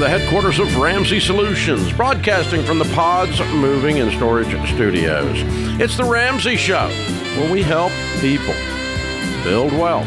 the headquarters of Ramsey Solutions, broadcasting from the Pods Moving and Storage Studios. It's the Ramsey Show, where we help people build wealth,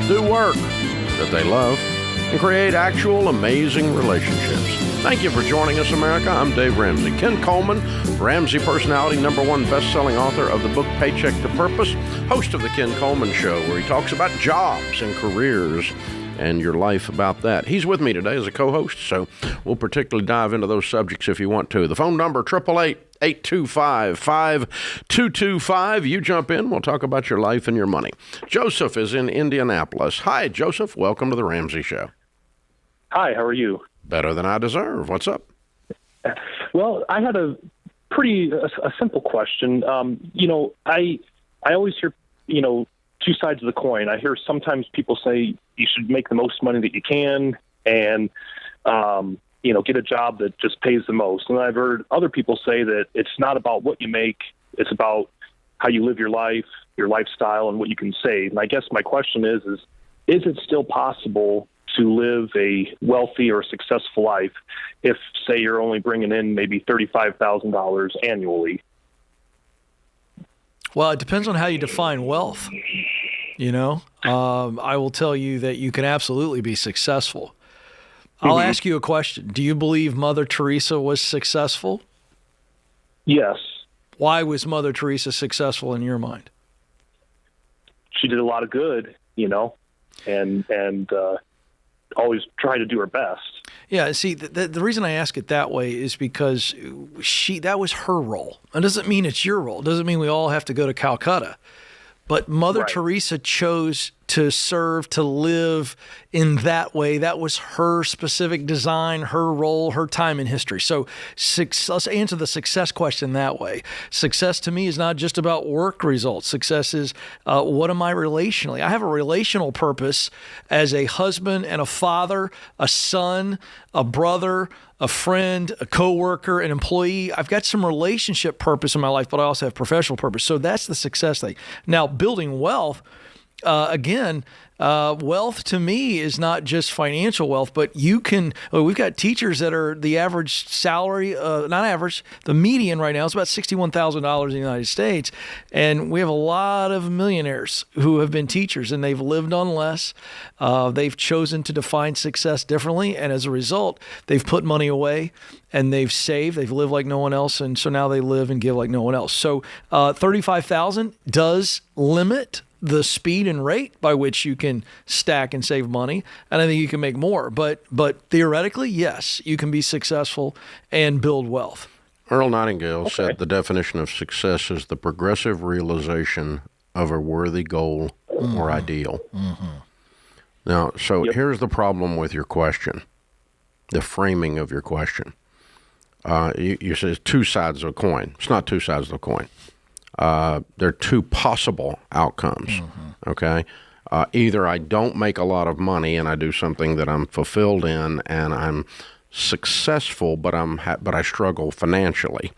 do work that they love, and create actual amazing relationships. Thank you for joining us, America. I'm Dave Ramsey. Ken Coleman, Ramsey personality, #1 best-selling author of the book Paycheck to Purpose, host of the Ken Coleman Show, where he talks about jobs and careers and your life about that. He's with me today as a co-host, so we'll particularly dive into those subjects if you want to. The phone number, 888-825-5225. You jump in. We'll talk about your life and your money. Joseph is in Indianapolis. Hi, Joseph. Welcome to the Ramsey Show. Hi, how are you? Better than I deserve. What's up? Well, I had a simple question. I always hear, two sides of the coin. I hear sometimes people say you should make the most money that you can and, get a job that just pays the most. And I've heard other people say that it's not about what you make. It's about how you live your life, your lifestyle, and what you can save. And I guess my question is it still possible to live a wealthy or successful life if, say, you're only bringing in maybe $35,000 annually? Well, it depends on how you define wealth. I will tell you that you can absolutely be successful. I'll ask you a question. Do you believe Mother Teresa was successful? Yes. Why was Mother Teresa successful in your mind? She did a lot of good, and always try to do her best. Yeah, see, the reason I ask it that way is because that was her role. It doesn't mean it's your role. It doesn't mean we all have to go to Calcutta. But Mother Teresa chose to serve, to live in that way. That was her specific design, her role, her time in history. So let's answer the success question that way. Success to me is not just about work results. Success is what am I relationally? I have a relational purpose as a husband and a father, a son, a brother, a friend, a coworker, an employee. I've got some relationship purpose in my life, but I also have professional purpose. So that's the success thing. Now, building wealth, wealth to me is not just financial wealth, but we've got teachers that are the average salary, the median right now is about $61,000 in the United States. And we have a lot of millionaires who have been teachers and they've lived on less. They've chosen to define success differently. And as a result, they've put money away and they've saved, they've lived like no one else. And so now they live and give like no one else. So 35,000 does limit the speed and rate by which you can stack and save money. And I think you can make more. But theoretically, yes, you can be successful and build wealth. Earl Nightingale said the definition of success is the progressive realization of a worthy goal or ideal. Mm-hmm. Now, here's the problem with your question, the framing of your question. You say it's two sides of a coin. It's not two sides of a coin. There are two possible outcomes, okay? Either I don't make a lot of money and I do something that I'm fulfilled in and I'm successful, but I struggle financially.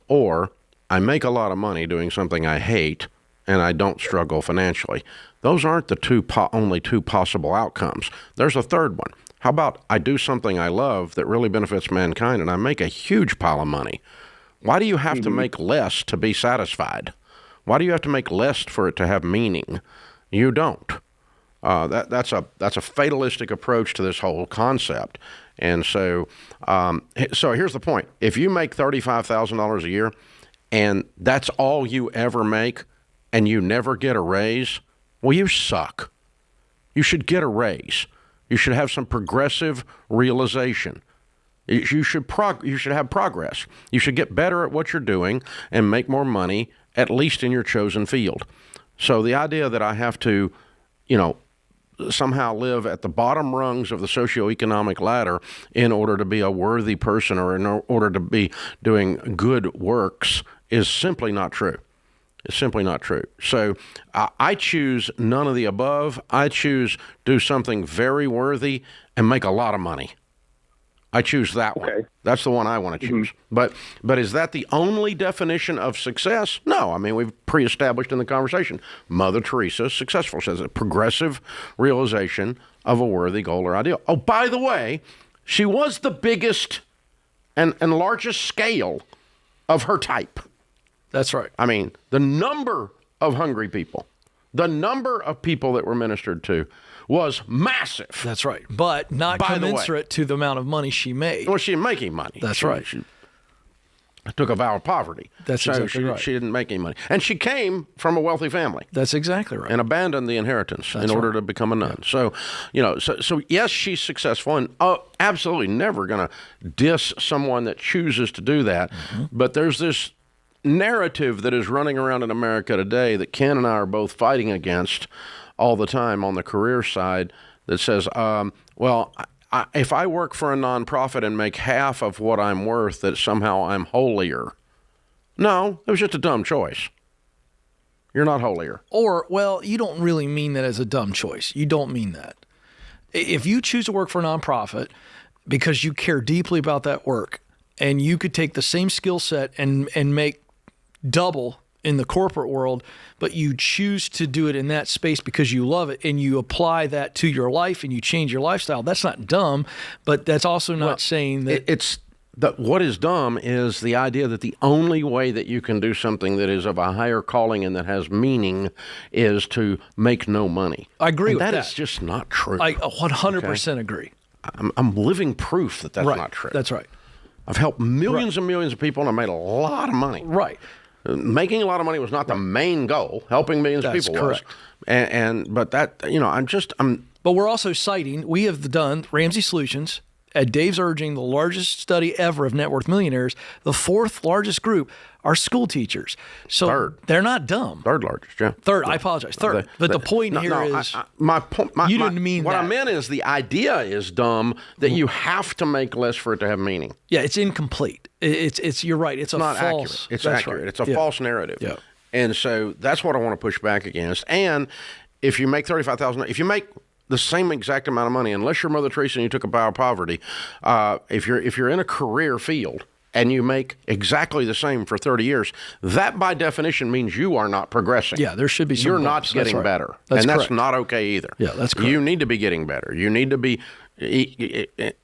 Or I make a lot of money doing something I hate and I don't struggle financially. Those aren't the only two possible outcomes. There's a third one. How about I do something I love that really benefits mankind and I make a huge pile of money? Why do you have to make less to be satisfied? Why do you have to make less for it to have meaning? You don't. That's a fatalistic approach to this whole concept. And so here's the point. If you make $35,000 a year and that's all you ever make and you never get a raise, well, you suck. You should get a raise. You should have some progressive realization. You should have progress. You should get better at what you're doing and make more money, at least in your chosen field. So the idea that I have to, somehow live at the bottom rungs of the socioeconomic ladder in order to be a worthy person or in order to be doing good works is simply not true. It's simply not true. So I choose none of the above. I choose do something very worthy and make a lot of money. I choose that one. Okay. That's the one I want to choose. Mm-hmm. But is that the only definition of success? No. I mean, we've pre-established in the conversation. Mother Teresa, successful, says a progressive realization of a worthy goal or ideal. Oh, by the way, She was the biggest and largest scale of her type. That's right. I mean, the number of hungry people, the number of people that were ministered to was massive. That's right. But not commensurate to the amount of money she made. Well, she didn't make any money. That's right. She took a vow of poverty. That's exactly right. She didn't make any money. And she came from a wealthy family. That's exactly right. And abandoned the inheritance in order to become a nun. Yeah. So, you know, so yes, she's successful, and absolutely never going to diss someone that chooses to do that. Mm-hmm. But there's this narrative that is running around in America today that Ken and I are both fighting against all the time on the career side that says, well, if I work for a nonprofit and make half of what I'm worth, that somehow I'm holier. No, it was just a dumb choice. You're not holier. Or, well, you don't really mean that as a dumb choice. You don't mean that. If you choose to work for a nonprofit because you care deeply about that work, and you could take the same skill set and make double in the corporate world, but you choose to do it in that space because you love it, and you apply that to your life and you change your lifestyle, that's not dumb, but that's also not saying that... What is dumb is the idea that the only way that you can do something that is of a higher calling and that has meaning is to make no money. I agree with that. That is just not true. I 100% agree. I'm living proof that that's not true. That's right. I've helped millions and millions of people, and I made a lot of money. Right. Making a lot of money was not the main goal. Helping millions of people was. But that, you know, But we're also citing, we have done Ramsey Solutions, at Dave's urging, the largest study ever of net worth millionaires. The fourth largest group are school teachers. So they're not dumb. Third largest, yeah. Third, I apologize. Third. But the point here is... you didn't mean what that. What I meant is the idea is dumb that you have to make less for it to have meaning. Yeah, it's incomplete. It's you're right. It's not false. Accurate. It's accurate. Right. It's a false narrative. Yeah. And so that's what I want to push back against. And if you make $35,000, if you make the same exact amount of money, unless you're Mother Teresa and you took a vow of poverty, if you're in a career field and you make exactly the same for 30 years, that by definition means you are not progressing. Yeah, there should be some You're not getting better. That's That's not okay either. Yeah, that's correct. You need to be getting better. You need to be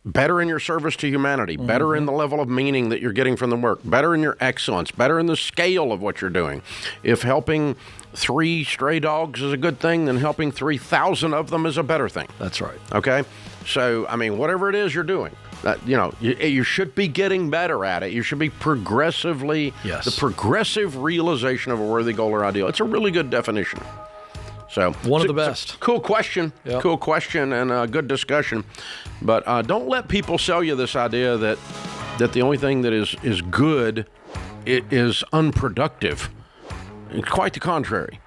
better in your service to humanity, better in the level of meaning that you're getting from the work, better in your excellence, better in the scale of what you're doing. If helping 3 stray dogs is a good thing, then helping 3,000 of them is a better thing. That's right. Okay? So, I mean, whatever it is you're doing, you should be getting better at it. You should be progressively, the progressive realization of a worthy goal or ideal. It's a really good definition. So one of the best. Cool question. Yep. Cool question and a good discussion. But don't let people sell you this idea that the only thing that is good is unproductive. Quite the contrary.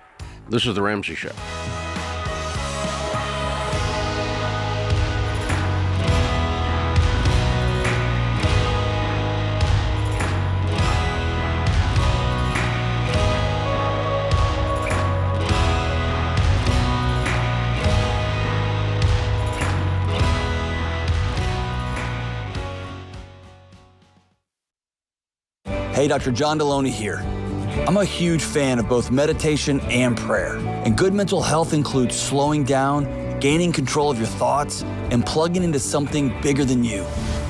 This is the Ramsey Show. Hey, Dr. John Deloney here. I'm a huge fan of both meditation and prayer. And good mental health includes slowing down, gaining control of your thoughts, and plugging into something bigger than you.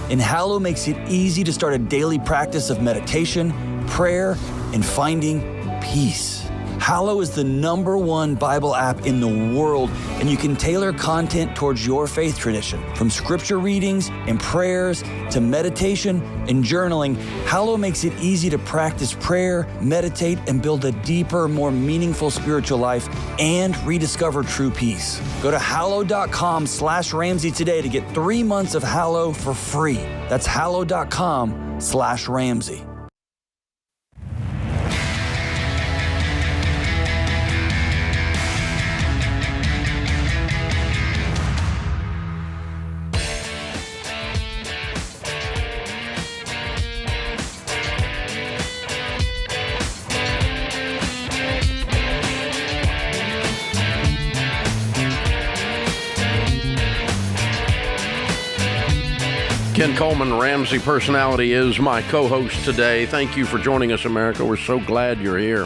And Hallow makes it easy to start a daily practice of meditation, prayer, and finding peace. Hallow is the #1 Bible app in the world, and you can tailor content towards your faith tradition. From scripture readings and prayers to meditation and journaling, Hallow makes it easy to practice prayer, meditate, and build a deeper, more meaningful spiritual life and rediscover true peace. Go to hallow.com/Ramsey today to get 3 months of Hallow for free. That's hallow.com/Ramsey. Ken Coleman, Ramsey Personality, is my co-host today. Thank you for joining us, America. We're so glad you're here.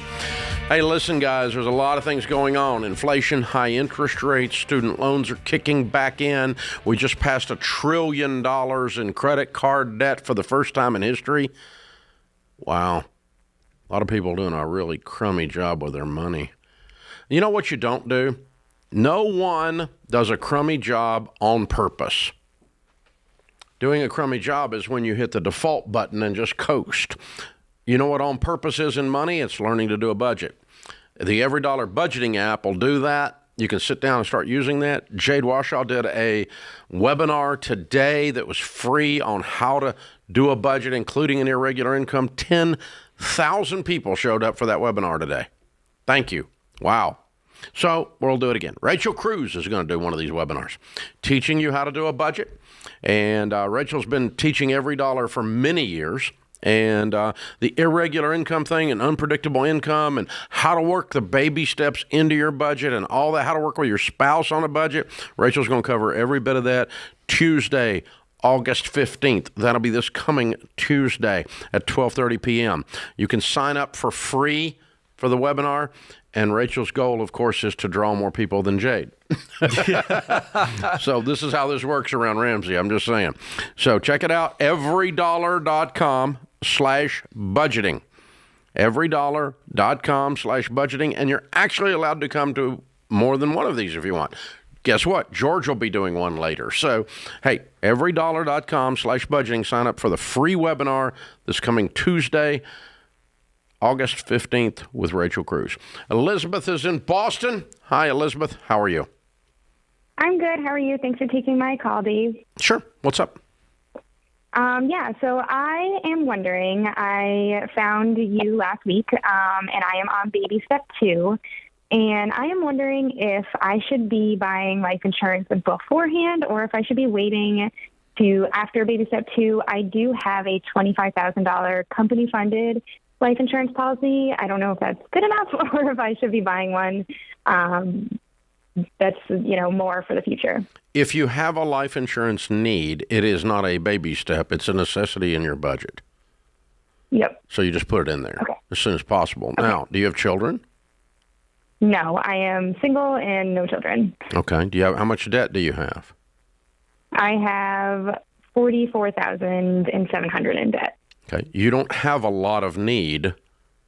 Hey, listen, guys, there's a lot of things going on. Inflation, high interest rates, student loans are kicking back in. We just passed $1 trillion in credit card debt for the first time in history. Wow. A lot of people doing a really crummy job with their money. You know what you don't do? No one does a crummy job on purpose. Doing a crummy job is when you hit the default button and just coast. You know what on purpose is in money? It's learning to do a budget. The Every Dollar Budgeting app will do that. You can sit down and start using that. Jade Washoe did a webinar today that was free on how to do a budget, including an irregular income. 10,000 people showed up for that webinar today. Thank you. Wow. So we'll do it again. Rachel Cruz is going to do one of these webinars, teaching you how to do a budget. And Rachel's been teaching Every Dollar for many years. And the irregular income thing and unpredictable income and how to work the baby steps into your budget and all that, how to work with your spouse on a budget. Rachel's going to cover every bit of that Tuesday, August 15th. That'll be this coming Tuesday at 12:30 p.m. You can sign up for free for the webinar. And Rachel's goal, of course, is to draw more people than Jade. So this is how this works around Ramsey. I'm just saying. So check it out, everydollar.com/budgeting. Everydollar.com/budgeting. And you're actually allowed to come to more than one of these if you want. Guess what? George will be doing one later. So, hey, everydollar.com/budgeting. Sign up for the free webinar this coming Tuesday, August 15th with Rachel Cruz. Elizabeth is in Boston. Hi, Elizabeth. How are you? I'm good. How are you? Thanks for taking my call, Dave. Sure. What's up? So I am wondering, I found you last week, and I am on baby step 2, and I am wondering if I should be buying life insurance beforehand or if I should be waiting to after baby step 2. I do have a $25,000 company-funded life insurance policy. I don't know if that's good enough or if I should be buying one that's, more for the future. If you have a life insurance need, it is not a baby step. It's a necessity in your budget. Yep. So you just put it in there as soon as possible. Okay. Now, do you have children? No, I am single and no children. Okay. How much debt do you have? I have $44,700 in debt. Okay. You don't have a lot of need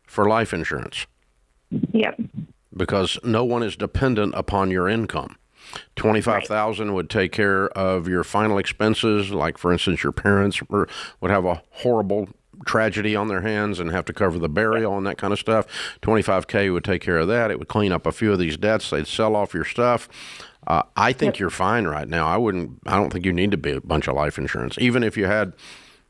for life insurance. Yep. Because no one is dependent upon your income. $25,000 would take care of your final expenses, like, for instance, your parents would have a horrible tragedy on their hands and have to cover the burial and that kind of stuff. $25,000 would take care of that. It would clean up a few of these debts. They'd sell off your stuff. I think you're fine right now. I don't think you need to be a bunch of life insurance, even if you had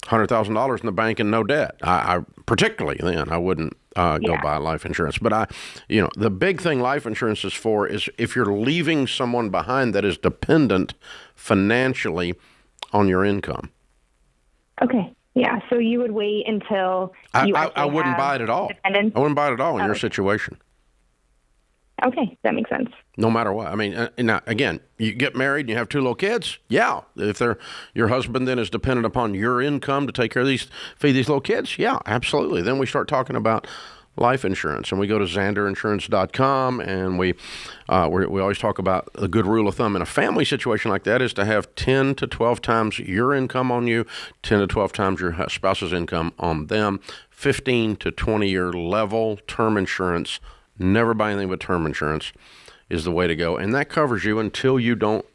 $100,000 in the bank and no debt. I particularly then I wouldn't go buy life insurance. But the big thing life insurance is for is if you're leaving someone behind that is dependent financially on your income. Okay. Yeah. So you would wait until you I wouldn't buy it at all. I wouldn't buy it at all in your situation. Okay, that makes sense. No matter what. I mean, now, again, you get married and you have 2 little kids. Yeah. If your husband then is dependent upon your income to take care of feed these little kids. Yeah, absolutely. Then we start talking about life insurance, and we go to xanderinsurance.com, and we always talk about a good rule of thumb in a family situation like that is to have 10 to 12 times your income on you, 10 to 12 times your spouse's income on them, 15 to 20-year level term insurance. Never buy anything but term insurance is the way to go, and that covers you until you don't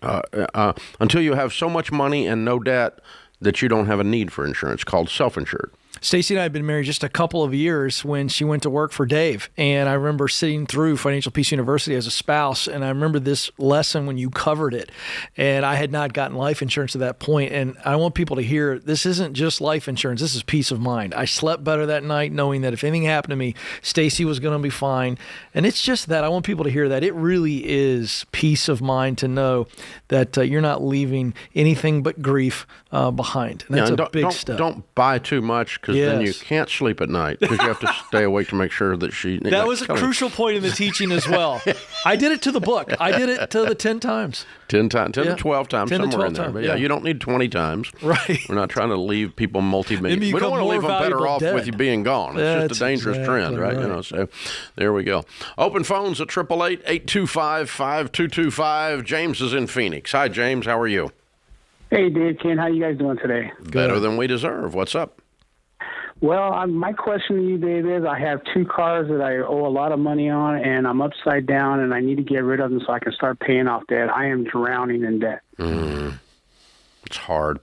until you have so much money and no debt that you don't have a need for insurance, called self-insured. Stacy and I had been married just a couple of years when she went to work for Dave. And I remember sitting through Financial Peace University as a spouse. And I remember this lesson when you covered it. And I had not gotten life insurance at that point. And I want people to hear this isn't just life insurance. This is peace of mind. I slept better that night knowing that if anything happened to me, Stacy was going to be fine. And it's just that. I want people to hear that. It really is peace of mind to know that you're not leaving anything but grief behind. And that's a big step. Don't buy too much. because then you can't sleep at night because you have to stay awake to make sure that she. That was a crucial point in the teaching as well. I did it to the book. I did it to the 10 times. 10 to 12 times, 10 to somewhere 12 in there. times, But yeah. you don't need 20 times. Right. We're not trying to leave people multi-million. We don't want to leave them better off with you being gone. It's just a dangerous trend, right? You know. So there we go. Open phones at 888-825-5225. James is in Phoenix. Hi, James. How are you? Hey, Dave, Ken, how you guys doing today? Better than we deserve. What's up? Well, my question to you, Dave, is I have 2 cars that I owe a lot of money on, and I'm upside down, and I need to get rid of them so I can start paying off debt. I am drowning in debt. It's hard.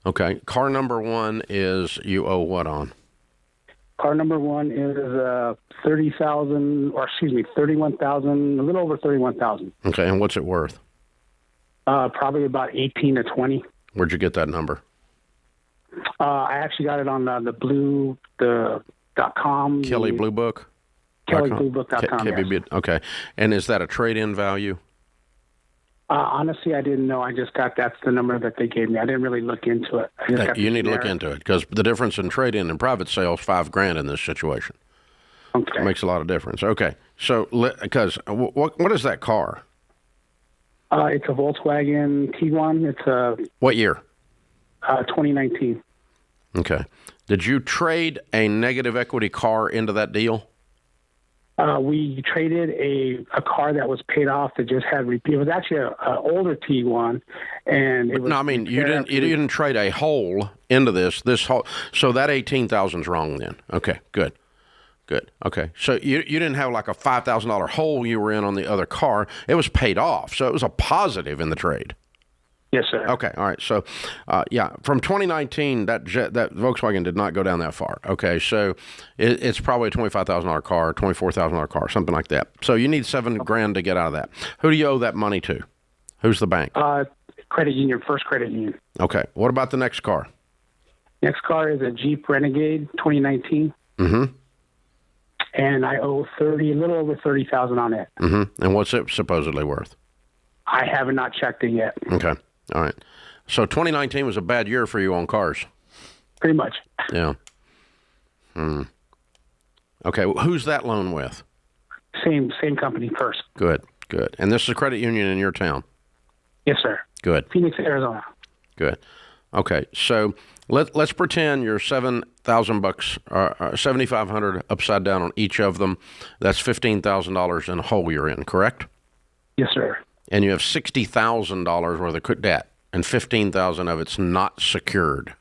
Okay. Car number 1 is you owe what on? Car number 1 is $31,000, a little over $31,000. Okay. And what's it worth? Probably about 18 to 20. Where'd you get that number? I actually got it on the .com. Kelly Blue Book? KellyBlueBook.com. Yes. Okay. And is that a trade-in value? Honestly, I didn't know. I just got that's the number that they gave me. I didn't really look into it. You need to look into it because the difference in trade-in and private sales, $5,000 in this situation. Okay. It makes a lot of difference. Okay. So, because what is that car? It's a Volkswagen Tiguan. It's a What year? 2019. Okay. Did you trade a negative equity car into that deal? We traded a car that was paid off that just had repeat. It was actually an older Tiguan, and it was. No, I mean you didn't trade a whole into this whole. So that 18,000's wrong then. Okay, good. Okay, so you didn't have like a $5,000 hole you were in on the other car. It was paid off, so it was a positive in the trade. Yes, sir. Okay, all right. So, from 2019, that Volkswagen did not go down that far. Okay, so it's probably a $25,000 car, $24,000 car, something like that. So you need $7,000 to get out of that. Who do you owe that money to? Who's the bank? Credit union, First Credit Union. Okay. What about the next car? Next car is a Jeep Renegade 2019. Mm-hmm. And I owe a little over $30,000 on it. Mm-hmm. And what's it supposedly worth? I have not checked it yet. Okay. All right. So 2019 was a bad year for you on cars. Pretty much. Yeah. Okay. Well, who's that loan with? Same company, First. Good. And this is a credit union in your town? Yes, sir. Good. Phoenix, Arizona. Good. Okay. So let's pretend you're $7,000, $7,500 upside down on each of them. That's $15,000 in a hole you're in, correct? Yes, sir. And you have $60,000 worth of debt, and $15,000 of it's not secured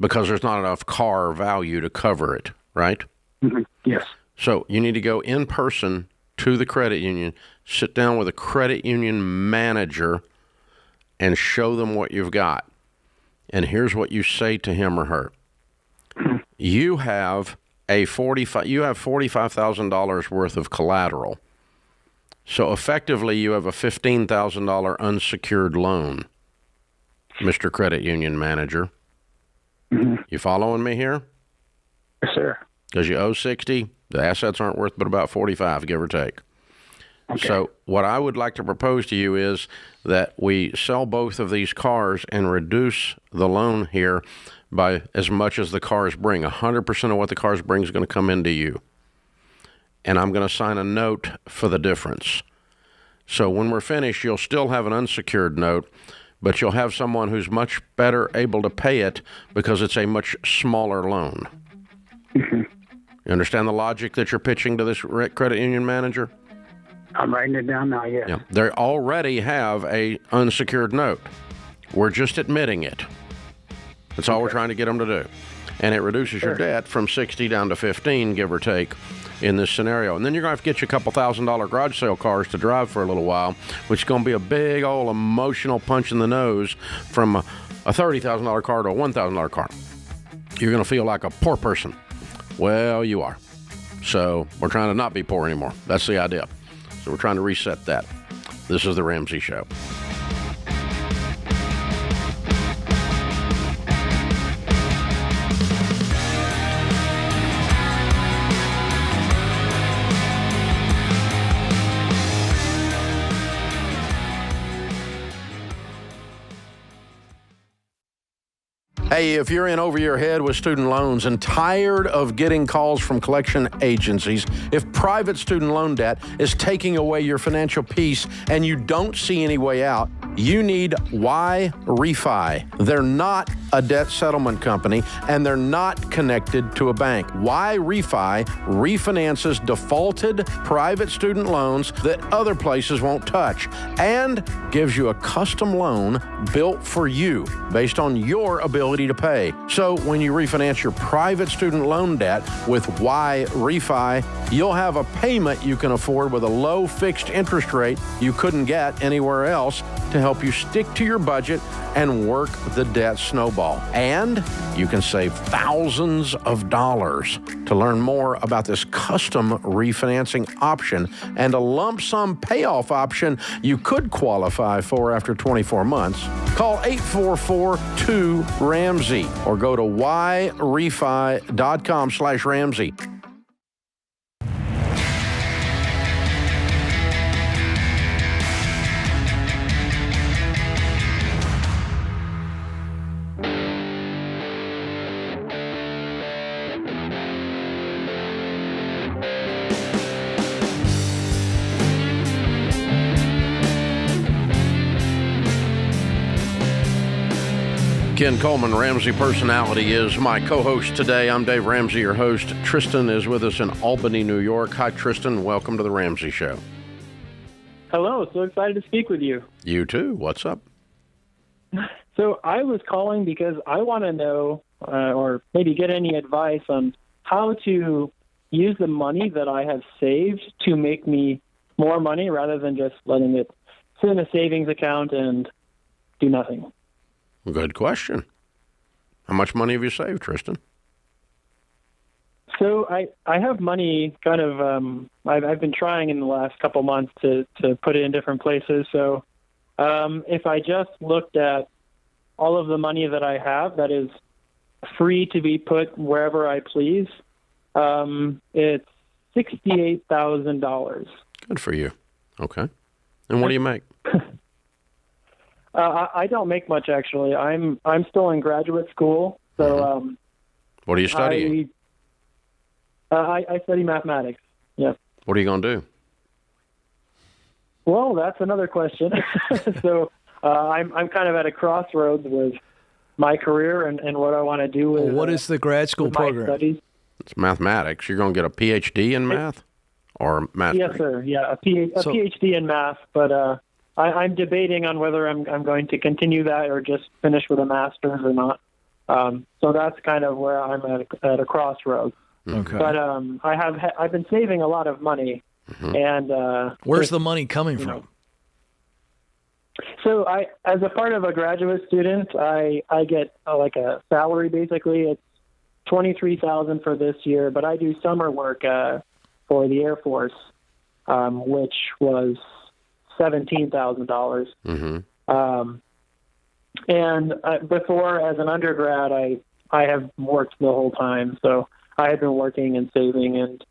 because there's not enough car value to cover it, right? Mm-hmm. Yes. So you need to go in person to the credit union, sit down with a credit union manager, and show them what you've got. And here's what you say to him or her: you have $45,000 worth of collateral. So effectively, you have a $15,000 unsecured loan, Mr. Credit Union Manager. Mm-hmm. You following me here? Yes, sir. Because you owe 60, the assets aren't worth but about 45, give or take. Okay. So what I would like to propose to you is that we sell both of these cars and reduce the loan here by as much as the cars bring. 100% of what the cars bring is going to come into you. And I'm going to sign a note for the difference. So when we're finished, you'll still have an unsecured note, but you'll have someone who's much better able to pay it because it's a much smaller loan. Mm-hmm. You understand the logic that you're pitching to this credit union manager? I'm writing it down now, yes. Yeah. They already have a unsecured note. We're just admitting it. That's all we're trying to get them to do. And it reduces your debt from 60 down to 15, give or take, in this scenario. And then you're going to have to get you a couple $1,000 garage sale cars to drive for a little while, which is going to be a big old emotional punch in the nose from a $30,000 car to a $1,000 car. You're going to feel like a poor person. Well, you are. So we're trying to not be poor anymore. That's the idea. So we're trying to reset that. This is The Ramsey Show. Hey, if you're in over your head with student loans and tired of getting calls from collection agencies, if private student loan debt is taking away your financial peace and you don't see any way out, you need Y Refi. They're not a debt settlement company, and they're not connected to a bank. Y Refi refinances defaulted private student loans that other places won't touch and gives you a custom loan built for you based on your ability to pay. So when you refinance your private student loan debt with Y Refi, you'll have a payment you can afford with a low fixed interest rate you couldn't get anywhere else to help you stick to your budget and work the debt snowball. And you can save thousands of dollars. To learn more about this custom refinancing option and a lump sum payoff option you could qualify for after 24 months, call 844-2-RAMSEY or go to yrefi.com/Ramsey. Ken Coleman, Ramsey Personality, is my co-host today. I'm Dave Ramsey, your host. Tristan is with us in Albany, New York. Hi, Tristan. Welcome to the Ramsey Show. Hello. So excited to speak with you. You too. What's up? So I was calling because I want to know or maybe get any advice on how to use the money that I have saved to make me more money rather than just letting it sit in a savings account and do nothing. Good question. How much money have you saved, Tristan? So I have money kind of, I've been trying in the last couple months to put it in different places. So if I just looked at all of the money that I have that is free to be put wherever I please, it's $68,000. Good for you. Okay. And what do you make? I don't make much, actually. I'm still in graduate school, so what are you studying? I study mathematics. Yes. What are you going to do? Well, that's another question. So I'm kind of at a crossroads with my career and what I want to do with. What is the grad school program? Studies. It's mathematics. You're going to get a PhD in math, or math? Yes, sir. Yeah, a PhD in math, but. I'm debating on whether I'm going to continue that or just finish with a master's or not. So that's kind of where I'm at a crossroads. Okay. But I've been saving a lot of money, and where's the money coming from? So as a part of a graduate student, I get like a salary. Basically, it's $23,000 for this year, but I do summer work for the Air Force, which was $17,000. And before, as an undergrad, I have worked the whole time. So I have been working and saving, and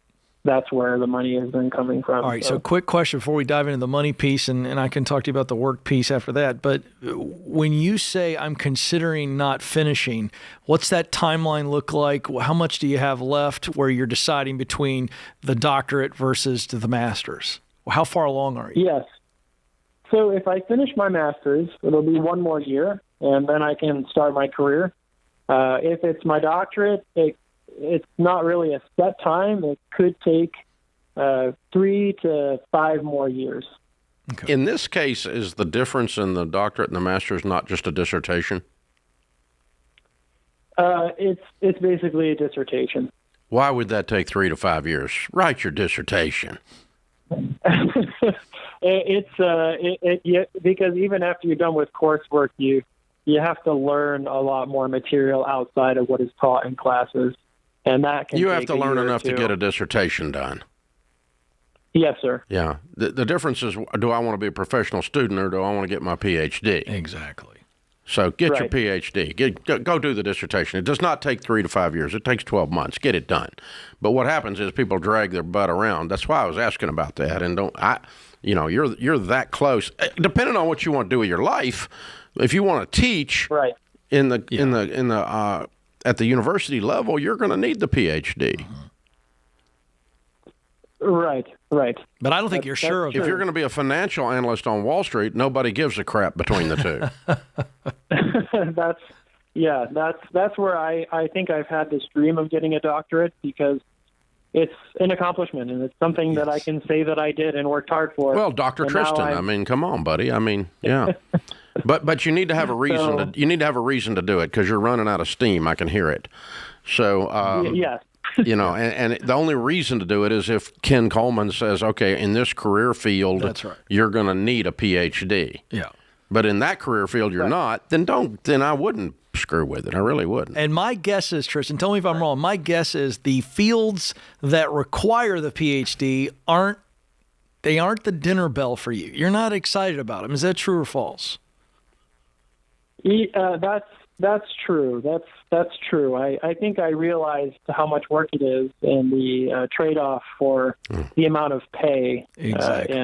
that's where the money has been coming from. All right, so quick question before we dive into the money piece, and I can talk to you about the work piece after that. But when you say I'm considering not finishing, what's that timeline look like? How much do you have left where you're deciding between the doctorate versus the master's? How far along are you? Yes. So if I finish my master's, it'll be one more year, and then I can start my career. If it's my doctorate, it's not really a set time. It could take 3 to 5 more years. Okay. In this case, is the difference in the doctorate and the master's not just a dissertation? It's basically a dissertation. Why would that take 3 to 5 years? Write your dissertation. Because even after you're done with coursework, you have to learn a lot more material outside of what is taught in classes, and that can. You have to learn enough to get a dissertation done. Yes, sir. Yeah. The difference is, do I want to be a professional student or do I want to get my PhD? Exactly. So get your PhD. Go do the dissertation. It does not take 3 to 5 years. It takes 12 months. Get it done. But what happens is people drag their butt around. That's why I was asking about that. And you're that close. Depending on what you want to do with your life, if you want to teach, right, in the at the university level, you're going to need the PhD. Right. But I don't think you're sure of If it. you're going to be a financial analyst on Wall Street, nobody gives a crap between the two. That's where I think I've had this dream of getting a doctorate, because it's an accomplishment and it's something that I can say that I did and worked hard for. Well, Dr. Tristan, I mean, come on, buddy. I mean, yeah. But you need to have a reason you need to have a reason to do it, because you're running out of steam. I can hear it. So yes. And the only reason to do it is if Ken Coleman says, okay, in this career field, That's right, you're going to need a PhD. Yeah. But in that career field, you're not. Then I wouldn't screw with it. I really wouldn't. And my guess is, Tristan, tell me if I'm wrong. My guess is the fields that require the PhD aren't the dinner bell for you. You're not excited about them. Is that true or false? That's true. That's true. I think I realized how much work it is and the trade-off for the amount of pay. Exactly.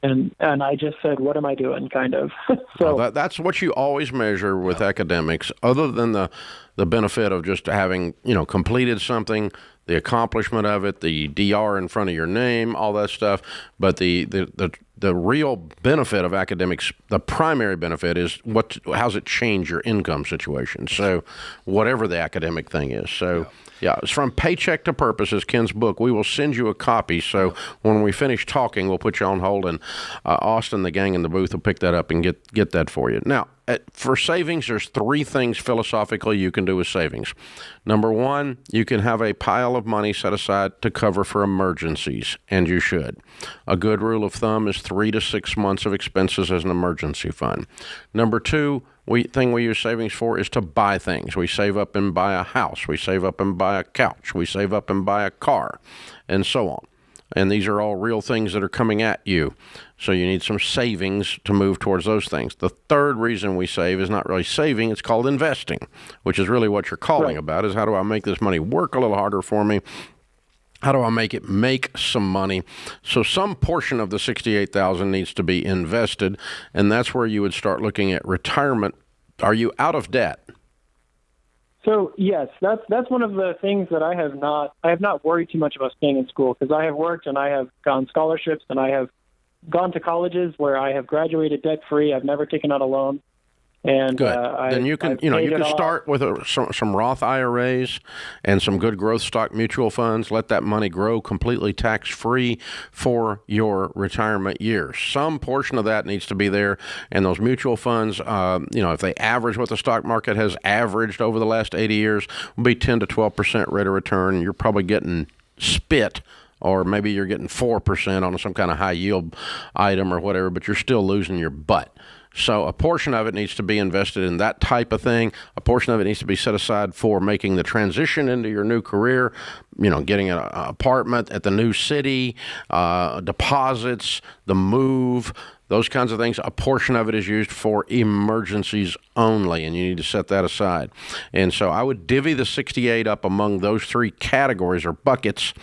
And I just said, what am I doing? Kind of. So well, that's what you always measure with academics, other than the benefit of just having completed something, the accomplishment of it, the DR in front of your name, all that stuff. But the real benefit of academics, the primary benefit, is how's it change your income situation. So whatever the academic thing is. So yeah, it's From Paycheck to Purpose is Ken's book. We will send you a copy. So when we finish talking, we'll put you on hold, and Austin, the gang in the booth, will pick that up and get that for you. Now, for savings, there's three things philosophically you can do with savings. Number one, you can have a pile of money set aside to cover for emergencies, and you should. A good rule of thumb is 3 to 6 months of expenses as an emergency fund. Number two, thing we use savings for is to buy things. We save up and buy a house. We save up and buy a couch. We save up and buy a car, and so on. And these are all real things that are coming at you. So you need some savings to move towards those things. The third reason we save is not really saving. It's called investing, which is really what you're calling about, is how do I make this money work a little harder for me? How do I make it make some money? So some portion of the $68,000 needs to be invested, and that's where you would start looking at retirement. Are you out of debt? So yes, that's one of the things that I have not worried too much about staying in school, because I have worked and I have gotten scholarships and I have gone to colleges where I have graduated debt free. I've never taken out a loan. And good. Then you can start with some Roth IRAs and some good growth stock mutual funds. Let that money grow completely tax free for your retirement years. Some portion of that needs to be there, and those mutual funds, if they average what the stock market has averaged over the last 80 years, will be 10 to 12% rate of return. You're probably getting spit. Or maybe you're getting 4% on some kind of high yield item or whatever, but you're still losing your butt. So a portion of it needs to be invested in that type of thing. A portion of it needs to be set aside for making the transition into your new career, getting an apartment at the new city, deposits, the move, those kinds of things. A portion of it is used for emergencies only, and you need to set that aside. And so I would divvy the 68 up among those three categories or buckets,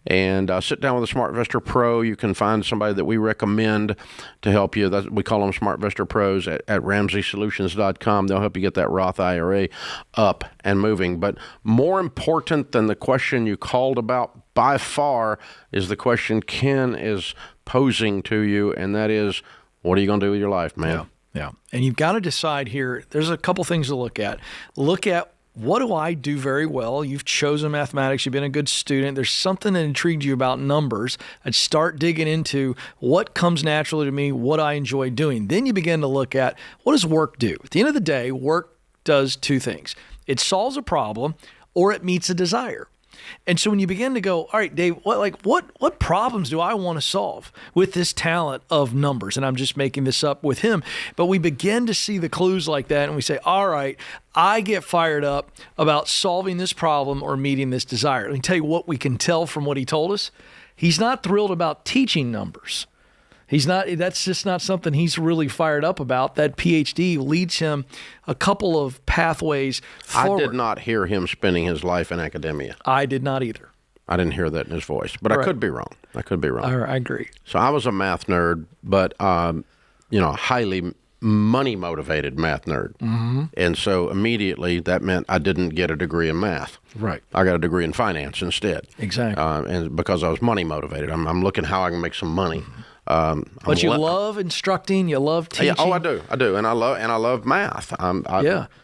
and sit down with a SmartVestor Pro. You can find somebody that we recommend to help you. We call them SmartVestor Pros at RamseySolutions.com. They'll help you get that Roth IRA up and moving. But more important than the question you called about by far is the question Ken is posing to you, and that is, what are you going to do with your life, man? Yeah. And you've got to decide here. There's a couple things to look at. Look at, what do I do very well? You've chosen mathematics. You've been a good student. There's something that intrigued you about numbers. I'd start digging into what comes naturally to me, what I enjoy doing. Then you begin to look at, what does work do? At the end of the day, work does two things. It solves a problem, or it meets a desire. And so when you begin to go, all right, Dave, what problems do I want to solve with this talent of numbers? And I'm just making this up with him. But we begin to see the clues like that, and we say, all right, I get fired up about solving this problem or meeting this desire. Let me tell you what we can tell from what he told us. He's not thrilled about teaching numbers. That's just not something he's really fired up about. That PhD leads him a couple of pathways forward. I did not hear him spending his life in academia. I did not either. I didn't hear that in his voice, but I could be wrong. I I agree. So I was a math nerd, but highly money-motivated math nerd. Mm-hmm. And so immediately that meant I didn't get a degree in math. Right. I got a degree in finance instead. Exactly. And because I was money-motivated. I'm looking how I can make some money. But you love instructing, you love teaching. Yeah, I do, and I love math.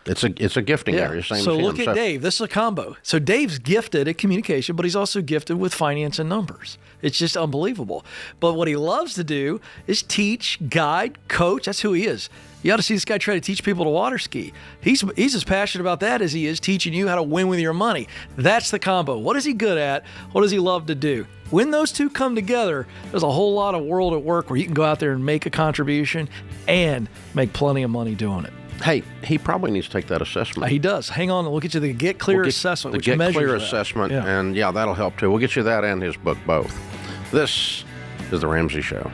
It's a gifting area. Same so as him. look at Dave. This is a combo. So Dave's gifted at communication, but he's also gifted with finance and numbers. It's just unbelievable. But what he loves to do is teach, guide, coach. That's who he is. You ought to see this guy try to teach people to water ski. He's as passionate about that as he is teaching you how to win with your money. That's the combo. What is he good at? What does he love to do? When those two come together, there's a whole lot of world at work where you can go out there and make a contribution and make plenty of money doing it. Hey, he probably needs to take that assessment. He does. Hang on, we'll get you the Get Clear assessment, which measures Get Clear that. assessment, and that'll help too. We'll get you that and his book both. This is The Ramsey Show.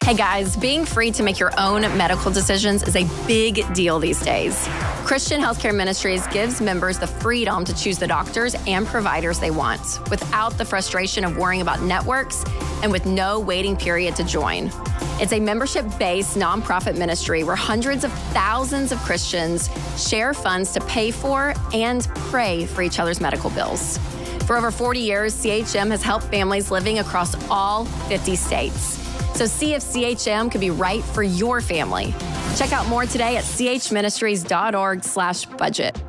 Hey guys, being free to make your own medical decisions is a big deal these days. Christian Healthcare Ministries gives members the freedom to choose the doctors and providers they want without the frustration of worrying about networks and with no waiting period to join. It's a membership-based nonprofit ministry where hundreds of thousands of Christians share funds to pay for and pray for each other's medical bills. For over 40 years, CHM has helped families living across all 50 states. So see if CHM could be right for your family. Check out more today at chministries.org/budget.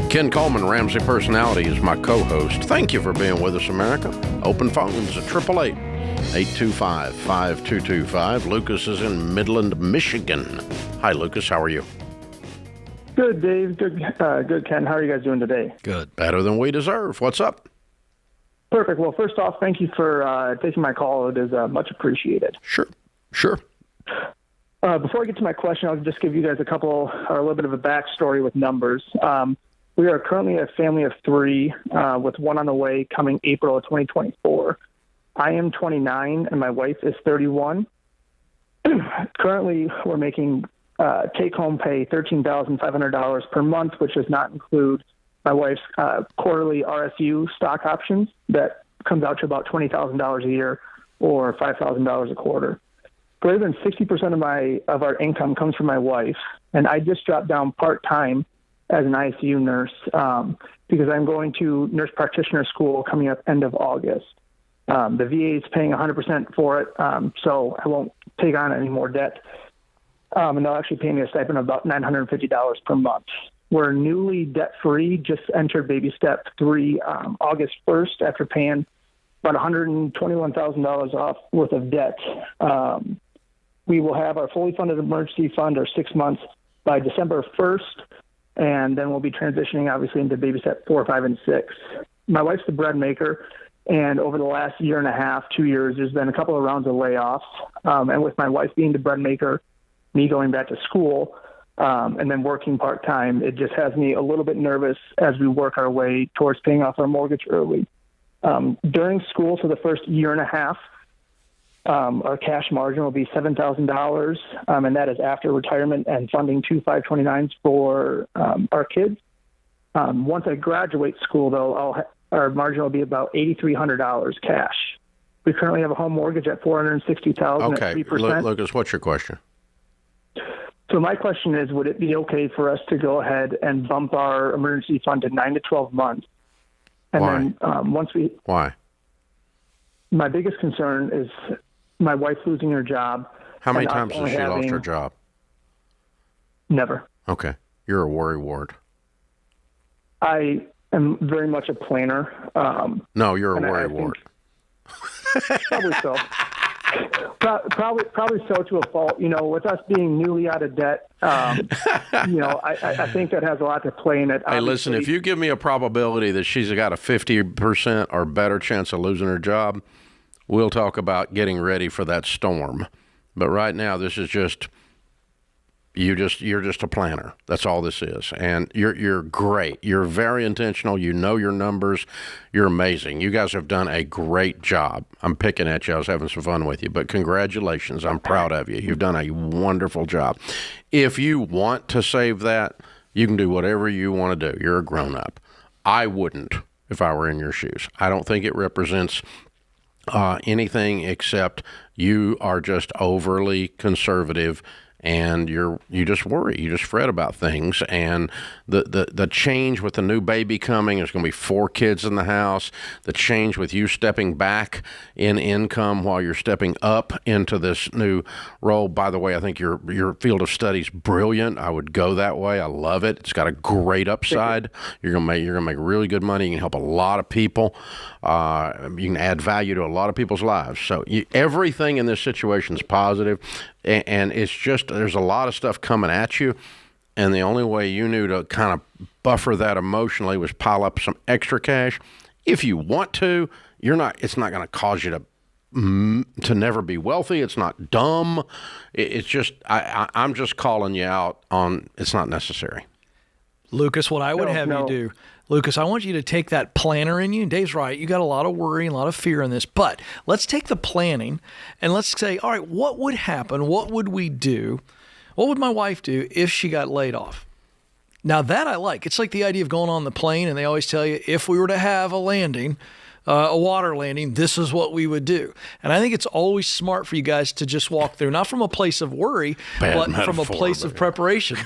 Ken Coleman, Ramsey Personality, is my co-host. Thank you for being with us, America. Open phones at 888-825-5225. Lucas is in Midland, Michigan. Hi, Lucas. How are you? Good, Dave. Good, Ken. How are you guys doing today? Good. Better than we deserve. What's up? Perfect. Well, first off, thank you for taking my call. It is much appreciated. Sure. Before I get to my question, I'll just give you guys a little bit of a backstory with numbers. We are currently a family of three, with one on the way coming April of 2024. I am 29 and my wife is 31. Currently, we're making take-home pay $13,500 per month, which does not include my wife's quarterly RSU stock options that comes out to about $20,000 a year or $5,000 a quarter. Greater than 60% of our income comes from my wife, and I just dropped down part-time as an ICU nurse because I'm going to nurse practitioner school coming up end of August. The VA is paying 100% for it, so I won't take on any more debt. And they'll actually pay me a stipend of about $950 per month. We're newly debt-free, just entered baby step 3 August 1st after paying about $121,000 off worth of debt. We will have our fully funded emergency fund, or 6 months, by December 1st. And then we'll be transitioning, obviously, into baby step 4, 5, and 6. My wife's the bread maker, and over the last year and a half, 2 years, there's been a couple of rounds of layoffs. And with my wife being the bread maker, me going back to school, and then working part-time, it just has me a little bit nervous as we work our way towards paying off our mortgage early. During school, for the first year and a half, our cash margin will be $7,000, and that is after retirement and funding 2 529s for our kids. Once I graduate school, though, our margin will be about $8,300 cash. We currently have a home mortgage at $460,000 at 3%. Lucas, what's your question? So my question is, would it be okay for us to go ahead and bump our emergency fund to 9 to 12 months? And Why? then Why? My biggest concern is my wife losing her job. How many times has she lost her job? Never. Okay. You're a worry ward. I am very much a planner. No, you're a worry ward. Probably so. Probably so to a fault. With us being newly out of debt, I think that has a lot to play in it. Hey, listen, if you give me a probability that she's got a 50% or better chance of losing her job, we'll talk about getting ready for that storm. But right now, this is just... You're just a planner. That's all this is. And you're great. You're very intentional. You know your numbers. You're amazing. You guys have done a great job. I'm picking at you. I was having some fun with you. But congratulations. I'm proud of you. You've done a wonderful job. If you want to save that, you can do whatever you want to do. You're a grown-up. I wouldn't if I were in your shoes. I don't think it represents anything except you are just overly conservative, and you just worry, you just fret about things. And the change with the new baby coming, there's going to be 4 kids in the house. The change with you stepping back in income while you're stepping up into this new role. By the way, I think your field of study is brilliant. I would go that way. I love it. It's got a great upside. You're gonna make really good money. You can help a lot of people. You can add value to a lot of people's lives. So everything in this situation is positive. And it's just, there's a lot of stuff coming at you, and the only way you knew to kind of buffer that emotionally was pile up some extra cash. If you want to, it's not going to cause you to never be wealthy. It's not dumb. It's just, I'm just calling you out on it's not necessary. Lucas, what I would have you do, Lucas, I want you to take that planner in you. And Dave's right. You got a lot of worry and a lot of fear in this. But let's take the planning and let's say, all right, what would happen? What would we do? What would my wife do if she got laid off? Now that I like. It's like the idea of going on the plane, and they always tell you, if we were to have a landing, a water landing, this is what we would do. And I think it's always smart for you guys to just walk through, not from a place of worry, but from a place of preparation.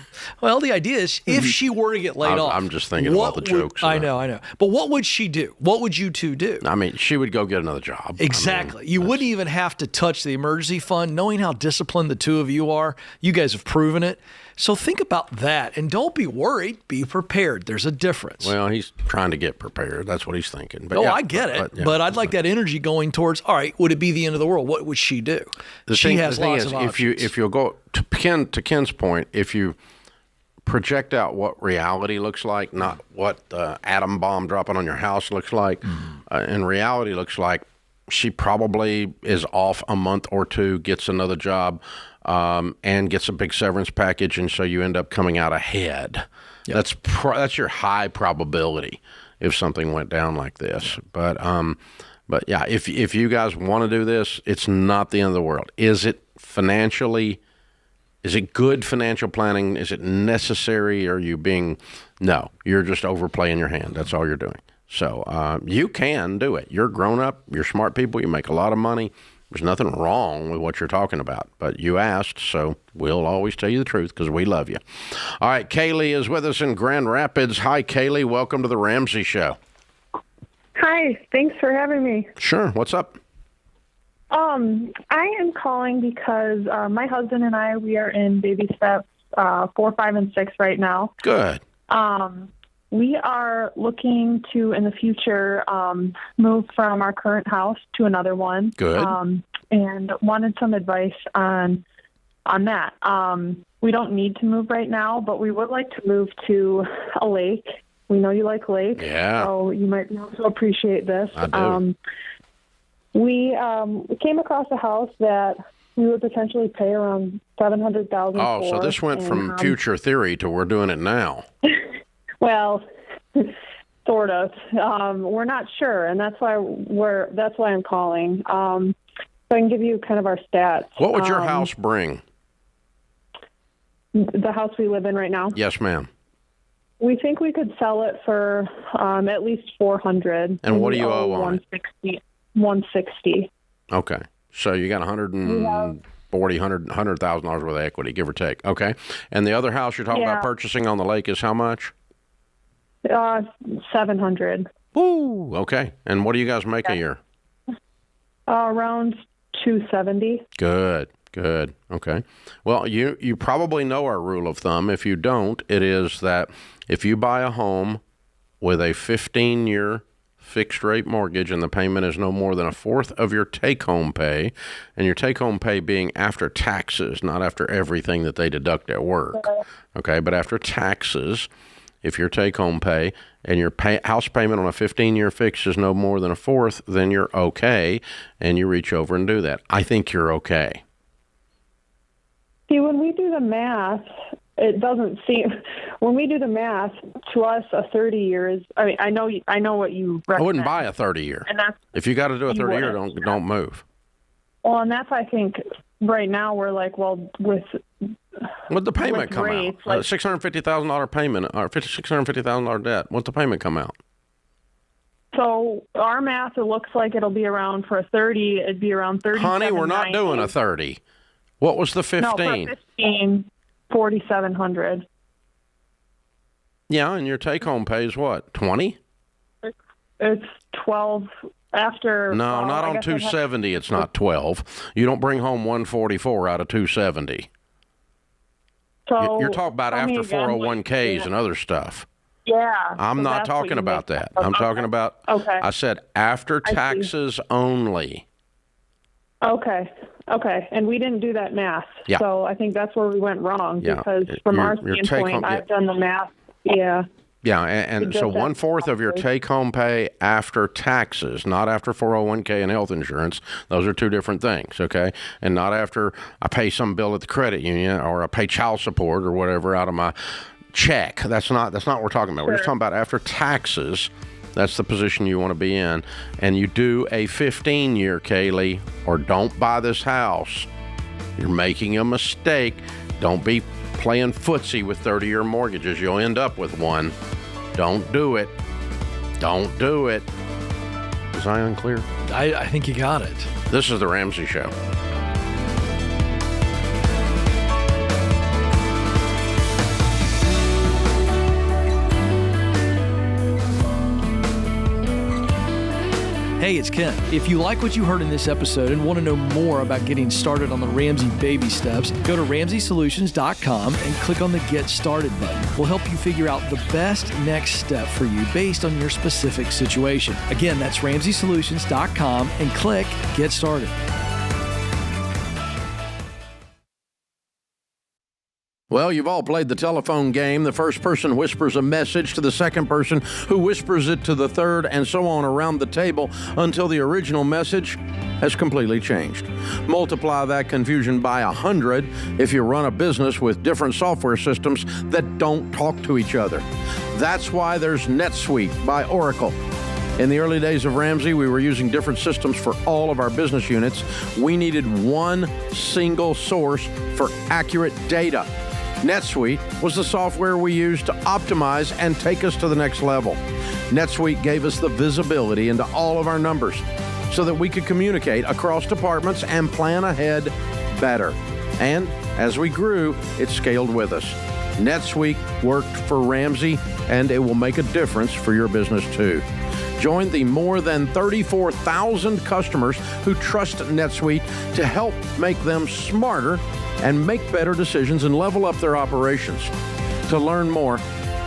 Well, the idea is, if she were to get laid off. I'm just thinking about the jokes. I know. But what would she do? What would you two do? I mean, she would go get another job. Exactly. You wouldn't even have to touch the emergency fund. Knowing how disciplined the two of you are, you guys have proven it. So think about that, and don't be worried. Be prepared. There's a difference. Well, he's trying to get prepared. That's what he's thinking. But I get it. But I'd like that energy going towards, all right, would it be the end of the world? What would she do? She has lots of options. If you'll go to Ken's point, if you project out what reality looks like, not what the atom bomb dropping on your house looks like, and reality looks like she probably is off a month or two, gets another job, and gets a big severance package, and so you end up coming out ahead. Yep. That's your high probability if something went down like this. But yeah, if you guys want to do this, it's not the end of the world. Is it financially? Is it good financial planning? Is it necessary? Are you being? No, you're just overplaying your hand. That's all you're doing. So you can do it. You're grown up. You're smart people. You make a lot of money. There's nothing wrong with what you're talking about, but you asked, so we'll always tell you the truth because we love you. All right, Kaylee is with us in Grand Rapids. Hi, Kaylee. Welcome to the Ramsey Show. Hi. Thanks for having me. Sure. What's up? I am calling because my husband and I, we are in baby steps 4, 5, and 6 right now. Good. We are looking to, in the future, move from our current house to another one. Good. And wanted some advice on that. We don't need to move right now, but we would like to move to a lake. We know you like lakes, so you might be able to appreciate this. I do. We came across a house that we would potentially pay around $700,000 for. Oh, so this went from future theory to we're doing it now. Well, sort of. We're not sure, and that's why I'm calling. So I can give you kind of our stats. What would your house bring? The house we live in right now? Yes, ma'am. We think we could sell it for at least $400,000. And what do you owe on it? $160,000. Okay, so you got $140,000 worth of equity, give or take. Okay, and the other house you're talking about purchasing on the lake is how much? $700,000. Woo. Okay, and what do you guys make a year? Around $270,000. Good. Okay. Well, you probably know our rule of thumb. If you don't, it is that if you buy a home with a 15-year fixed-rate mortgage and the payment is no more than a fourth of your take-home pay, and your take-home pay being after taxes, not after everything that they deduct at work, okay, but after taxes, if your take-home pay and your house payment on a 15-year fix is no more than a fourth, then you're okay, and you reach over and do that. I think you're okay. See, when we do the math, it doesn't seem. When we do the math, to us, a 30-year is. I mean, I know what you recommend. I wouldn't buy a 30-year. And that's, if you got to do a 30-year, don't move. Well, and that's, I think, right now we're like, well, with the payment come rates, out? $650,000 payment or $650,000 debt. What's the payment come out? So our math, it looks like it'll be around for a 30. It'd be around 30. Honey, we're not doing a 30. What was the 15? No, for 15, 4,700. Yeah, and your take-home pay is what, 20? It's 12 after. No, not on 270. It's not 12. You don't bring home 144 out of 270. So you're talking about after 401ks and other stuff. Yeah. I'm not talking about that. I'm talking about. Okay. I said after taxes only. Okay. And we didn't do that math. Yeah. So I think that's where we went wrong because from our standpoint, I've done the math. Yeah. Yeah, and so 1/4 of your take-home pay after taxes, not after 401k and health insurance. Those are two different things, okay? And not after I pay some bill at the credit union or I pay child support or whatever out of my check. That's not what we're talking about. We're just talking about after taxes. That's the position you want to be in. And you do a 15-year, Kaylee, or don't buy this house. You're making a mistake. Don't be playing footsie with 30-year mortgages. You'll end up with one. Don't do it. Don't do it. Was I unclear? I think you got it. This is The Ramsey Show. Hey, it's Ken. If you like what you heard in this episode and want to know more about getting started on the Ramsey baby steps, go to RamseySolutions.com and click on the Get Started button. We'll help you figure out the best next step for you based on your specific situation. Again, that's RamseySolutions.com and click Get Started. Well, you've all played the telephone game. The first person whispers a message to the second person, who whispers it to the third, and so on around the table until the original message has completely changed. Multiply that confusion by 100 if you run a business with different software systems that don't talk to each other. That's why there's NetSuite by Oracle. In the early days of Ramsey, we were using different systems for all of our business units. We needed one single source for accurate data. NetSuite was the software we used to optimize and take us to the next level. NetSuite gave us the visibility into all of our numbers so that we could communicate across departments and plan ahead better. And as we grew, it scaled with us. NetSuite worked for Ramsey, and it will make a difference for your business too. Join the more than 34,000 customers who trust NetSuite to help make them smarter and make better decisions and level up their operations. To learn more,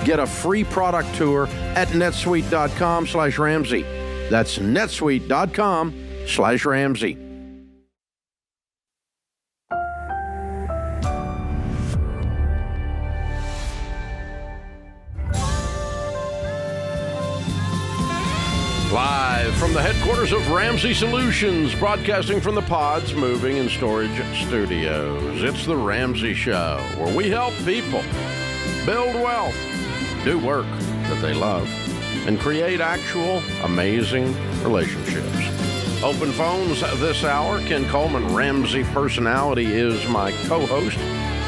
get a free product tour at netsuite.com/Ramsey. That's netsuite.com/Ramsey. Live from the headquarters of Ramsey Solutions, broadcasting from the Pods Moving and Storage Studios. It's The Ramsey Show, where we help people build wealth, do work that they love, and create actual amazing relationships. Open phones this hour. Ken Coleman, Ramsey Personality, is my co-host.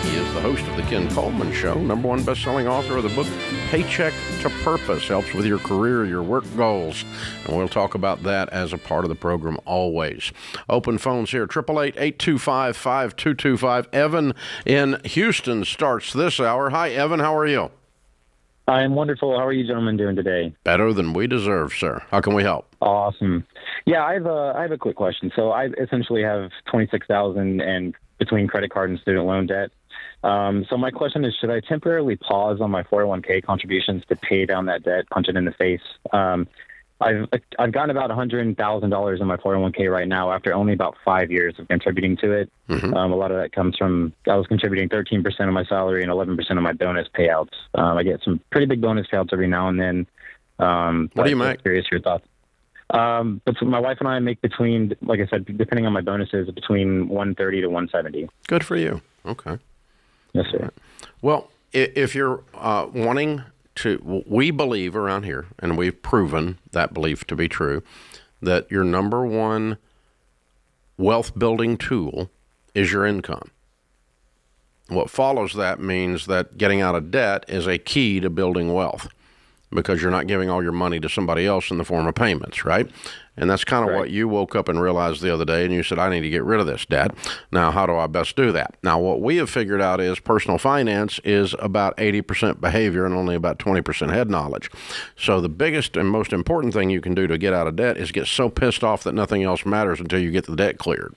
He is the host of The Ken Coleman Show, #1 best-selling author of the book, Paycheck to Purpose, helps with your career, your work goals. And we'll talk about that as a part of the program always. Open phones here, 888-825-5225. Evan in Houston starts this hour. Hi, Evan. How are you? I am wonderful. How are you gentlemen doing today? Better than we deserve, sir. How can we help? Awesome. Yeah, I have a quick question. So I essentially have $26,000 and between credit card and student loan debt. So my question is, should I temporarily pause on my 401k contributions to pay down that debt, punch it in the face? I've gotten about $100,000 in my 401k right now after only about 5 years of contributing to it. Mm-hmm. A lot of that comes from I was contributing 13% of my salary and 11% of my bonus payouts. I get some pretty big bonus payouts every now and then. What do you make? Curious your thoughts. But my wife and I make between, like I said, depending on my bonuses, between 130 to 170. Good for you. Okay. Yes, sir. Right. Well, if you're wanting to, we believe around here, and we've proven that belief to be true, that your number one wealth building tool is your income. What follows that means that getting out of debt is a key to building wealth, because you're not giving all your money to somebody else in the form of payments, right? And that's kind of what you woke up and realized the other day, and you said, I need to get rid of this debt. Now, how do I best do that? Now, what we have figured out is personal finance is about 80% behavior and only about 20% head knowledge. So the biggest and most important thing you can do to get out of debt is get so pissed off that nothing else matters until you get the debt cleared.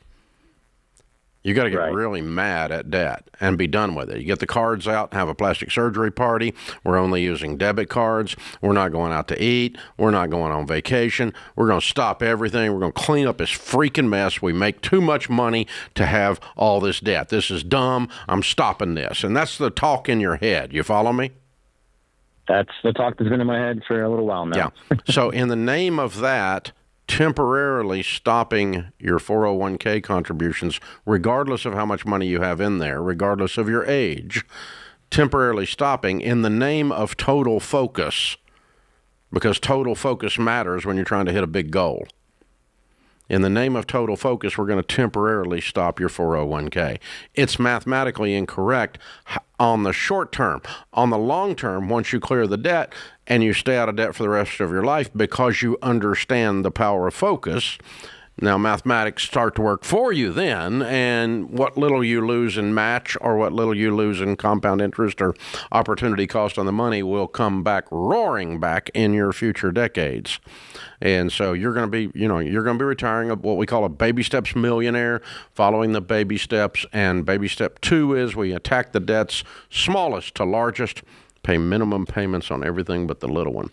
You got to get really mad at debt and be done with it. You get the cards out, have a plastic surgery party. We're only using debit cards. We're not going out to eat. We're not going on vacation. We're going to stop everything. We're going to clean up this freaking mess. We make too much money to have all this debt. This is dumb. I'm stopping this. And that's the talk in your head. You follow me? That's the talk that's been in my head for a little while now. Yeah. So in the name of that, temporarily stopping your 401k contributions, regardless of how much money you have in there, regardless of your age, temporarily stopping in the name of total focus, because total focus matters when you're trying to hit a big goal. In the name of total focus, we're going to temporarily stop your 401k. It's mathematically incorrect on the short term. On the long term, once you clear the debt and you stay out of debt for the rest of your life because you understand the power of focus, now mathematics start to work for you then, and what little you lose in match or what little you lose in compound interest or opportunity cost on the money will come back roaring back in your future decades. And so you're going to be, you're going to be retiring what we call a baby steps millionaire, following the baby steps. And baby step 2 is we attack the debts smallest to largest, pay minimum payments on everything but the little one.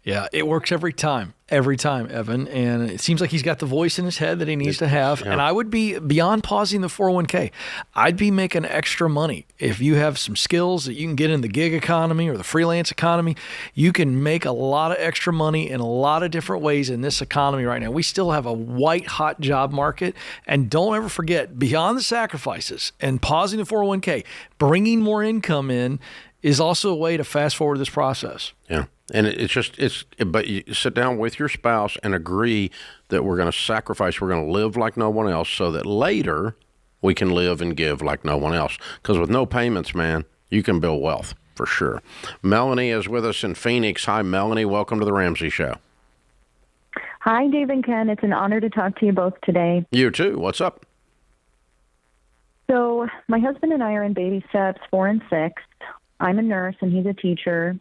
Yeah, it works every time, Evan. And it seems like he's got the voice in his head that he needs to have. Yeah. And I would be, beyond pausing the 401k, I'd be making extra money. If you have some skills that you can get in the gig economy or the freelance economy, you can make a lot of extra money in a lot of different ways in this economy right now. We still have a white-hot job market. And don't ever forget, beyond the sacrifices and pausing the 401k, bringing more income in is also a way to fast forward this process. Yeah. And but you sit down with your spouse and agree that we're going to sacrifice, we're going to live like no one else so that later we can live and give like no one else. Because with no payments, man, you can build wealth for sure. Melanie is with us in Phoenix. Hi, Melanie. Welcome to the Ramsey Show. Hi, Dave and Ken. It's an honor to talk to you both today. You too. What's up? So my husband and I are in baby steps 4 and 6. I'm a nurse and he's a teacher.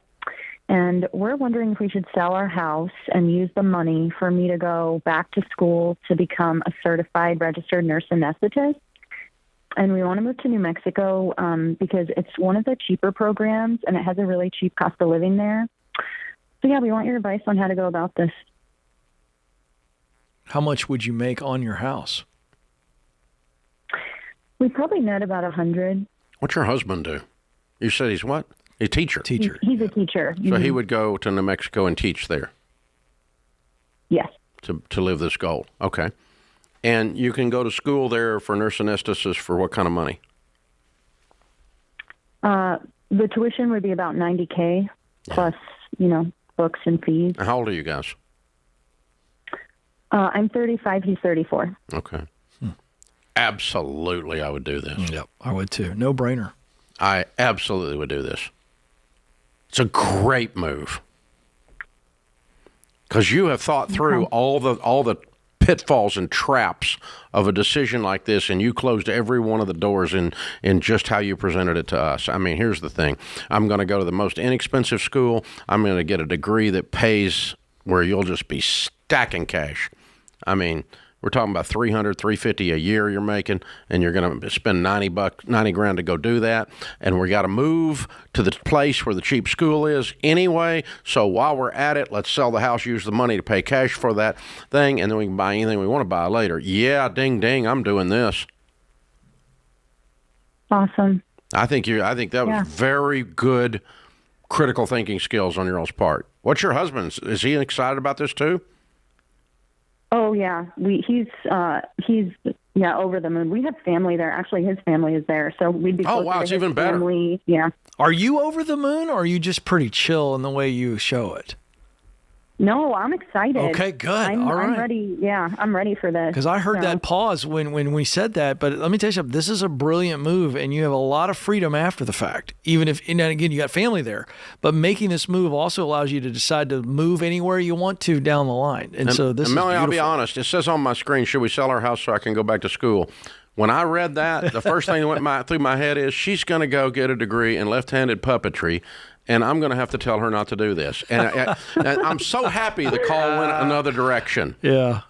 And we're wondering if we should sell our house and use the money for me to go back to school to become a certified registered nurse anesthetist. And we want to move to New Mexico because it's one of the cheaper programs and it has a really cheap cost of living there. So, yeah, we want your advice on how to go about this. How much would you make on your house? We probably net about 100. What's your husband do? You said he's what? A teacher. He's a teacher. So he would go to New Mexico and teach there? Yes. To live this goal. Okay. And you can go to school there for nurse anesthetist for what kind of money? The tuition would be about $90K plus, books and fees. How old are you guys? I'm 35. He's 34. Okay. Absolutely, I would do this. Yep, I would too. No brainer. I absolutely would do this. It's a great move because you have thought through all the pitfalls and traps of a decision like this, and you closed every one of the doors in just how you presented it to us. I mean, here's the thing. I'm going to go to the most inexpensive school. I'm going to get a degree that pays where you'll just be stacking cash. I mean, We're talking about $300, $350 a year you're making, and you're going to spend $90 grand to go do that. And we got to move to the place where the cheap school is anyway. So while we're at it, let's sell the house, use the money to pay cash for that thing, and then we can buy anything we want to buy later. Yeah, ding, ding, I'm doing this. Awesome. I think that was very good critical thinking skills on your all's part. What's your husband's? Is he excited about this too? Oh yeah, he's over the moon. We have family there. Actually, his family is there, so we'd be. Oh wow, it's even better. Family. Yeah. Are you over the moon, or are you just pretty chill in the way you show it? No, I'm excited. Okay, good. All right. I'm ready. Yeah, I'm ready for this. Because I heard that pause when we said that. But let me tell you something. This is a brilliant move, and you have a lot of freedom after the fact. Even if, and again, you got family there. But making this move also allows you to decide to move anywhere you want to down the line. And so this is Melanie, beautiful. I'll be honest. It says on my screen, should we sell our house so I can go back to school? When I read that, the first thing that went through my head is she's going to go get a degree in left-handed puppetry, and I'm going to have to tell her not to do this. And I'm so happy the call went another direction. Yeah.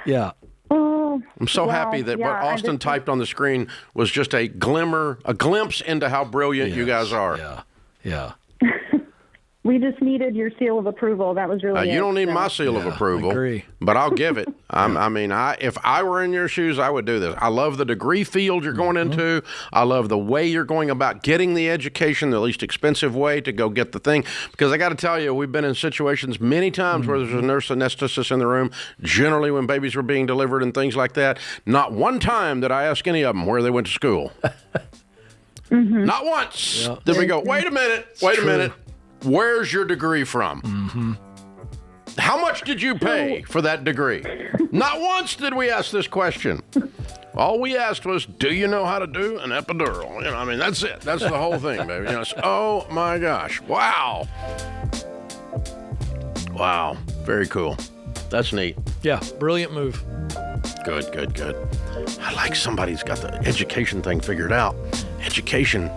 Yeah. I'm so happy that what Austin typed on the screen was just a glimpse into how brilliant you guys are. Yeah. We just needed your seal of approval. That was really you don't need my seal of approval, I agree. But I'll give it. If I were in your shoes, I would do this. I love the degree field you're going into. I love the way you're going about getting the education, the least expensive way to go get the thing. Because I got to tell you, we've been in situations many times where there's a nurse anesthetist in the room, generally when babies were being delivered and things like that. Not one time did I ask any of them where they went to school. Not once did we go, wait a minute. Where's your degree from? How much did you pay for that degree? Not once did we ask this question. All we asked was, do you know how to do an epidural? That's it. That's the whole thing, baby. Oh my gosh. Wow. Very cool. That's neat. Yeah. Brilliant move. Good. I like somebody's got the education thing figured out. Education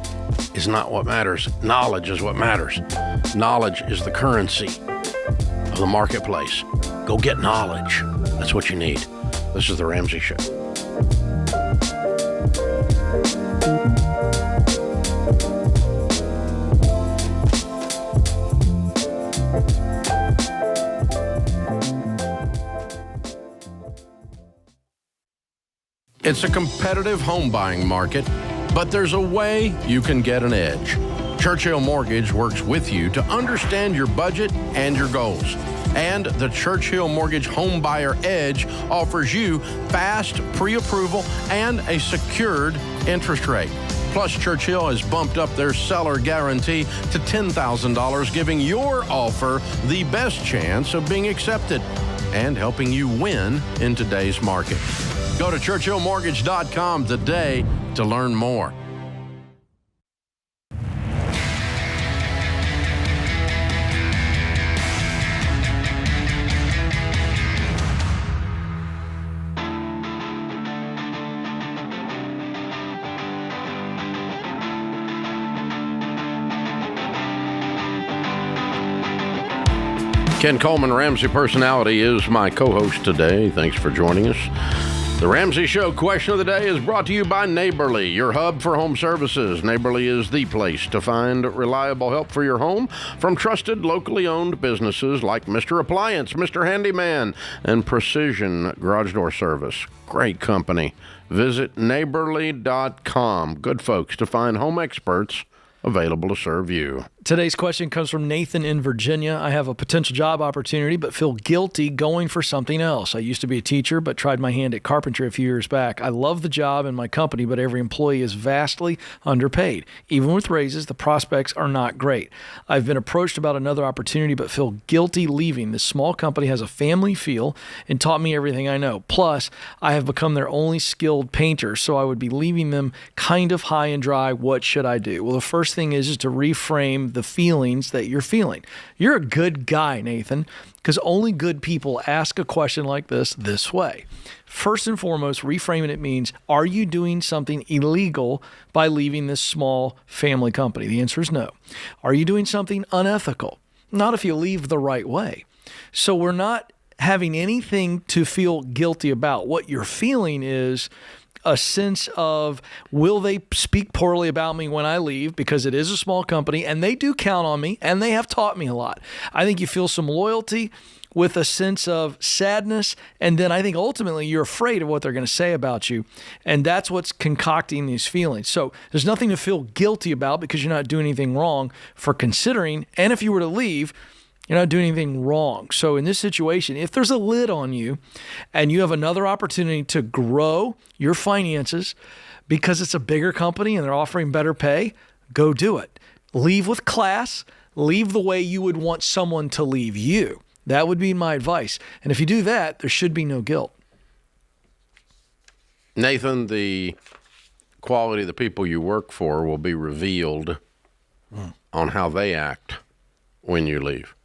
is not what matters. Knowledge is what matters. Knowledge is the currency of the marketplace. Go get knowledge. That's what you need. This is The Ramsey Show. It's a competitive home buying market, but there's a way you can get an edge. Churchill Mortgage works with you to understand your budget and your goals. And the Churchill Mortgage Home Buyer Edge offers you fast pre-approval and a secured interest rate. Plus, Churchill has bumped up their seller guarantee to $10,000, giving your offer the best chance of being accepted and helping you win in today's market. Go to churchillmortgage.com today to learn more. Ken Coleman, Ramsey Personality, is my co-host today. Thanks for joining us. The Ramsey Show question of the day is brought to you by Neighborly, your hub for home services. Neighborly is the place to find reliable help for your home from trusted, locally owned businesses like Mr. Appliance, Mr. Handyman, and Precision Garage Door Service. Great company. Visit neighborly.com. Good folks to find home experts available to serve you. Today's question comes from Nathan in Virginia. I have a potential job opportunity, but feel guilty going for something else. I used to be a teacher, but tried my hand at carpentry a few years back. I love the job and my company, but every employee is vastly underpaid. Even with raises, the prospects are not great. I've been approached about another opportunity, but feel guilty leaving. This small company has a family feel and taught me everything I know. Plus, I have become their only skilled painter, so I would be leaving them kind of high and dry. What should I do? Well, the first thing is to reframe the feelings that you're feeling. You're a good guy, Nathan, because only good people ask a question like this way. First and foremost, reframing it means, are you doing something illegal by leaving this small family company? The answer is no. Are you doing something unethical? Not if you leave the right way. So we're not having anything to feel guilty about. What you're feeling is a sense of, will they speak poorly about me when I leave? Because it is a small company and they do count on me and they have taught me a lot. I think you feel some loyalty with a sense of sadness. And then I think ultimately you're afraid of what they're going to say about you. And that's what's concocting these feelings. So there's nothing to feel guilty about because you're not doing anything wrong for considering. And if you were to leave, you're not doing anything wrong. So in this situation, if there's a lid on you and you have another opportunity to grow your finances because it's a bigger company and they're offering better pay, go do it. Leave with class. Leave the way you would want someone to leave you. That would be my advice. And if you do that, there should be no guilt. Nathan, the quality of the people you work for will be revealed on how they act when you leave.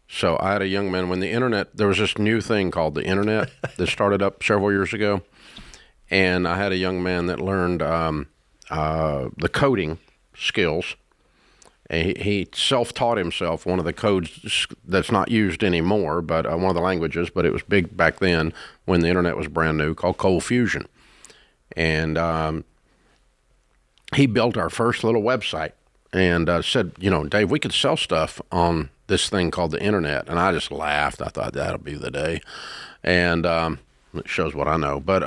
So I had a young man, when the internet, there was this new thing called the internet that started up several years ago. And I had a young man that learned the coding skills. And he self-taught himself one of the codes that's not used anymore, but one of the languages, but it was big back then when the internet was brand new, called Cold Fusion. And he built our first little website and said, Dave, we could sell stuff on this thing called the internet. And I just laughed. I thought that'll be the day. And it shows what I know. But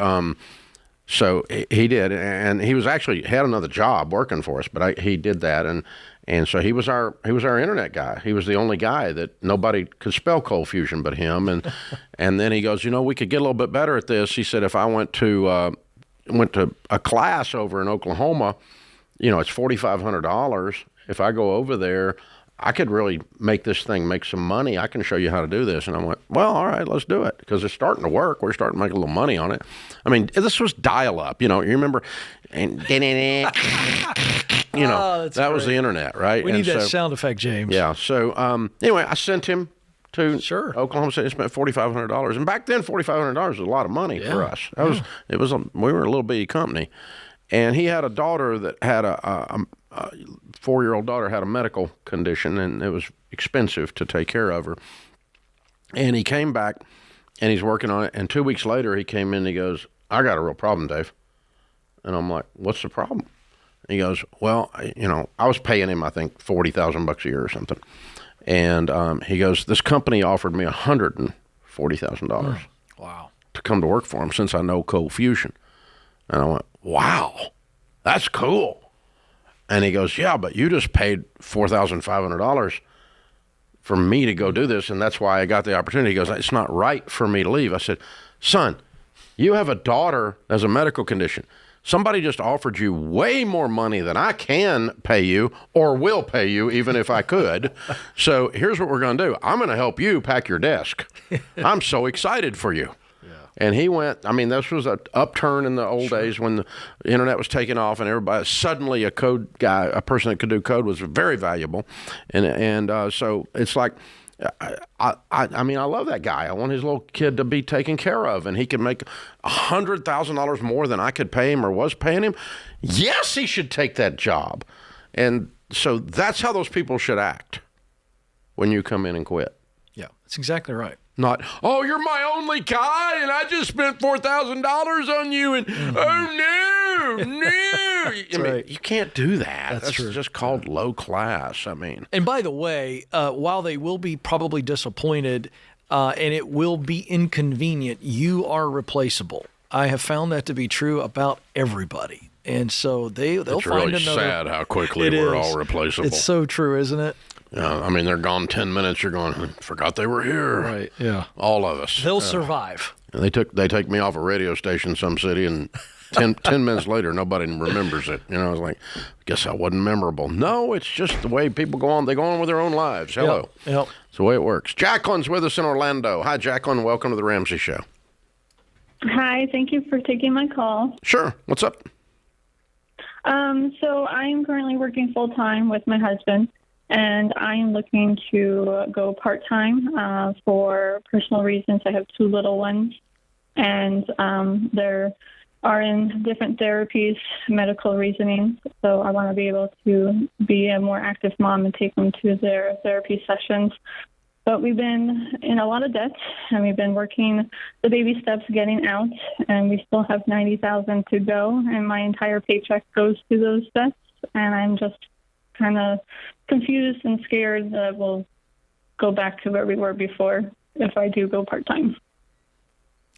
so he did. And he was actually had another job working for us, but he did that. And so he was our internet guy. He was the only guy that nobody could spell Cold Fusion but him. And then he goes, we could get a little bit better at this. He said, if I went to a class over in Oklahoma, it's $4,500. If I go over there, I could really make this thing make some money. I can show you how to do this. And I went, well, all right, let's do it, because it's starting to work. We're starting to make a little money on it. I mean, this was dial-up. You remember, and that was the internet, right? We need that sound effect, James. Yeah. So anyway, I sent him to Oklahoma City. Spent $4,500, and back then $4,500 was a lot of money for us. We were a little bitty company, and he had a daughter that had a 4-year-old daughter had a medical condition, and it was expensive to take care of her. And he came back, and he's working on it. And 2 weeks later, he came in and he goes, I got a real problem, Dave. And I'm like, what's the problem? And he goes, well, I was paying him, I think, $40,000 a year or something. And he goes, this company offered me $140,000 wow, to come to work for him since I know Cold Fusion. And I went, wow, that's cool. And he goes, yeah, but you just paid $4,500 for me to go do this, and that's why I got the opportunity. He goes, it's not right for me to leave. I said, son, you have a daughter that has a medical condition. Somebody just offered you way more money than I can pay you or will pay you, even if I could. So here's what we're going to do. I'm going to help you pack your desk. I'm so excited for you. And he went, this was an upturn in the old days when the internet was taking off, and everybody, suddenly a code guy, a person that could do code, was very valuable. And so it's like, I love that guy. I want his little kid to be taken care of, and he can make $100,000 more than I could pay him or was paying him. Yes, he should take that job. And so that's how those people should act when you come in and quit. Yeah, that's exactly right. Not, oh, you're my only guy, and I just spent $4,000 on you, and oh no, right. You can't do that. That's true. Just called low class. And by the way, while they will be probably disappointed, and it will be inconvenient, you are replaceable. I have found that to be true about everybody, and so they'll it's find really another. Sad how quickly we're all replaceable. It's so true, isn't it? Yeah, they're gone 10 minutes. You're going, forgot they were here. Right, yeah. All of us. They'll survive. And they take me off a radio station in some city, and 10 minutes later, nobody remembers it. I was like, I guess I wasn't memorable. No, it's just the way people go on. They go on with their own lives. Hello. Yep. It's the way it works. Jacqueline's with us in Orlando. Hi, Jacqueline. Welcome to the Ramsey Show. Hi. Thank you for taking my call. Sure. What's up? So I am currently working full-time with my husband, and I am looking to go part-time for personal reasons. I have 2 little ones, and they're in different therapies, medical reasoning. So I want to be able to be a more active mom and take them to their therapy sessions. But we've been in a lot of debt, and we've been working the baby steps getting out, and we still have $90,000 to go, and my entire paycheck goes to those debts, and I'm just kind of confused and scared that we'll go back to where we were before if I do go part-time.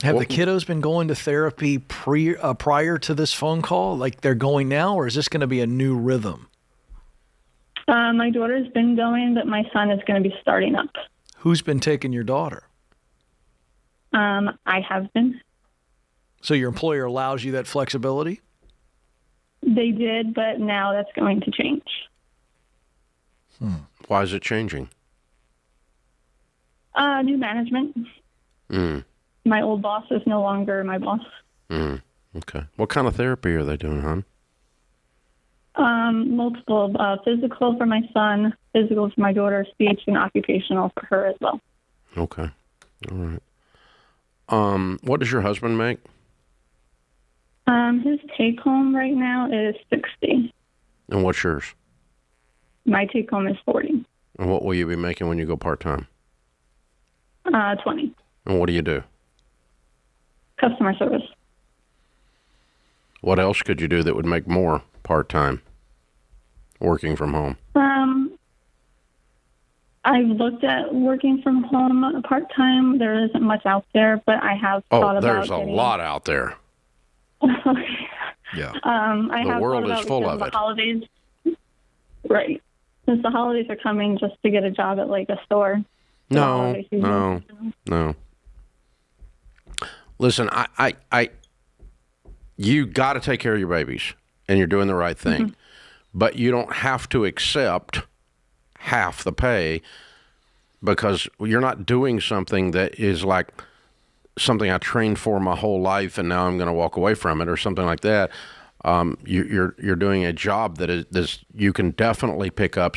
Have the kiddos been going to therapy prior to this phone call, like they're going now, or is this going to be a new rhythm? My daughter's been going, but my son is going to be starting up. Who's been taking your daughter? I have been. So your employer allows you that flexibility? They did, but now that's going to change. Why is it changing? New management. My old boss is no longer my boss. Okay. What kind of therapy are they doing, hon? Multiple physical for my son, physical for my daughter, speech and occupational for her as well. Okay. All right. What does your husband make? His take home right now is $60. And what's yours? My take home is $40. And what will you be making when you go part-time? $20. And what do you do? Customer service. What else could you do that would make more part-time, working from home? I've looked at working from home part-time. There isn't much out there, but I have thought about there's a lot out there. Yeah. The world is full of it. The holidays, right. Since the holidays are coming, just to get a job at like a store. No. Listen, you got to take care of your babies, and you're doing the right thing. But you don't have to accept half the pay because you're not doing something that is like something I trained for my whole life, and now I'm going to walk away from it or something like that. You're doing a job that is you can definitely pick up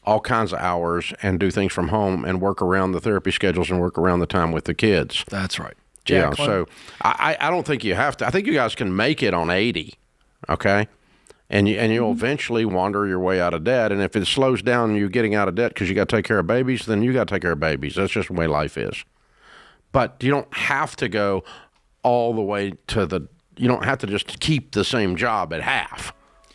all kinds of hours and do things from home and work around the therapy schedules and work around the time with the kids. That's right. Yeah, so I don't think you have to. I think you guys can make it on 80, okay? And you'll eventually wander your way out of debt. And if it slows down you getting out of debt because you got to take care of babies, then you got to take care of babies. That's just the way life is. But you don't have to go all the way to you don't have to just keep the same job at half.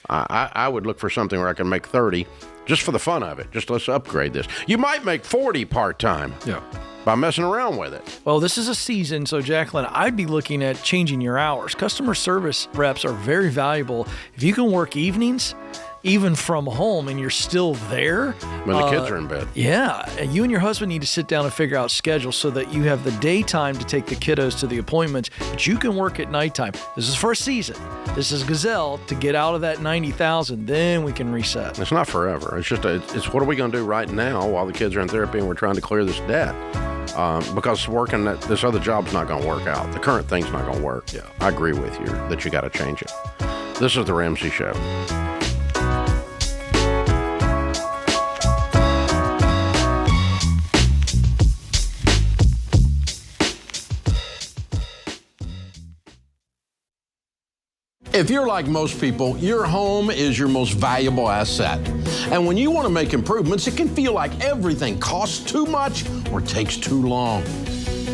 I would look for something where I can make 30 just for the fun of it. Just let's upgrade this. You might make 40 part-time. Yeah. By messing around with it. Well, this is a season, so Jacqueline, I'd be looking at changing your hours. Customer service reps are very valuable. If you can work evenings, even from home, and you're still there. When the kids are in bed. Yeah. You and your husband need to sit down and figure out schedules so that you have the daytime to take the kiddos to the appointments, but you can work at nighttime. This is for a season. This is Gazelle to get out of that $90,000. Then we can reset. It's not forever. It's just it's what are we going to do right now while the kids are in therapy and we're trying to clear this debt? Because working this other job's not going to work out. The current thing's not going to work. Yeah, I agree with you that you got to change it. This is the Ramsey Show. If you're like most people, your home is your most valuable asset. And when you want to make improvements, it can feel like everything costs too much or takes too long.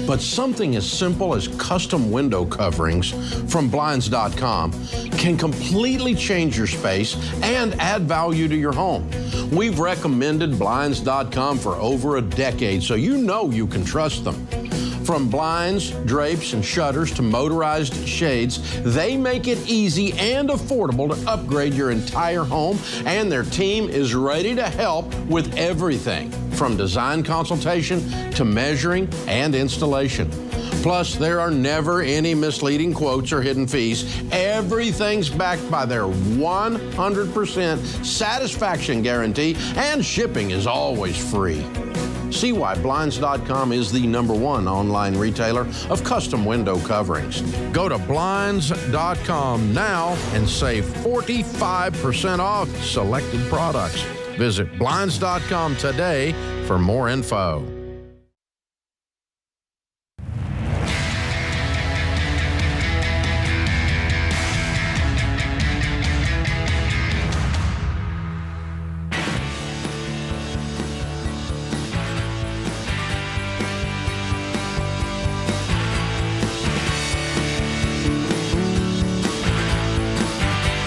But something as simple as custom window coverings from Blinds.com can completely change your space and add value to your home. We've recommended Blinds.com for over a decade, so you know you can trust them. From blinds, drapes, and shutters to motorized shades, they make it easy and affordable to upgrade your entire home, and their team is ready to help with everything from design consultation to measuring and installation. Plus, there are never any misleading quotes or hidden fees. Everything's backed by their 100% satisfaction guarantee, and shipping is always free. See why Blinds.com is the #1 online retailer of custom window coverings. Go to Blinds.com now and save 45% off selected products. Visit Blinds.com today for more info.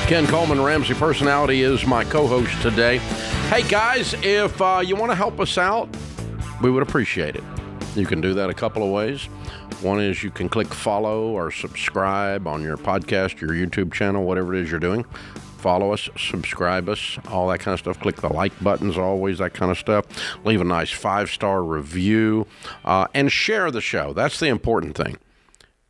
Ken Coleman, Ramsey Personality, is my co-host today. Hey, guys, if you want to help us out, we would appreciate it. You can do that a couple of ways. One is you can click follow or subscribe on your podcast, your YouTube channel, whatever it is you're doing. Follow us, subscribe us, all that kind of stuff. Click the like buttons, always that kind of stuff. Leave a nice 5-star review and share the show. That's the important thing.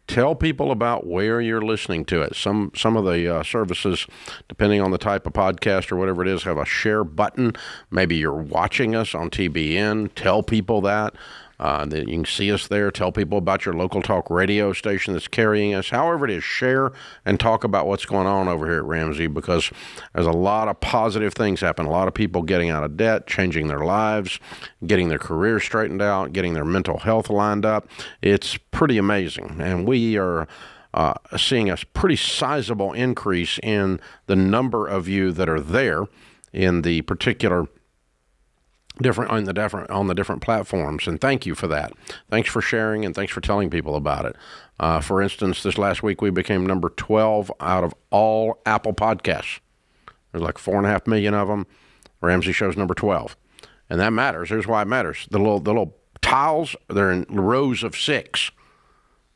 Tell people about where you're listening to it. Some of the services, depending on the type of podcast or whatever it is, have a share button. Maybe you're watching us on TBN. Tell people that. That you can see us there. Tell people about your local talk radio station that's carrying us. However it is, share and talk about what's going on over here at Ramsey, because there's a lot of positive things happen. A lot of people getting out of debt, changing their lives, getting their career straightened out, getting their mental health lined up. It's pretty amazing. And we are seeing a pretty sizable increase in the number of you that are there in the particular on the different platforms, and thank you for that. Thanks for sharing, and thanks for telling people about it. For instance, this last week we became number 12 out of all Apple podcasts. There's like 4.5 million of them. Ramsey Show's number 12, and that matters. Here's why it matters. The little tiles, they're in rows of 6.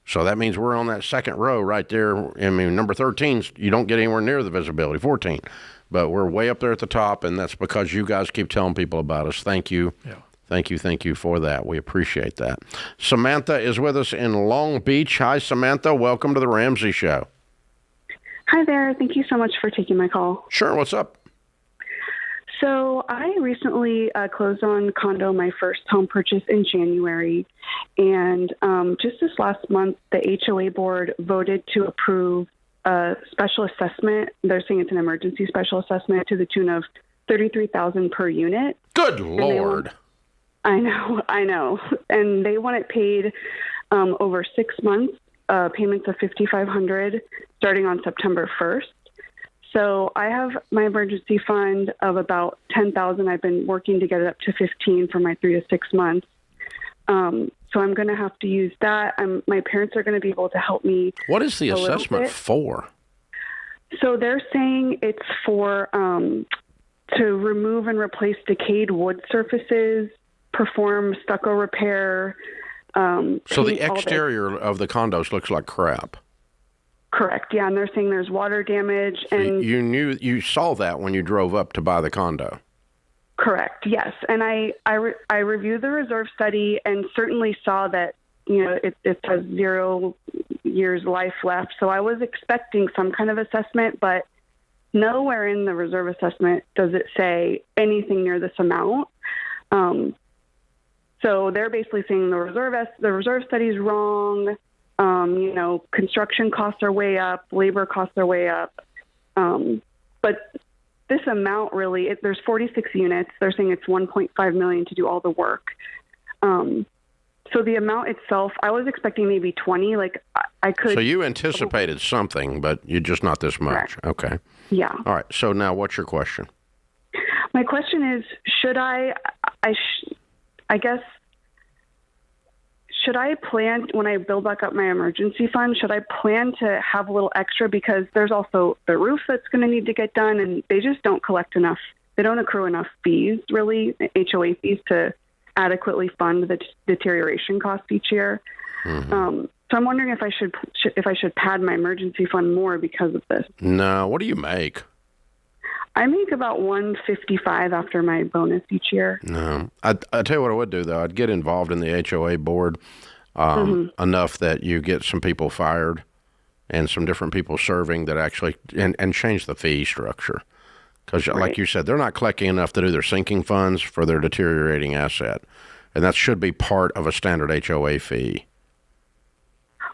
So that means we're on that second row right there. I mean, number 13, you don't get anywhere near the visibility. 14. But we're way up there at the top, and that's because you guys keep telling people about us. Thank you. Yeah. Thank you for that. We appreciate that. Samantha is with us in Long Beach. Hi, Samantha. Welcome to the Ramsey Show. Hi there. Thank you so much for taking my call. Sure. What's up? So I recently closed on condo, my first home purchase in January. And just this last month, the HOA board voted to approve a special assessment. They're saying it's an emergency special assessment to the tune of $33,000 per unit. Good Lord. I know. And they want it paid over 6 months, payments of $5,500 starting on September 1st. So I have my emergency fund of about $10,000. I've been working to get it up to $15,000 for my 3 to 6 months. So I'm going to have to use that. My parents are going to be able to help me. What is the assessment for? So they're saying it's for to remove and replace decayed wood surfaces, perform stucco repair. So the exterior of the condos looks like crap. Correct. Yeah, and they're saying there's water damage. So and you saw that when you drove up to buy the condo. Correct. Yes, and I reviewed the reserve study and certainly saw that it has 0 years life left. So I was expecting some kind of assessment, but nowhere in the reserve assessment does it say anything near this amount. So they're basically saying the reserve study is wrong. Construction costs are way up, labor costs are way up, but this amount really, there's 46 units. They're saying it's $1.5 million to do all the work. So the amount itself, I was expecting maybe 20. Like I could. So you anticipated something, but you just not this much. Correct. Okay. Yeah. All right. So now, what's your question? My question is, should I plan, when I build back up my emergency fund, should I plan to have a little extra? Because there's also the roof that's going to need to get done, and they just don't collect enough. They don't accrue enough fees, really, HOA fees, to adequately fund the deterioration costs each year. Mm-hmm. So I'm wondering if I should pad my emergency fund more because of this. No. What do you make? I make about $155 after my bonus each year. No, I tell you what I would do though. I'd get involved in the HOA board enough that you get some people fired and some different people serving that actually and change the fee structure, because like you said, they're not collecting enough to do their sinking funds for their deteriorating asset, and that should be part of a standard HOA fee.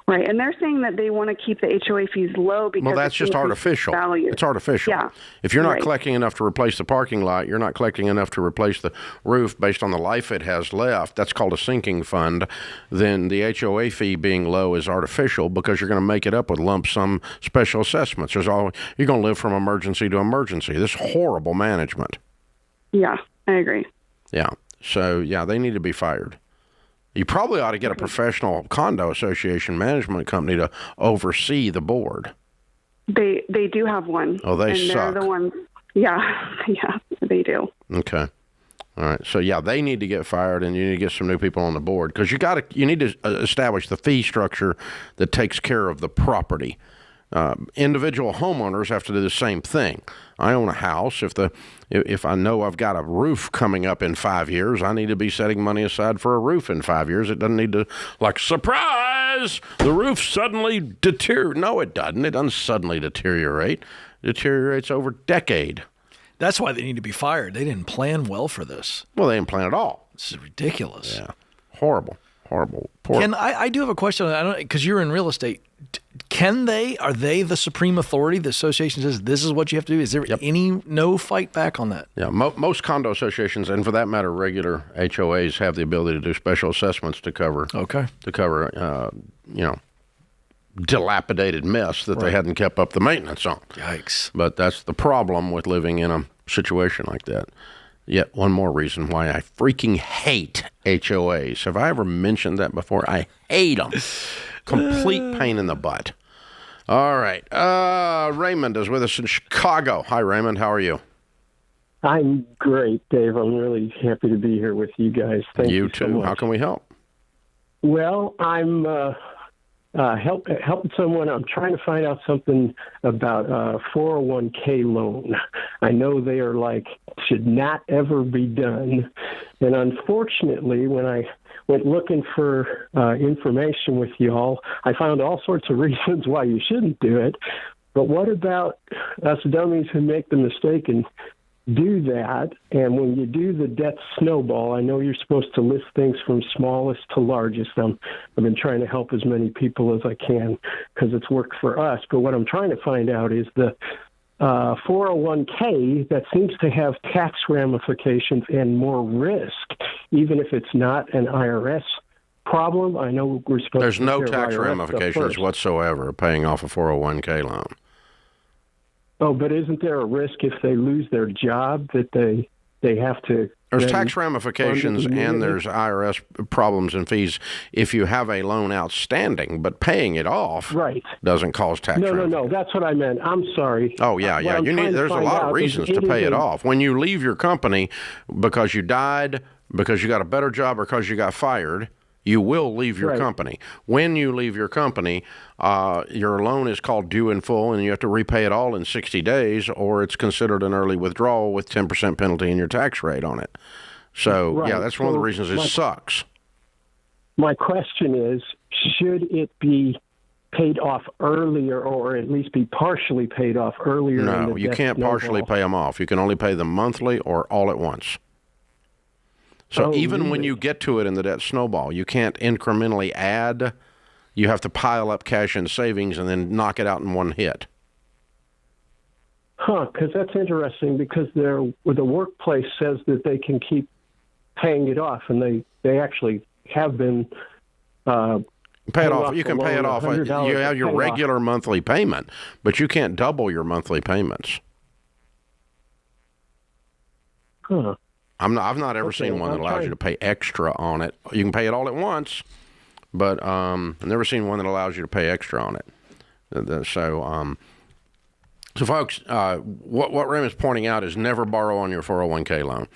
Right, and they're saying that they want to keep the HOA fees low because that's just artificial. Value. It's artificial. Yeah. If you're not collecting enough to replace the parking lot, you're not collecting enough to replace the roof based on the life it has left. That's called a sinking fund. Then the HOA fee being low is artificial because you're going to make it up with lump sum special assessments. You're going to live from emergency to emergency. This horrible management. Yeah, I agree. Yeah. So, yeah, they need to be fired. You probably ought to get a professional condo association management company to oversee the board. They do have one. Oh, they and suck. They're the ones. Yeah, they do. Okay. All right. So, yeah, they need to get fired, and you need to get some new people on the board because you need to establish the fee structure that takes care of the property. Individual homeowners have to do the same thing. I own a house. If I know I've got a roof coming up in 5 years, I need to be setting money aside for a roof in 5 years. It doesn't need to, like, surprise, the roof suddenly deteriorates. No, it doesn't. It doesn't suddenly deteriorate. It deteriorates over a decade. That's why they need to be fired. They didn't plan well for this. Well, they didn't plan at all. This is ridiculous. Yeah. Horrible. Poor. Ken, I do have a question. I don't, because you're in real estate. Are they the supreme authority? The association says this is what you have to do. Is there no fight back on that? Yeah, most condo associations, and for that matter, regular HOAs have the ability to do special assessments to cover. Okay. To cover, dilapidated mess that they hadn't kept up the maintenance on. Yikes! But that's the problem with living in a situation like that. Yet one more reason why I freaking hate HOAs. Have I ever mentioned that before? I hate them. Complete pain in the butt. All right. Raymond is with us in Chicago. Hi, Raymond. How are you? I'm great, Dave. I'm really happy to be here with you guys. Thank you too. So much. How can we help? Well, I'm helping someone. I'm trying to find out something about a 401k loan. I know they are should not ever be done. And unfortunately, when I went looking for information with y'all, I found all sorts of reasons why you shouldn't do it. But what about us dummies who make the mistake and do that? And when you do the debt snowball, I know you're supposed to list things from smallest to largest. I've been trying to help as many people as I can because it's worked for us. But what I'm trying to find out is the 401k that seems to have tax ramifications and more risk, even if it's not an IRS problem. I know we're supposed There's to no take care of tax IRS ramifications whatsoever paying off a 401k loan. Oh, but isn't there a risk if they lose their job that they have to? There's tax ramifications and there's IRS problems and fees if you have a loan outstanding, but paying it off doesn't cause tax ramifications. No, that's what I meant. I'm sorry. Oh, yeah. There's a lot of reasons to pay it off. When you leave your company because you died, because you got a better job, or because you got fired, you will leave your company. When you leave your company, your loan is called due in full, and you have to repay it all in 60 days, or it's considered an early withdrawal with 10% penalty in your tax rate on it. So, yeah, that's one of the reasons it sucks. My question is, should it be paid off earlier, or at least be partially paid off earlier? No, you can't partially pay them off. You can only pay them monthly or all at once. So even when you get to it in the debt snowball, you can't incrementally add. You have to pile up cash and savings and then knock it out in one hit. Because that's interesting, because the workplace says that they can keep paying it off, and they actually have been pay it off. You can pay it off. You have your regular monthly payment, but you can't double your monthly payments. Huh. I've not ever seen one that allows you to pay extra on it. You can pay it all at once, but I've never seen one that allows you to pay extra on it. So folks, what Raymond's pointing out is never borrow on your 401k loan.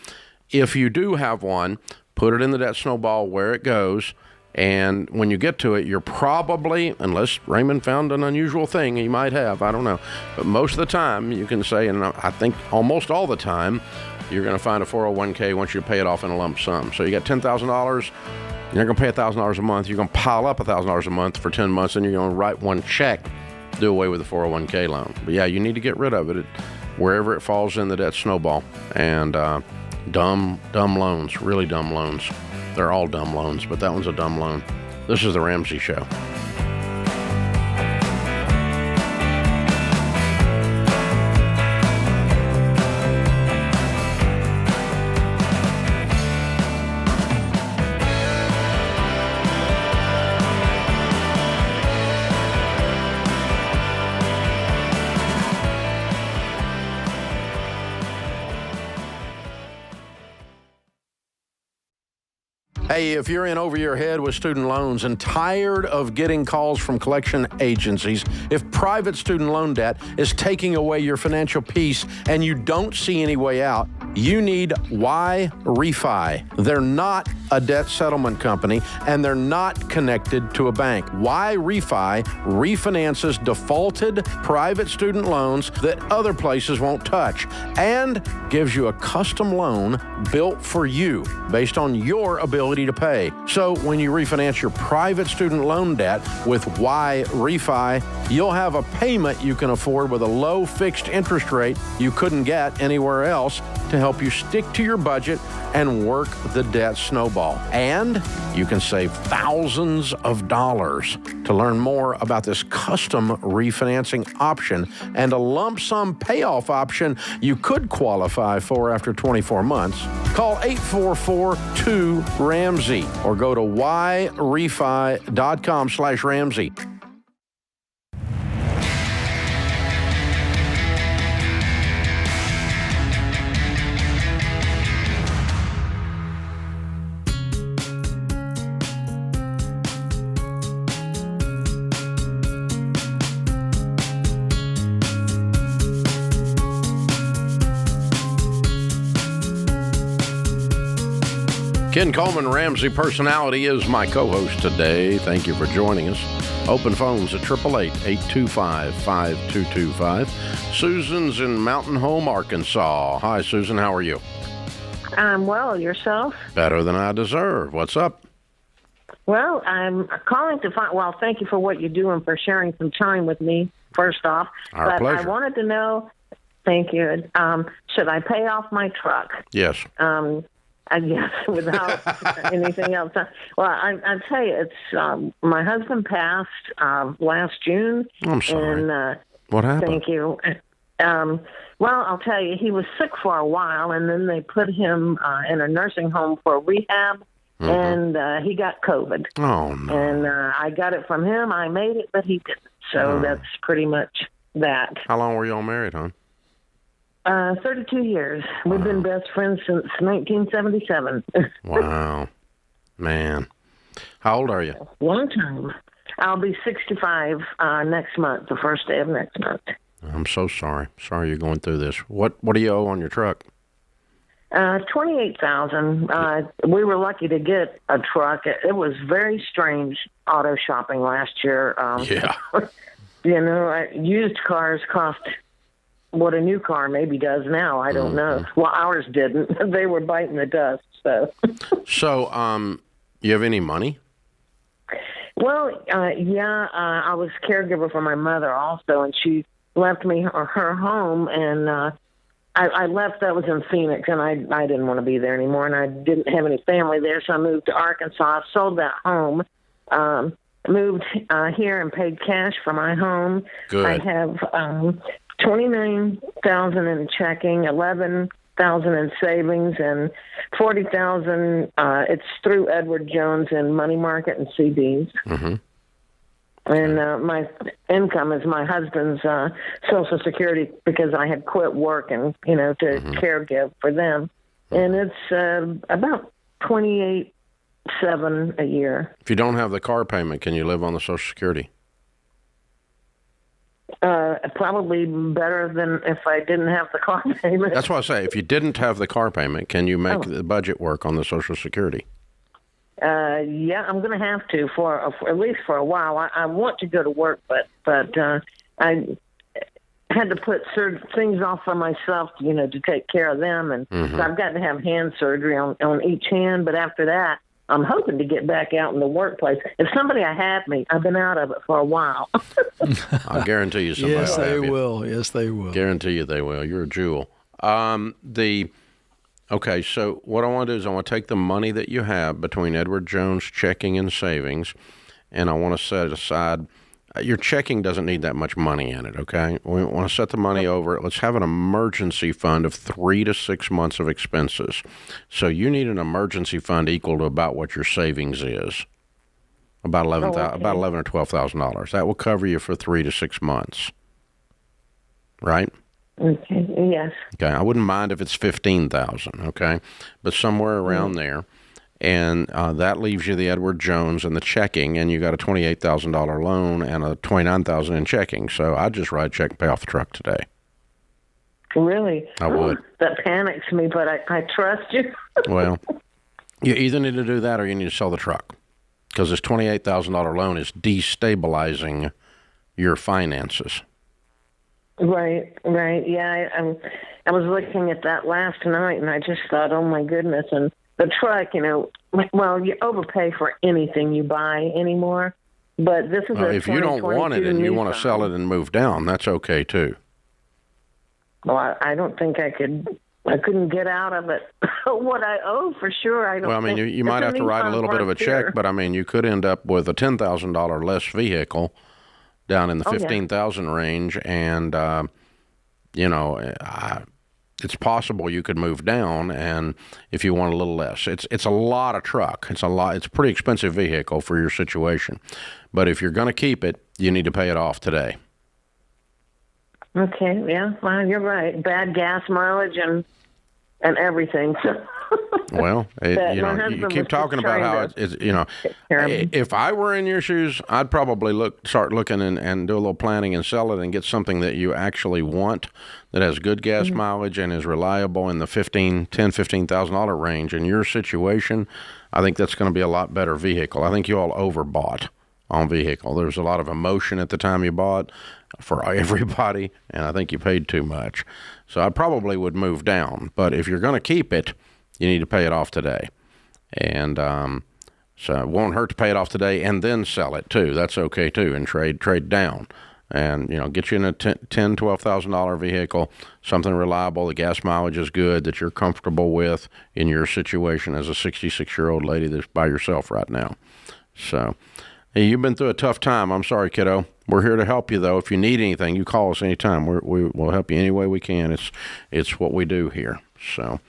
If you do have one, put it in the debt snowball where it goes, and when you get to it, you're probably, unless Raymond found an unusual thing he might have, I don't know, but most of the time you can say, and I think almost all the time, you're going to find a 401k wants you to pay it off in a lump sum. So you got $10,000, you're going to pay $1,000 a month, you're going to pile up $1,000 a month for 10 months, and you're going to write one check, do away with the 401k loan. But yeah, you need to get rid of it wherever it falls in the debt snowball. And dumb loans, really dumb loans. They're all dumb loans, but that one's a dumb loan. This is the Ramsey Show. Hey, if you're in over your head with student loans and tired of getting calls from collection agencies, if private student loan debt is taking away your financial peace and you don't see any way out, you need Y Refi. They're not a debt settlement company, and they're not connected to a bank. Y Refi refinances defaulted private student loans that other places won't touch and gives you a custom loan built for you based on your ability to pay. So when you refinance your private student loan debt with Y Refi, you'll have a payment you can afford with a low fixed interest rate you couldn't get anywhere else to help you stick to your budget and work the debt snowball. And you can save thousands of dollars. To learn more about this custom refinancing option and a lump sum payoff option you could qualify for after 24 months, call 844-2-RAMSEY or go to yrefi.com/Ramsey. Ken Coleman, Ramsey Personality, is my co-host today. Thank you for joining us. Open phones at 888-825-5225. Susan's in Mountain Home, Arkansas. Hi, Susan. How are you? I'm well. Yourself? Better than I deserve. What's up? Well, I'm calling to find... Well, thank you for what you're doing, for sharing some time with me, first off. Our pleasure. I wanted to know... Thank you. Should I pay off my truck? Yes. I guess without anything else. Well, I tell you, it's my husband passed last June. I'm sorry. And, what happened? Thank you. Well, I'll tell you, he was sick for a while, and then they put him in a nursing home for rehab, and he got COVID. Oh, no. And I got it from him. I made it, but he didn't. So that's pretty much that. How long were y'all married, hon? 32 years. Wow. We've been best friends since 1977. Wow. Man. How old are you? Long time. I'll be 65 next month, the first day of next month. I'm so sorry. Sorry you're going through this. What do you owe on your truck? $28,000. We were lucky to get a truck. It was very strange auto shopping last year. Yeah. You know, used cars cost what a new car maybe does now. I don't know. Well, ours didn't. They were biting the dust. So, you have any money? Well, I was caregiver for my mother also, and she left me her home, and I left. That was in Phoenix, and I didn't want to be there anymore, and I didn't have any family there, so I moved to Arkansas. I sold that home, moved here and paid cash for my home. Good. I have $29,000 in checking, $11,000 in savings, and $40,000. It's through Edward Jones in money market and CDs. Mm-hmm. And my income is my husband's Social Security, because I had quit work and to caregive for them, and it's about $28,700 a year. If you don't have the car payment, can you live on the Social Security? Probably better than if I didn't have the car payment. That's what I say. If you didn't have the car payment, can you make the budget work on the Social Security? Yeah, I'm going to have to for at least for a while. I want to go to work, but I had to put certain things off for myself, to take care of them, and so I've got to have hand surgery on each hand. But after that, I'm hoping to get back out in the workplace. If somebody had me, I've been out of it for a while. I guarantee you somebody Yes, will they have you. will. Yes, they will. Guarantee you they will. You're a jewel. Okay, so what I want to do is I want to take the money that you have between Edward Jones checking and savings, and I want to set aside. Your checking doesn't need that much money in it, okay? We want to set the money over it. Let's have an emergency fund of 3 to 6 months of expenses. So you need an emergency fund equal to about what your savings is, about $11 or $12,000. That will cover you for 3 to 6 months, right? Okay. Yes. Okay. I wouldn't mind if it's $15,000. Okay, but somewhere around there. And that leaves you the Edward Jones and the checking, and you got a $28,000 loan and a $29,000 in checking. So I'd just write a check and pay off the truck today. Really? I would. That panics me, but I trust you. Well, you either need to do that or you need to sell the truck, because this $28,000 loan is destabilizing your finances. Right. Yeah, I was looking at that last night, and I just thought, oh my goodness. And the truck, well, you overpay for anything you buy anymore. But this is if you don't want it and you want to sell it and move down, that's okay too. Well, I don't think I couldn't get out of it what I owe for sure. I don't. Well, I mean, you might have to write a little bit of a check, but I mean, you could end up with a $10,000 less vehicle down in the $15,000 range, and it's possible you could move down, and if you want a little less, it's a lot of truck. It's a pretty expensive vehicle for your situation, but if you're going to keep it, you need to pay it off today. Okay, yeah, well, you're right. Bad gas mileage and everything. Well, you keep talking about how it's if I were in your shoes, I'd probably start looking and do a little planning and sell it and get something that you actually want, that has good gas mileage and is reliable in the $15,000 range. In your situation, I think that's going to be a lot better vehicle. I think you all overbought on vehicle. There was a lot of emotion at the time you bought for everybody, and I think you paid too much. So I probably would move down. But if you're going to keep it, you need to pay it off today. And so it won't hurt to pay it off today and then sell it too. That's okay too, and trade down. And, get you in a $10,000, $12,000 vehicle, something reliable, the gas mileage is good, that you're comfortable with in your situation as a 66-year-old lady that's by yourself right now. So, hey, you've been through a tough time. I'm sorry, kiddo. We're here to help you, though. If you need anything, you call us anytime. We'll help you any way we can. It's what we do here. So,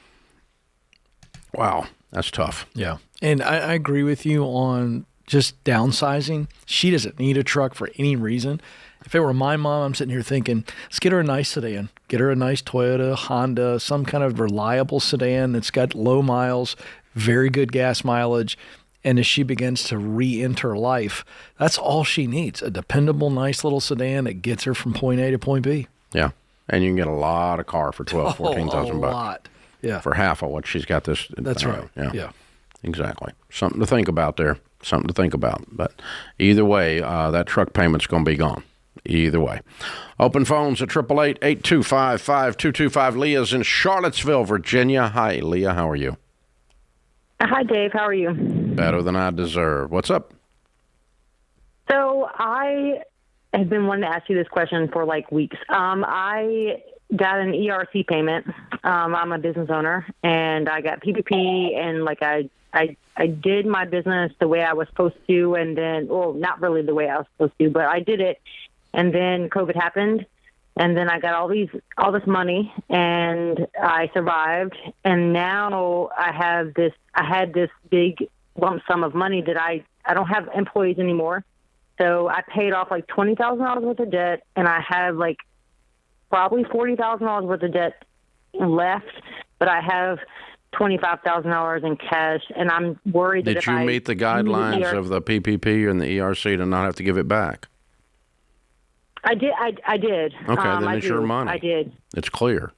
wow, that's tough. Yeah. And I agree with you on just downsizing. She doesn't need a truck for any reason. If it were my mom, I'm sitting here thinking, let's get her a nice sedan. Get her a nice Toyota, Honda, some kind of reliable sedan that's got low miles, very good gas mileage. And as she begins to re-enter life, that's all she needs, a dependable, nice little sedan that gets her from point A to point B. Yeah. And you can get a lot of car for $14,000 bucks. A lot. Yeah. For half of what she's got this. That's right. Yeah. Exactly. Something to think about there. Something to think about. But either way, that truck payment's going to be gone. Either way. Open phones at 888-825-5225. Leah's in Charlottesville, Virginia. Hi, Leah. How are you? Hi, Dave. How are you? Better than I deserve. What's up? So I have been wanting to ask you this question for weeks. I got an ERC payment. I'm a business owner, and I got PPP, and I did my business the way I was supposed to, and then, well, not really the way I was supposed to, but I did it, and then COVID happened. And then I got all this money, and I survived. And now I had this big lump sum of money that I don't have employees anymore. So I paid off $20,000 worth of debt, and I have probably $40,000 worth of debt left, but I have $25,000 in cash, and I'm worried that Did you meet the guidelines of the PPP and the ERC to not have to give it back? I did. Okay, then it's your money. I did. It's clear.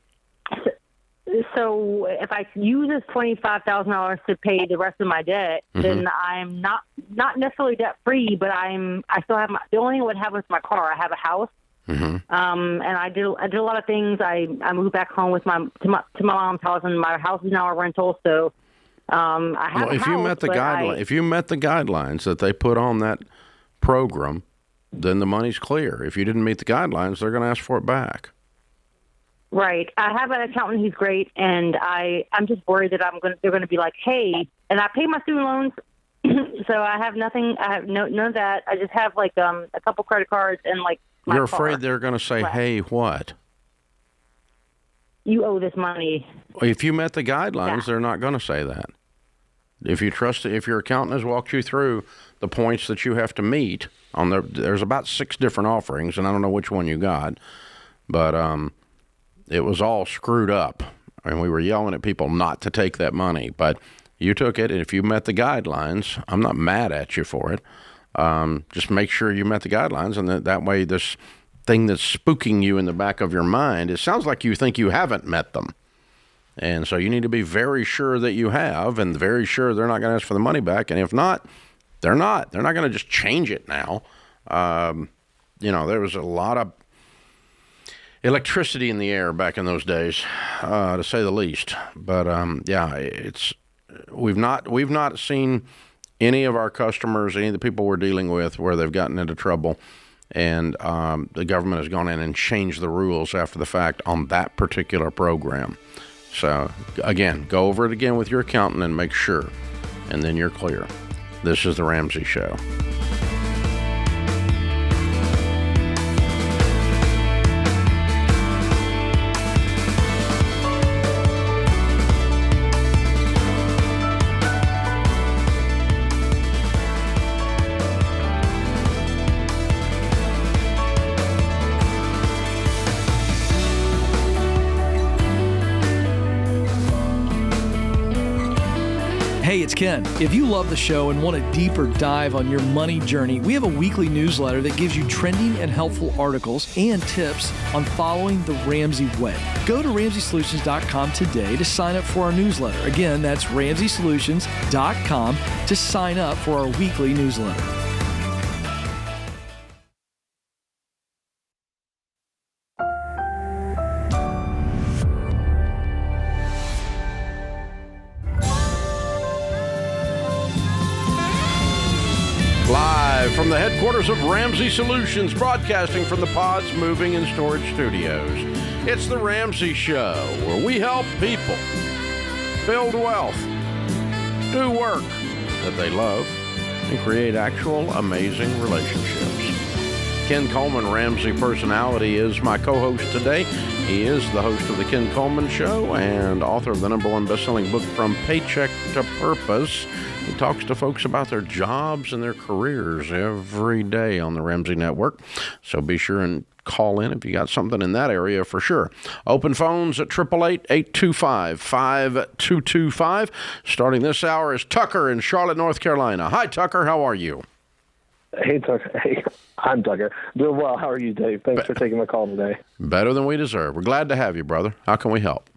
So if I use this $25,000 to pay the rest of my debt, then I'm not necessarily debt free, but I still have the only thing I would have is my car. I have a house, and I did a lot of things. I moved back home with to my mom's house, and my house is now a rental. So I have. Well, if you met the guidelines that they put on that program, then the money's clear. If you didn't meet the guidelines, they're going to ask for it back. Right. I have an accountant. He's great, and I'm just worried that they're going to be like, hey, and I pay my student loans, so I have nothing. I have none of that. I just have a couple credit cards and my You're car. afraid they're going to say, hey, what? You owe this money. If you met the guidelines, they're not going to say that. If your accountant has walked you through the points that you have to meet on there's about 6 different offerings, and I don't know which one you got, but it was all screwed up, and we were yelling at people not to take that money. But You took it, and if you met the guidelines, I'm not mad at you for it. Just make sure you met the guidelines, and that way this thing that's spooking you in the back of your mind, it sounds like you think you haven't met them. And so you need to be very sure that you have, and very sure they're not going to ask for the money back. And if not, they're not. They're not going to just change it now. There was a lot of electricity in the air back in those days, to say the least. But we've not seen any of our customers, any of the people we're dealing with, where they've gotten into trouble, and the government has gone in and changed the rules after the fact on that particular program. So again, go over it again with your accountant and make sure, and then you're clear. This is the Ramsey Show. Hey, it's Ken. If you love the show and want a deeper dive on your money journey, we have a weekly newsletter that gives you trending and helpful articles and tips on following the Ramsey way. Go to RamseySolutions.com today to sign up for our newsletter. Again, that's RamseySolutions.com to sign up for our weekly newsletter. Live from the headquarters of Ramsey Solutions, broadcasting from the Pods Moving and Storage Studios. It's the Ramsey Show, where we help people build wealth, do work that they love, and create actual amazing relationships. Ken Coleman, Ramsey Personality, is my co-host today. He is the host of The Ken Coleman Show and author of the #1 best-selling book, From Paycheck to Purpose. He talks to folks about their jobs and their careers every day on the Ramsey Network. So be sure and call in if you got something in that area for sure. Open phones at 888-825-5225. Starting this hour is Tucker in Charlotte, North Carolina. Hi, Tucker. How are you? Hey, Tucker. Hey, I'm Tucker. Doing well. How are you, Dave? Thanks for taking my call today. Better than we deserve. We're glad to have you, brother. How can we help?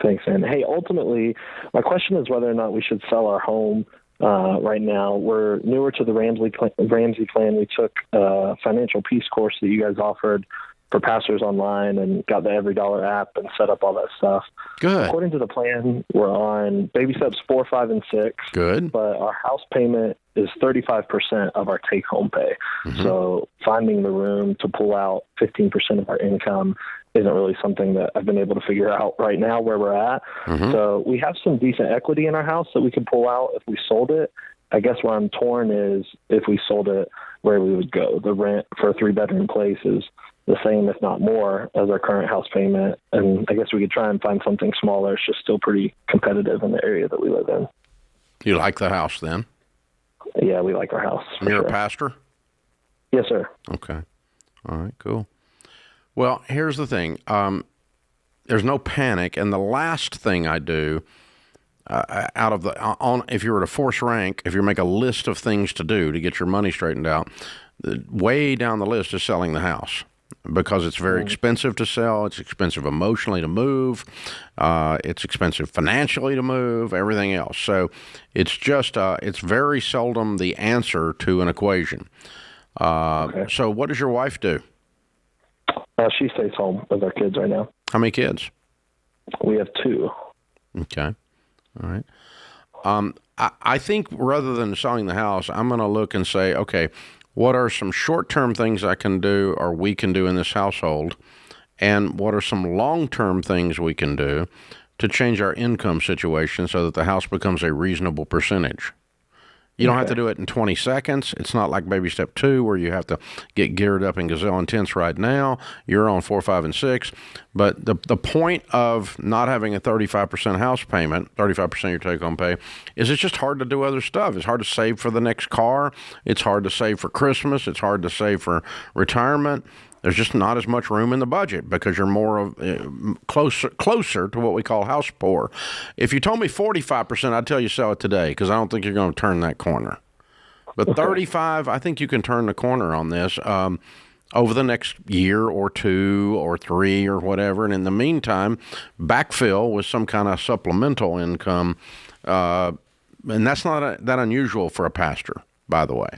Thanks, man. Hey, ultimately, my question is whether or not we should sell our home right now. We're newer to the Ramsey plan. We took a financial peace course that you guys offered for pastors online and got the Every Dollar app and set up all that stuff. Good. According to the plan, we're on baby steps 4, 5, and 6. Good. But our house payment is 35% of our take-home pay. Mm-hmm. So finding the room to pull out 15% of our income isn't really something that I've been able to figure out right now where we're at. Mm-hmm. So we have some decent equity in our house that we could pull out if we sold it. I guess where I'm torn is if we sold it, where we would go. The rent for a 3-bedroom place is the same, if not more, as our current house payment. And I guess we could try and find something smaller. It's just still pretty competitive in the area that we live in. You like the house then? Yeah, we like our house. You're a pastor? Yes, sir. Okay. All right, cool. Well, here's the thing. There's no panic. And the last thing I do if you were to force rank, if you make a list of things to do to get your money straightened out, way down the list is selling the house, because it's very expensive to sell. It's expensive emotionally to move. It's expensive financially to move, everything else. So it's just, it's very seldom the answer to an equation. Okay. So what does your wife do? She stays home with our kids right now. How many kids? We have 2. Okay. All right. I think rather than selling the house, I'm going to look and say, okay, what are some short-term things I can do or we can do in this household? And what are some long-term things we can do to change our income situation so that the house becomes a reasonable percentage? You don't have to do it in 20 seconds. It's not like baby step 2 where you have to get geared up in gazelle intense right now. You're on 4, 5, and 6. But the point of not having a 35% house payment, 35% of your take-home pay, is it's just hard to do other stuff. It's hard to save for the next car. It's hard to save for Christmas. It's hard to save for retirement. There's just not as much room in the budget because you're more of closer to what we call house poor. If you told me 45%, I'd tell you sell it today because I don't think you're going to turn that corner. But 35, I think you can turn the corner on this over the next year or 2 or 3 or whatever. And in the meantime, backfill with some kind of supplemental income. And that's not that unusual for a pastor, by the way.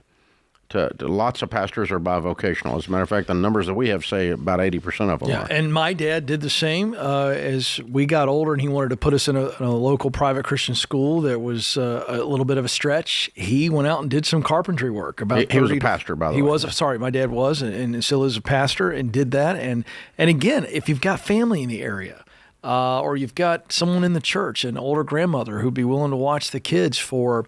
Lots of pastors are bivocational. As a matter of fact, the numbers that we have say about 80% of them are. And my dad did the same. As we got older and he wanted to put us in a local private Christian school that was a little bit of a stretch, he went out and did some carpentry work. He was a pastor, by the way. My dad was, and still is a pastor, and did that. And again, if you've got family in the area, or you've got someone in the church, an older grandmother who'd be willing to watch the kids for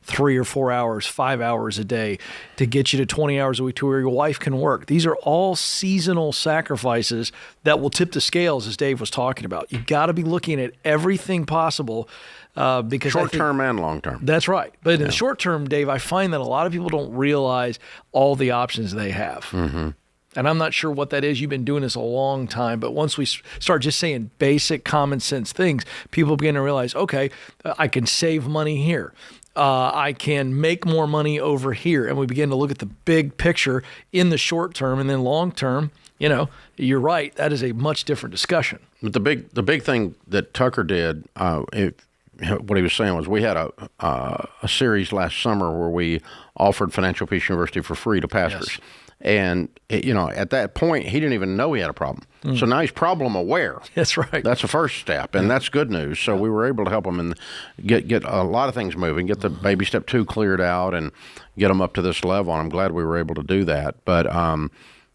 3 or 4 hours, 5 hours a day to get you to 20 hours a week to where your wife can work. These are all seasonal sacrifices that will tip the scales, as Dave was talking about. You've got to be looking at everything possible because short-term and long-term. That's right. But in the short term, Dave, I find that a lot of people don't realize all the options they have. Mm-hmm. And I'm not sure what that is. You've been doing this a long time, but once we start just saying basic common sense things, people begin to realize, okay, I can save money here. I can make more money over here. And we begin to look at the big picture in the short term, and then long term, you're right. That is a much different discussion. But the big thing that Tucker did, what he was saying was we had a series last summer where we offered Financial Peace University for free to pastors. Yes. And, at that point, he didn't even know he had a problem. Mm. So now he's problem aware. That's right. That's the first step, and that's good news. So we were able to help him and get a lot of things moving, get the baby step 2 cleared out and get him up to this level. And I'm glad we were able to do that. But,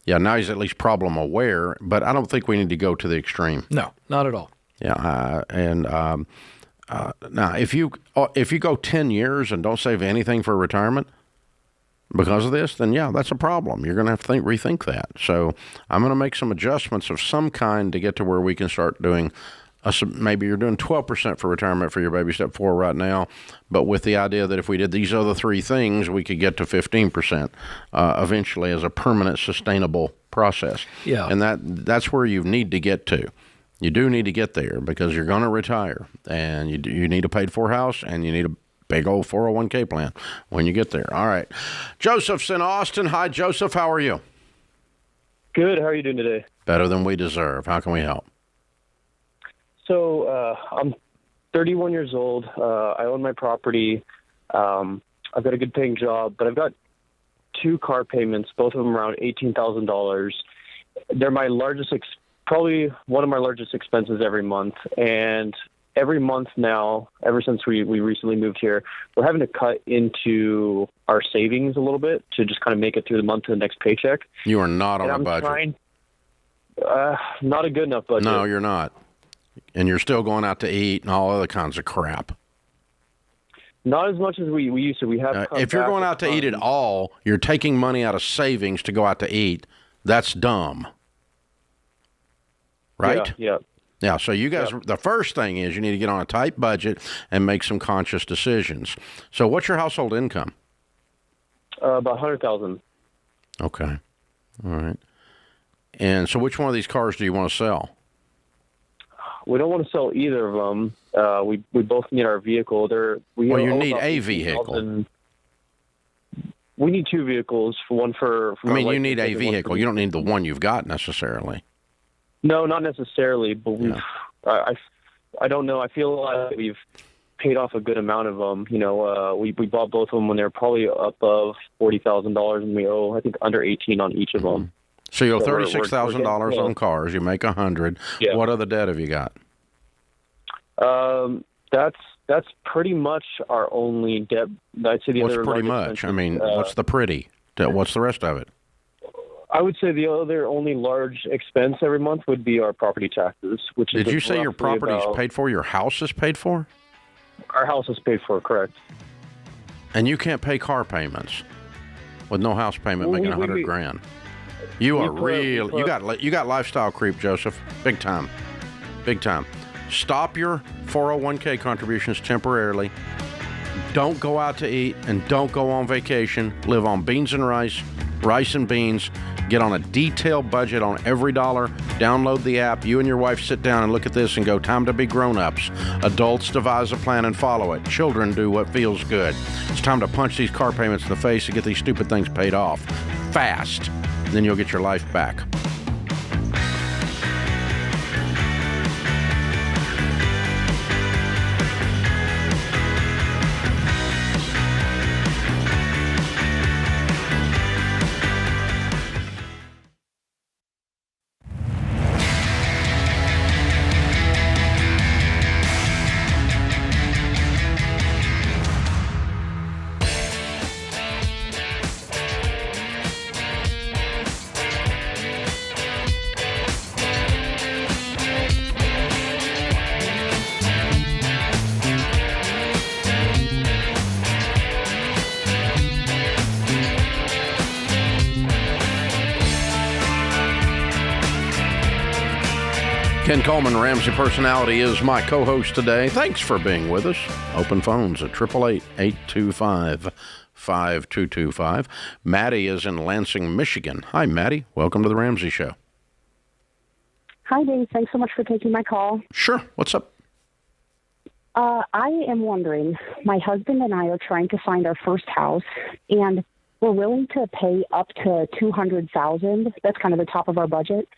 now he's at least problem aware, but I don't think we need to go to the extreme. No, not at all. Yeah, now, if you go 10 years and don't save anything for retirement because of this, then that's a problem. You're going to have to rethink that. So I'm going to make some adjustments of some kind to get to where we can start doing. Maybe you're doing 12% for retirement for your baby step 4 right now, but with the idea that if we did these other 3 things, we could get to 15% eventually as a permanent, sustainable process. Yeah, and that's where you need to get to. You do need to get there because you're going to retire, and you need a paid-for house, and you need a big old 401k plan when you get there. All right. Joseph's in Austin. Hi, Joseph. How are you? Good. How are you doing today? Better than we deserve. How can we help? So I'm 31 years old. I own my property. I've got a good paying job, but I've got 2 car payments, both of them around $18,000. They're my largest, probably one of my largest expenses every month. And every month now, ever since we recently moved here, we're having to cut into our savings a little bit to just kind of make it through the month to the next paycheck. You are not on a budget. Not a good enough budget. No, you're not. And you're still going out to eat and all other kinds of crap. Not as much as we used to. We have. If you're going out to eat at all, you're taking money out of savings to go out to eat. That's dumb. Right? Yeah. Yeah, so you guys, the first thing is you need to get on a tight budget and make some conscious decisions. So what's your household income? About $100,000. Okay. All right. And so which one of these cars do you want to sell? We don't want to sell either of them. We both need our vehicle. You need a vehicle. We need 2 vehicles. One for you need a vehicle. You don't need the one you've got necessarily. No, not necessarily, but I don't know. I feel like we've paid off a good amount of them. We bought both of them when they were probably above $40,000, and we owe, I think, under $18,000 on each of them. So you owe $36,000 on cars. You make $100,000. Yeah. What other debt have you got? That's pretty much our only debt. I'd say What's pretty much? What's the pretty? What's the rest of it? I would say the other only large expense every month would be our property taxes, which is. Did you say your property is paid for? Your house is paid for? Our house is paid for, correct. And you can't pay car payments with no house payment making $100,000. You are real. You got lifestyle creep, Joseph. Big time. Big time. Stop your 401k contributions temporarily. Don't go out to eat and don't go on vacation. Live on beans and rice and beans. Get on a detailed budget on every dollar. Download the app. You and your wife sit down and look at this and go, time to be grown-ups. Adults devise a plan and follow it. Children do what feels good. It's time to punch these car payments in the face and get these stupid things paid off fast. Then you'll get your life back. Ken Coleman, Ramsey Personality, is my co-host today. Thanks for being with us. Open phones at 888-825-5225. Maddie is in Lansing, Michigan. Hi, Maddie. Welcome to the Ramsey Show. Hi, Dave. Thanks so much for taking my call. Sure. What's up? I am wondering, my husband and I are trying to find our first house, and we're willing to pay up to $200,000. That's kind of the top of our budget.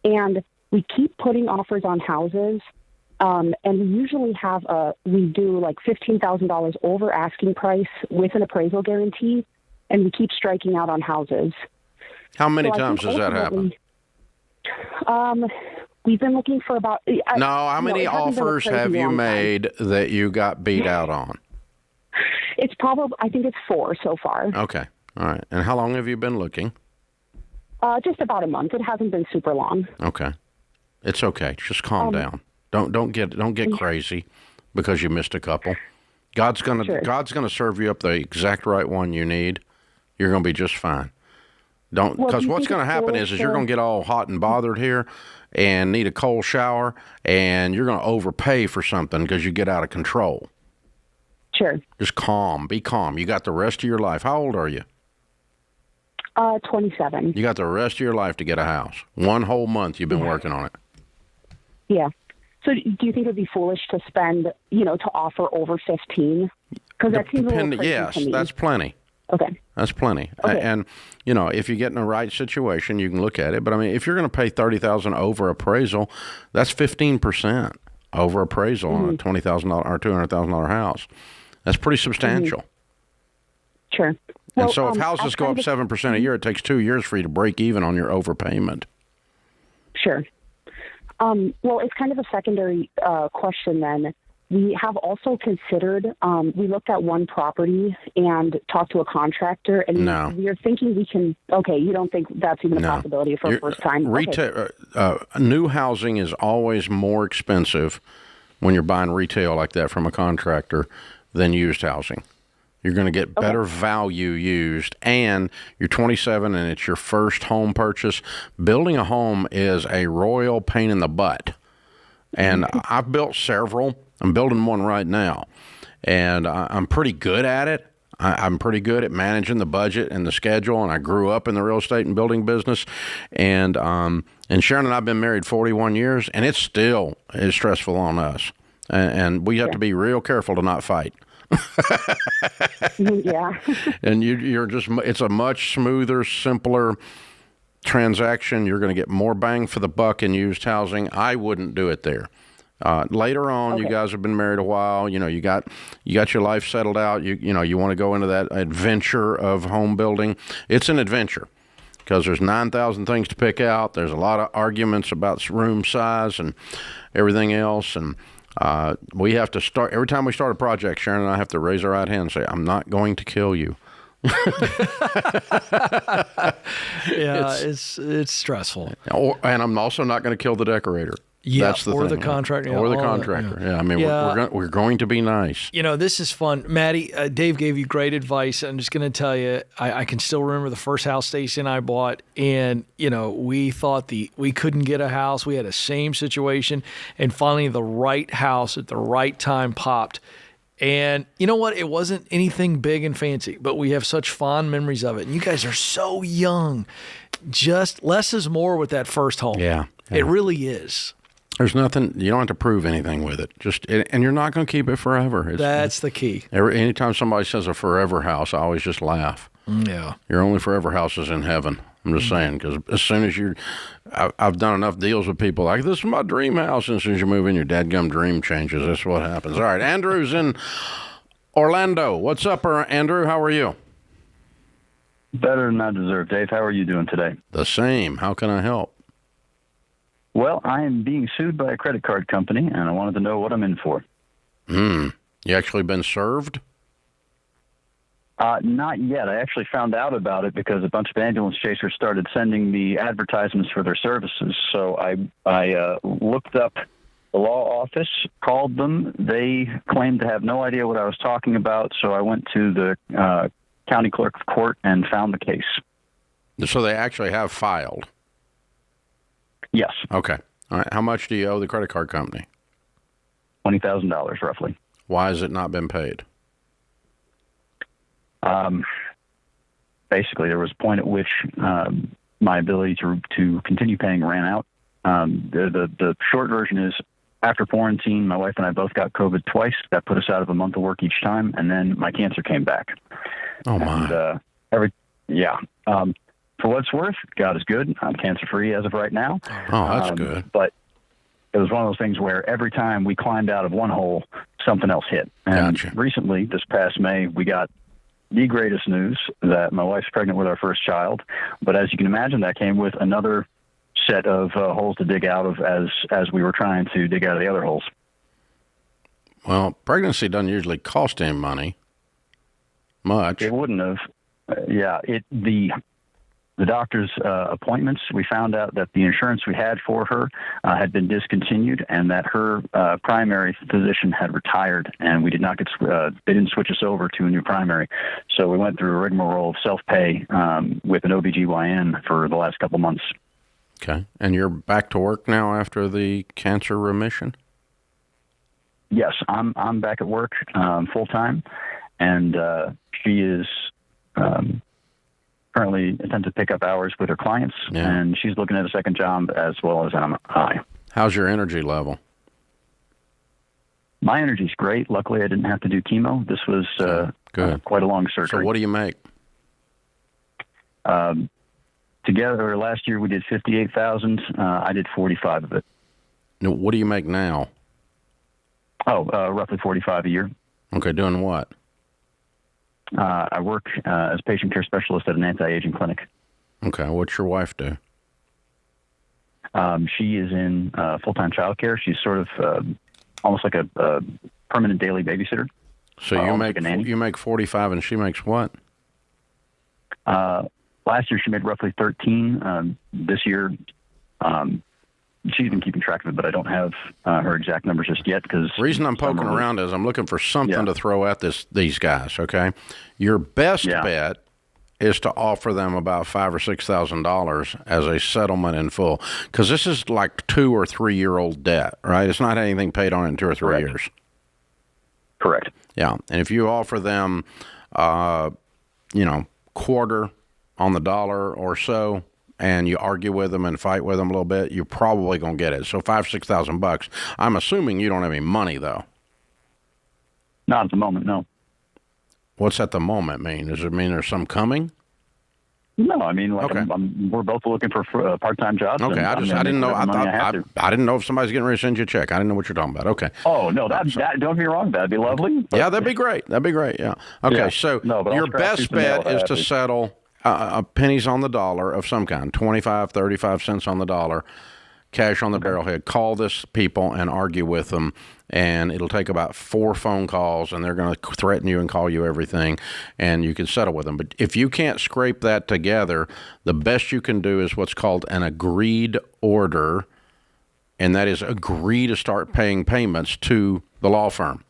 And we keep putting offers on houses, and we usually we do like $15,000 over asking price with an appraisal guarantee, and we keep striking out on houses. How many times does that happen? We've been looking for about... how many offers have you made that you got beat out on? It's probably, I think it's 4 so far. Okay. All right. And how long have you been looking? Just about a month. It hasn't been super long. Okay. It's okay. Just calm down. Don't get crazy because you missed a couple. God's gonna serve you up the exact right one you need. You're gonna be just fine. Because what's gonna happen is you're gonna get all hot and bothered here, and need a cold shower, and you're gonna overpay for something because you get out of control. Sure. Just calm. Be calm. You got the rest of your life. How old are you? 27. You got the rest of your life to get a house. 1 whole month you've been working on it. Yeah. So do you think it would be foolish to spend, to offer over 15? Because that seems a little crazy Yes, to me. that's plenty. Okay. That's plenty. Okay. And, if you get in the right situation, you can look at it. But, if you're going to pay $30,000 over appraisal, that's 15% over appraisal on a $20,000 or $200,000 house. That's pretty substantial. Sure. And so if houses go up 7% a year, it takes 2 years for you to break even on your overpayment. Sure. Well, it's kind of a secondary question then. We have also considered, we looked at one property and talked to a contractor, and we are thinking we can, you don't think that's even a possibility for a first time? New housing is always more expensive when you're buying retail like that from a contractor than used housing. You're going to get better value used, and you're 27 and it's your first home purchase. Building a home is a royal pain in the butt. And I've built several. I'm building one right now, and I'm pretty good at it. I'm pretty good at managing the budget and the schedule, and I grew up in the real estate and building business. And Sharon and I have been married 41 years, and it still is stressful on us. And we have to be real careful to not fight. Yeah. And it's a much smoother, simpler transaction. You're going to get more bang for the buck in used housing. I wouldn't do it there. Later on, you guys have been married a while. You got your life settled out. You want to go into that adventure of home building. It's an adventure because there's 9,000 things to pick out. There's a lot of arguments about room size and everything else. And we have to start every time we start a project. Sharon and I have to raise our right hand and say, "I'm not going to kill you." Yeah, it's stressful. And I'm also not going to kill the decorator. Yeah, that's the or thing, the contractor. right? Or the contractor. We're going to be nice. This is fun. Maddie, Dave gave you great advice. I'm just going to tell you, I can still remember the first house Stacey and I bought, and, we thought we couldn't get a house. We had the same situation, and finally the right house at the right time popped. And you know what? It wasn't anything big and fancy, but we have such fond memories of it. And you guys are so young. Just less is more with that first home. Yeah. It really is. There's nothing, you don't have to prove anything with it. And you're not going to keep it forever. That's the key. Anytime somebody says a forever house, I always just laugh. Yeah. Your only forever house is in heaven. I'm just saying, because as soon as I've done enough deals with people like, this is my dream house. And as soon as you move in, your dadgum dream changes. That's what happens. All right. Andrew's in Orlando. What's up, Andrew? How are you? Better than I deserve. Dave, how are you doing today? The same. How can I help? Well, I am being sued by a credit card company, and I wanted to know what I'm in for. You actually been served? Not yet. I actually found out about it because a bunch of ambulance chasers started sending me advertisements for their services. So I looked up the law office, called them. They claimed to have no idea what I was talking about, so I went to the county clerk of court and found the case. So they actually have filed? Yes. Okay. All right. How much do you owe the credit card company? $20,000, roughly. Why has it not been paid? Basically, there was a point at which my ability to continue paying ran out. The short version is, after quarantine, my wife and I both got COVID twice. That put us out of a month of work each time, and then my cancer came back. Oh, my. And, for what it's worth, God is good. I'm cancer-free as of right now. Oh, that's good. But it was one of those things where every time we climbed out of one hole, something else hit. And recently, this past May, we got the greatest news that my wife's pregnant with our first child. But as you can imagine, that came with another set of holes to dig out of as we were trying to dig out of the other holes. Well, pregnancy doesn't usually cost any money. Much. It wouldn't have. The doctor's appointments, we found out that the insurance we had for her had been discontinued, and that her primary physician had retired, and we did not get they didn't switch us over to a new primary. So we went through a rigmarole of self-pay with an OBGYN for the last couple months. Okay. And you're back to work now after the cancer remission? Yes, I'm back at work full-time, and she is currently attempts to pick up hours with her clients, and she's looking at a second job as well as I. How's your energy level? My energy's great. Luckily, I didn't have to do chemo. This was good. Quite a long surgery. So what do you make? Together, last year we did $58,000. I did 45 of it. Now, what do you make now? Roughly 45 a year. Okay, doing what? I work as patient care specialist at an anti-aging clinic. Okay, what's your wife do? She is in full-time child care. She's sort of almost like a permanent daily babysitter. So you make 45 and she makes what? Last year she made roughly 13. This year, she's been keeping track of it, but I don't have her exact numbers just yet. Because the reason I'm poking around is I'm looking for something to throw at these guys. Okay, your best bet is to offer them about $5,000 or $6,000 as a settlement in full, because this is like 2 or 3 year old debt, right? It's not anything paid on in 2 or 3 years. Correct. Yeah, and if you offer them, quarter on the dollar or so, and you argue with them and fight with them a little bit, you're probably going to get it. So $5,000, $6,000. I'm assuming you don't have any money, though. Not at the moment, no. What's at the moment mean? Does it mean there's some coming? No, I mean, we're both looking for part-time jobs. Okay, I didn't know. I didn't know if somebody's getting ready to send you a check. I didn't know what you're talking about. Okay. Oh no, that don't get me wrong. That'd be lovely. Yeah, that'd be great. Yeah. Okay, so your best bet is to settle pennies on the dollar of some kind, 25, 35 cents on the dollar, cash on the barrelhead. Call this people and argue with them, and it'll take about 4 phone calls, and they're going to threaten you and call you everything, and you can settle with them. But if you can't scrape that together, the best you can do is what's called an agreed order, and that is agree to start paying payments to the law firm.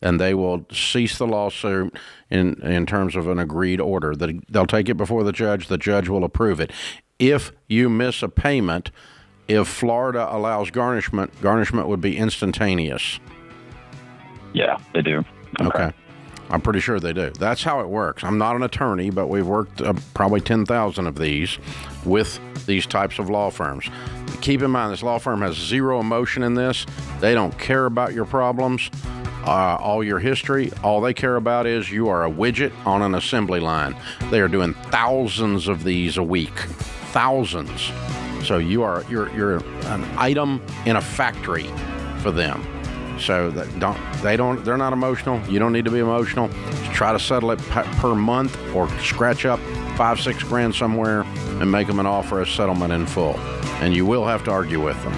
And they will cease the lawsuit in terms of an agreed order. They'll take it before the judge will approve it. If you miss a payment, if Florida allows garnishment would be instantaneous. Yeah, they do. Okay. I'm pretty sure they do. That's how it works. I'm not an attorney, but we've worked probably 10,000 of these with these types of law firms. Keep in mind, this law firm has zero emotion in this. They don't care about your problems, all your history. All they care about is you are a widget on an assembly line. They are doing thousands of these a week. Thousands. So you're an item in a factory for them. So they're not emotional. You don't need to be emotional. Just try to settle it per month or scratch up $5-6 grand somewhere and make them an offer of settlement in full. And you will have to argue with them.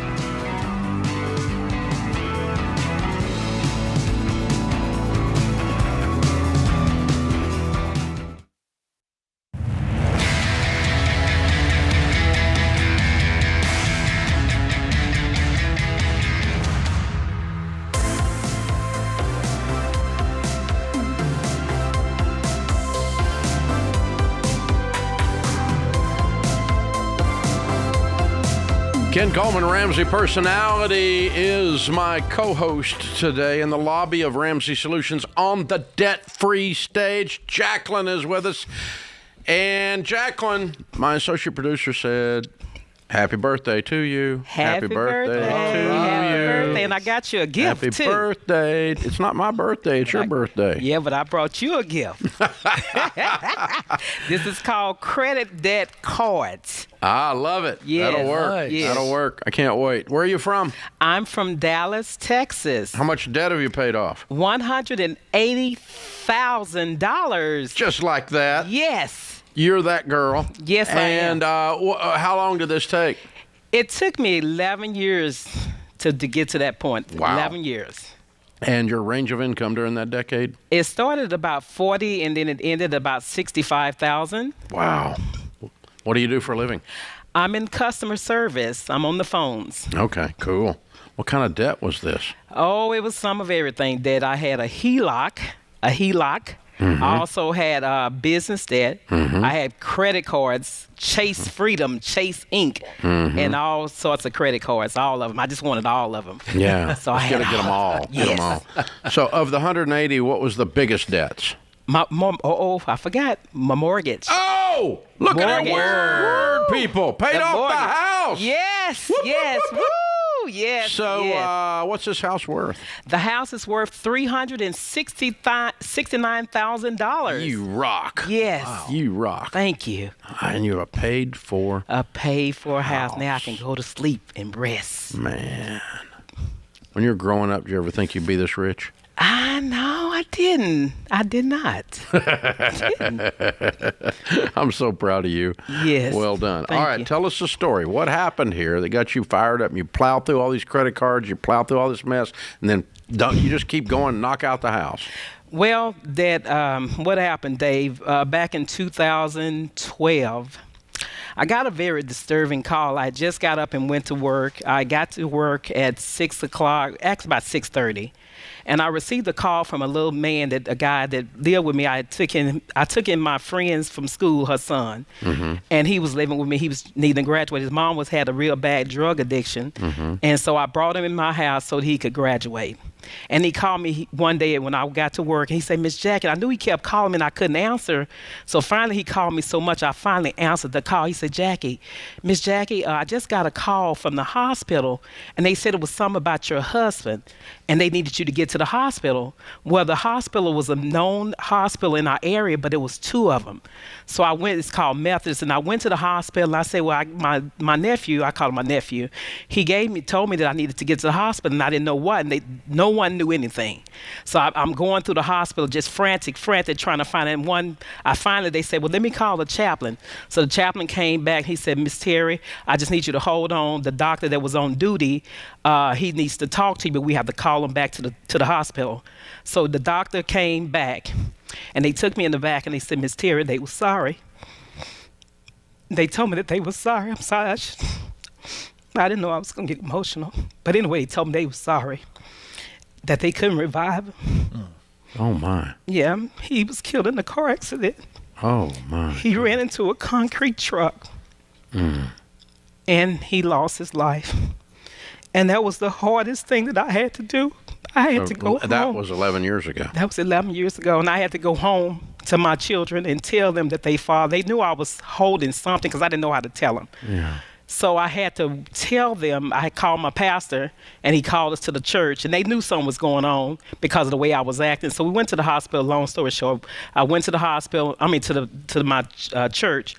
Ken Coleman, Ramsey Personality, is my co-host today in the lobby of Ramsey Solutions on the debt-free stage. Jacqueline is with us. And Jacqueline, my associate producer, said, happy birthday to you. Happy birthday to you. Happy birthday. And I got you a gift, too. Happy birthday. It's not my birthday. It's your birthday. Yeah, but I brought you a gift. This is called credit debt cards. I love it. Yes. That'll work. Nice. Yes. That'll work. I can't wait. Where are you from? I'm from Dallas, Texas. How much debt have you paid off? $180,000. Just like that? Yes. You're that girl. Yes, I am. And how long did this take? It took me 11 years to get to that point. Wow. 11 years. And your range of income during that decade? It started about 40 and then it ended about 65,000. Wow. What do you do for a living? I'm in customer service. I'm on the phones. Okay, cool. What kind of debt was this? Oh, it was some of everything. Debt. I had a HELOC. Mm-hmm. I also had business debt. Mm-hmm. I had credit cards, Chase Freedom, Chase Inc., mm-hmm. and all sorts of credit cards, all of them. I just wanted all of them. Yeah, so I had to get them all. Yes. Get them all. So of the 180, what was the biggest debts? I forgot. My mortgage. Oh, look at that word, people. Paid off the house. Yes, whoop, yes. Whoop, whoop. Woo, yes. So yes. What's this house worth? The house is worth $369,000. You rock. Yes. Wow. You rock. Thank you. And you have a paid for house. Now I can go to sleep and rest. Man. When you were growing up, did you ever think you'd be this rich? No, I didn't. I did not. I'm so proud of you. Yes. Well done. Thank all right, you. Tell us the story. What happened here that got you fired up? And you plow through all these credit cards, you plow through all this mess, and then you just keep going and knock out the house. Well, what happened, Dave, back in 2012, I got a very disturbing call. I just got up and went to work. I got to work at 6 o'clock, actually about 6:30. And I received a call from a little man, a guy that lived with me. I took in my friends from school, her son, mm-hmm. and he was living with me. He was needing to graduate. His mom had a real bad drug addiction, mm-hmm. and so I brought him in my house so that he could graduate. And he called me one day when I got to work, and he said, Miss Jackie, I knew he kept calling me and I couldn't answer. So finally he called me so much, I finally answered the call. He said, Miss Jackie, I just got a call from the hospital, and they said it was something about your husband, and they needed you to get to the hospital. Well, the hospital was a known hospital in our area, but it was two of them. So I went, it's called Methodist, and I went to the hospital, and I said, well, my nephew, I call him my nephew, he told me that I needed to get to the hospital, and I didn't know what, and no one knew anything. So I'm going through the hospital just frantic, trying to find it. And they said, well, let me call the chaplain. So the chaplain came back. He said, Miss Terry, I just need you to hold on. The doctor that was on duty, he needs to talk to you, but we have to call him back to the hospital. So the doctor came back, and they took me in the back, and they said, Miss Terry, they were sorry. They told me that they were sorry. I'm sorry. I didn't know I was going to get emotional. But anyway, they told me they were sorry, that they couldn't revive him. Oh, my. Yeah, he was killed in a car accident. Oh, my. He ran into a concrete truck, and he lost his life. And that was the hardest thing that I had to do, I had to go home. That was 11 years ago. That was 11 years ago, and I had to go home to my children and tell them that they knew I was holding something because I didn't know how to tell them. Yeah. So I had to tell them. I called my pastor, and he called us to the church, and they knew something was going on because of the way I was acting. So we went to the hospital. Long story short, I went to the hospital. To my church,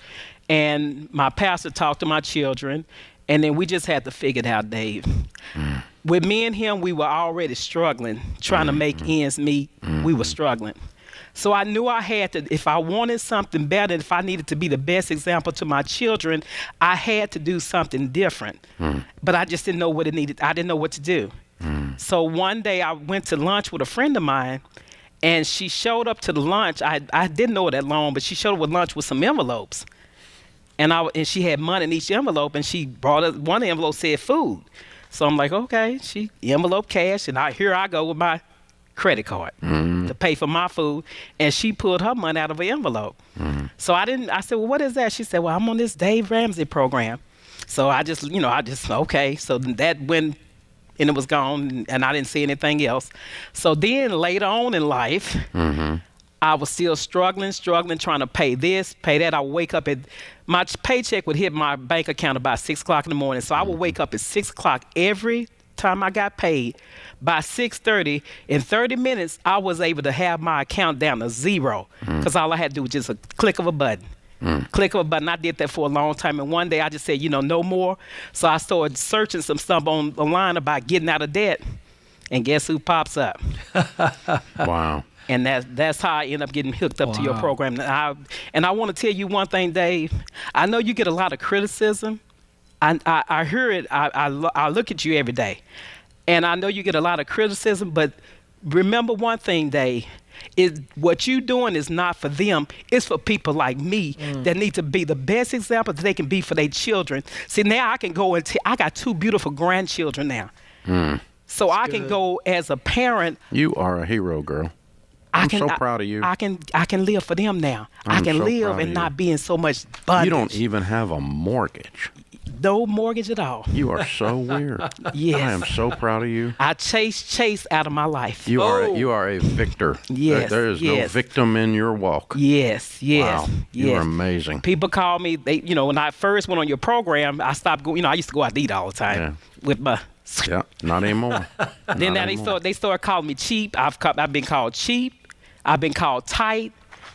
and my pastor talked to my children, and then we just had to figure it out, Dave. With me and him, we were already struggling, trying to make ends meet. We were struggling. So I knew I had to, if I wanted something better, if I needed to be the best example to my children, I had to do something different. But I just didn't know what it needed. I didn't know what to do. So one day I went to lunch with a friend of mine, and she showed up to the lunch. I didn't know her that long, but she showed up with lunch with some envelopes. And she had money in each envelope, and she brought us, one envelope said food. So I'm like, okay, she envelope cash, and here I go with my credit card to pay for my food, and she pulled her money out of her envelope. So I said, well, what is that? She said, well, I'm on this Dave Ramsey program. So I just, okay. So that went, and it was gone, and I didn't see anything else. So then later on in life, I was still struggling, trying to pay this, pay that. I would wake up my paycheck would hit my bank account about 6 o'clock in the morning. So I would wake up at 6 o'clock every time I got paid. By 6:30, in 30 minutes, I was able to have my account down to zero because all I had to do was just a click of a button. Click of a button. I did that for a long time. And one day I just said, no more. So I started searching some stuff online about getting out of debt. And guess who pops up? Wow. And that's how I end up getting hooked up to your program. And I want to tell you one thing, Dave. I know you get a lot of criticism. I hear it. I look at you every day. And I know you get a lot of criticism. But remember one thing, Dave. Is what you doing is not for them. It's for people like me that need to be the best example that they can be for their children. See, now I can go and I got 2 beautiful grandchildren now. So I can go as a parent. You are a hero, girl. I'm so proud of you. I can live for them now. I can so live and not be in so much bondage. You don't even have a mortgage. No mortgage at all. You are so weird. Yes. I am so proud of you. I chase out of my life. You are a victor. Yes. There is no victim in your walk. Yes. Wow. You are amazing. People call me, when I first went on your program, I stopped going, I used to go out to eat all the time with my Yeah, not anymore. Then they start calling me cheap. I've been called cheap. I've been called tight.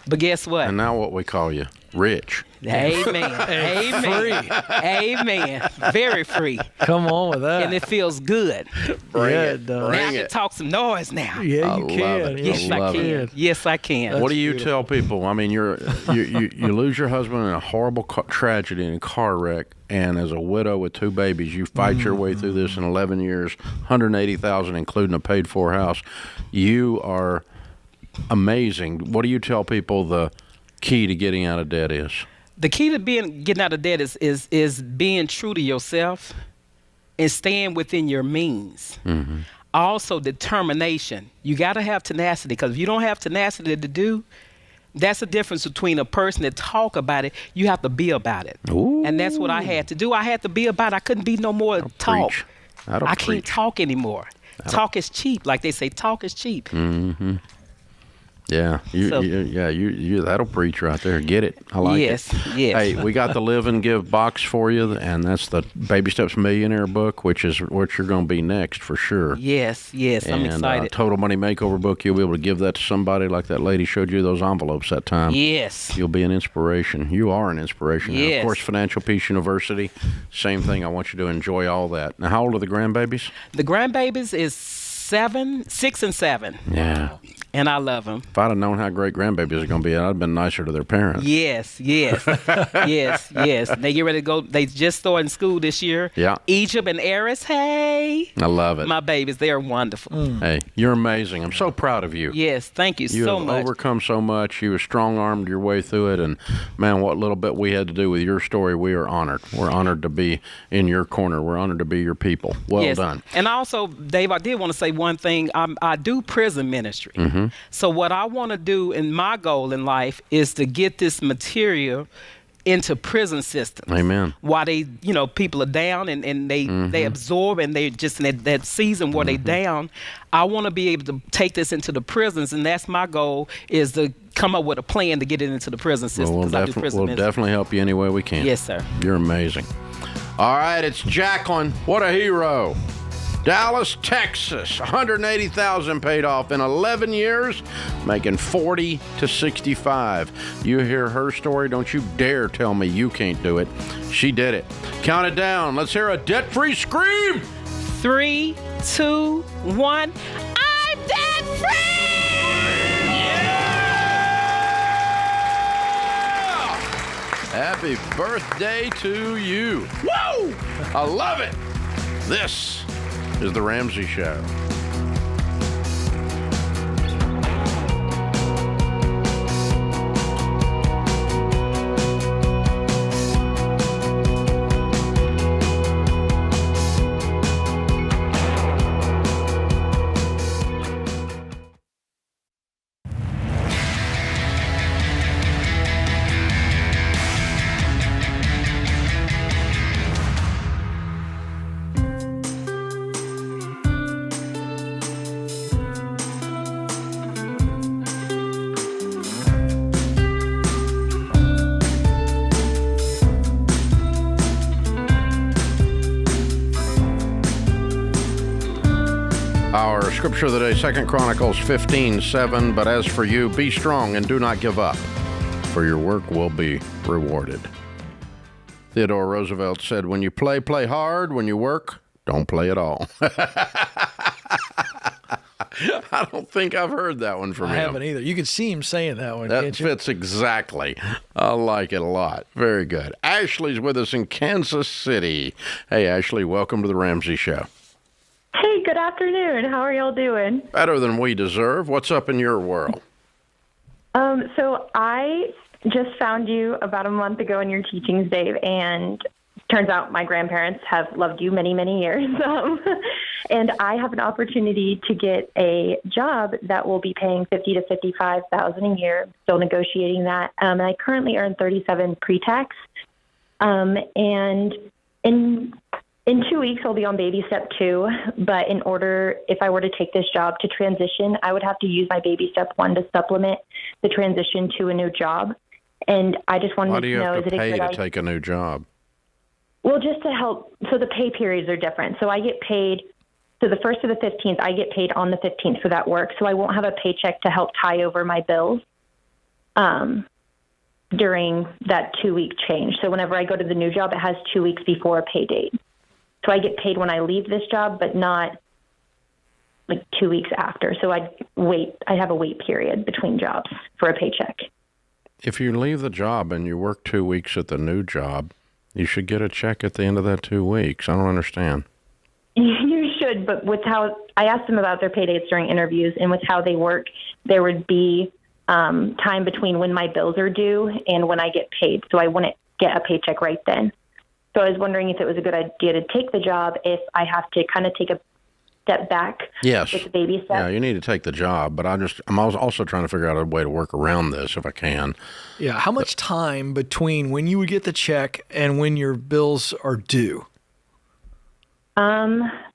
But guess what? And now what we call you? Rich. Amen. Amen. Free. Amen. Very free. Come on with that. And it feels good. Bring it. Now I can talk some noise now. Yeah, you can. Yes, I can. Yes, I can. What do you tell people? I mean, you lose your husband in a horrible tragedy in a car wreck, and as a widow with 2 babies, you fight your way through this in 11 years, $180,000, including a paid-for house. You are amazing. What do you tell people the key to getting out of debt is? The key to getting out of debt is being true to yourself and staying within your means. Also, determination. You got to have tenacity, because if you don't have tenacity to do, that's the difference between a person that talk about it. You have to be about it. Ooh. And that's what I had to do. I had to be about it. I couldn't be no more talk. I can't talk anymore. Talk is cheap. Like they say, talk is cheap. Yeah, you that'll preach right there. Get it? I like it. Yes. Hey, we got the Live and Give box for you, and that's the Baby Steps Millionaire book, which is what you're going to be next for sure. Yes, I'm excited. Total Money Makeover book, you'll be able to give that to somebody like that lady showed you those envelopes that time. Yes. You'll be an inspiration. You are an inspiration. Yes. And of course, Financial Peace University, same thing. I want you to enjoy all that. Now, how old are the grandbabies? The grandbabies is 6 and 7. Yeah. And I love them. If I'd have known how great grandbabies are going to be, I'd have been nicer to their parents. Yes. Yes. They get ready to go. They just started school this year. Yeah. Egypt and Eris, hey. I love it. My babies, they are wonderful. Hey, you're amazing. I'm so proud of you. Yes, thank you so much. You have overcome so much. You have strong-armed your way through it. And, man, what little bit we had to do with your story, we are honored. We're honored to be in your corner. We're honored to be your people. Well done. And also, Dave, I did want to say one thing. I do prison ministry. So what I want to do, and my goal in life, is to get this material into prison systems. Amen. While they, people are down and they absorb and they just in that season where they down. I want to be able to take this into the prisons, and that's my goal, is to come up with a plan to get it into the prison system. Well, we'll definitely help you any way we can. Yes, sir. You're amazing. All right, it's Jacqueline. What a hero. Dallas, Texas, $180,000 paid off in 11 years, making $40,000 to $65,000. You hear her story, don't you dare tell me you can't do it. She did it. Count it down. Let's hear a debt-free scream. 3, 2, 1. I'm debt-free! Happy birthday to you. Woo! I love it. This is The Ramsey Show. Our scripture of the day, 2 Chronicles 15:7. But as for you, be strong and do not give up, for your work will be rewarded. Theodore Roosevelt said, when you play, play hard. When you work, don't play at all. I don't think I've heard that one from him. I haven't either. You can see him saying that one, That can't you? fits exactly. I like it a lot. Very good. Ashley's with us in Kansas City. Hey, Ashley, welcome to the Ramsey Show. Hey, good afternoon. How are y'all doing? Better than we deserve. What's up in your world? So I just found you about a month ago in your teachings, Dave, and turns out my grandparents have loved you many, many years. And I have an opportunity to get a job that will be paying $50,000 to $55,000 a year. Still negotiating that. And I currently earn $37,000 pre-tax. And in 2 weeks, I'll be on baby step 2. But if I were to take this job to transition, I would have to use my baby step 1 to supplement the transition to a new job. And I just wanted to know, why do you have to pay to idea? take a new job? Well, just to help. So the pay periods are different. So I get paid. So the 1st to the 15th, I get paid on the 15th for that work. So I won't have a paycheck to help tie over my bills during that 2-week change. So whenever I go to the new job, it has 2 weeks before a pay date. So I get paid when I leave this job, but not like 2 weeks after. So I have a wait period between jobs for a paycheck. If you leave the job and you work 2 weeks at the new job, you should get a check at the end of that 2 weeks. I don't understand. You should, but with how I asked them about their pay dates during interviews, and with how they work, there would be time between when my bills are due and when I get paid. So I wouldn't get a paycheck right then. So I was wondering if it was a good idea to take the job if I have to kind of take a step back Yes. with the baby step. Yeah, you need to take the job, but I'm also trying to figure out a way to work around this if I can. Yeah, how much time between when you would get the check and when your bills are due?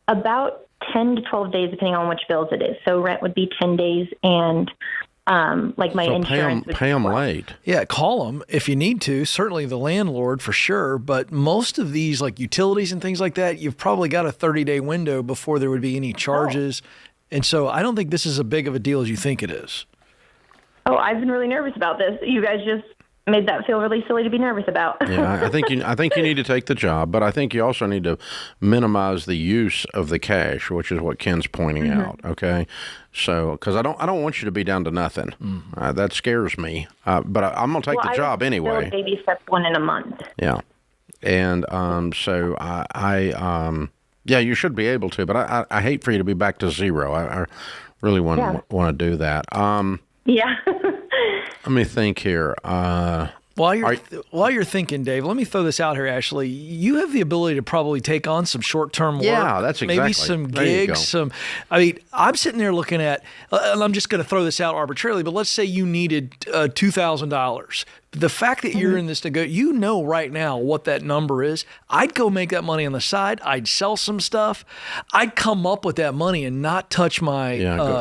About 10 to 12 days, depending on which bills it is. So rent would be 10 days, and like my insurance. Pay them late. Yeah, call them if you need to. Certainly the landlord for sure. But most of these, like utilities and things like that, you've probably got a 30-day window before there would be any charges. And so I don't think this is as big of a deal as you think it is. Oh, I've been really nervous about this. You guys just made that feel really silly to be nervous about. Yeah, I think you need to take the job, but I think you also need to minimize the use of the cash, which is what Ken's pointing out. Okay, so because I don't want you to be down to nothing. That scares me. But I'm gonna take the job anyway. Baby step 1 in a month. Yeah, and so yeah, you should be able to, but I hate for you to be back to zero. I really want to do that. Yeah. Let me think here. While you're thinking, Dave, let me throw this out here, Ashley. You have the ability to probably take on some short-term work. Yeah, that's exactly. Maybe some gigs. I'm sitting there looking at, and I'm just going to throw this out arbitrarily, but let's say you needed $2,000. The fact that you're in this you know right now what that number is. I'd go make that money on the side. I'd sell some stuff. I'd come up with that money and not touch my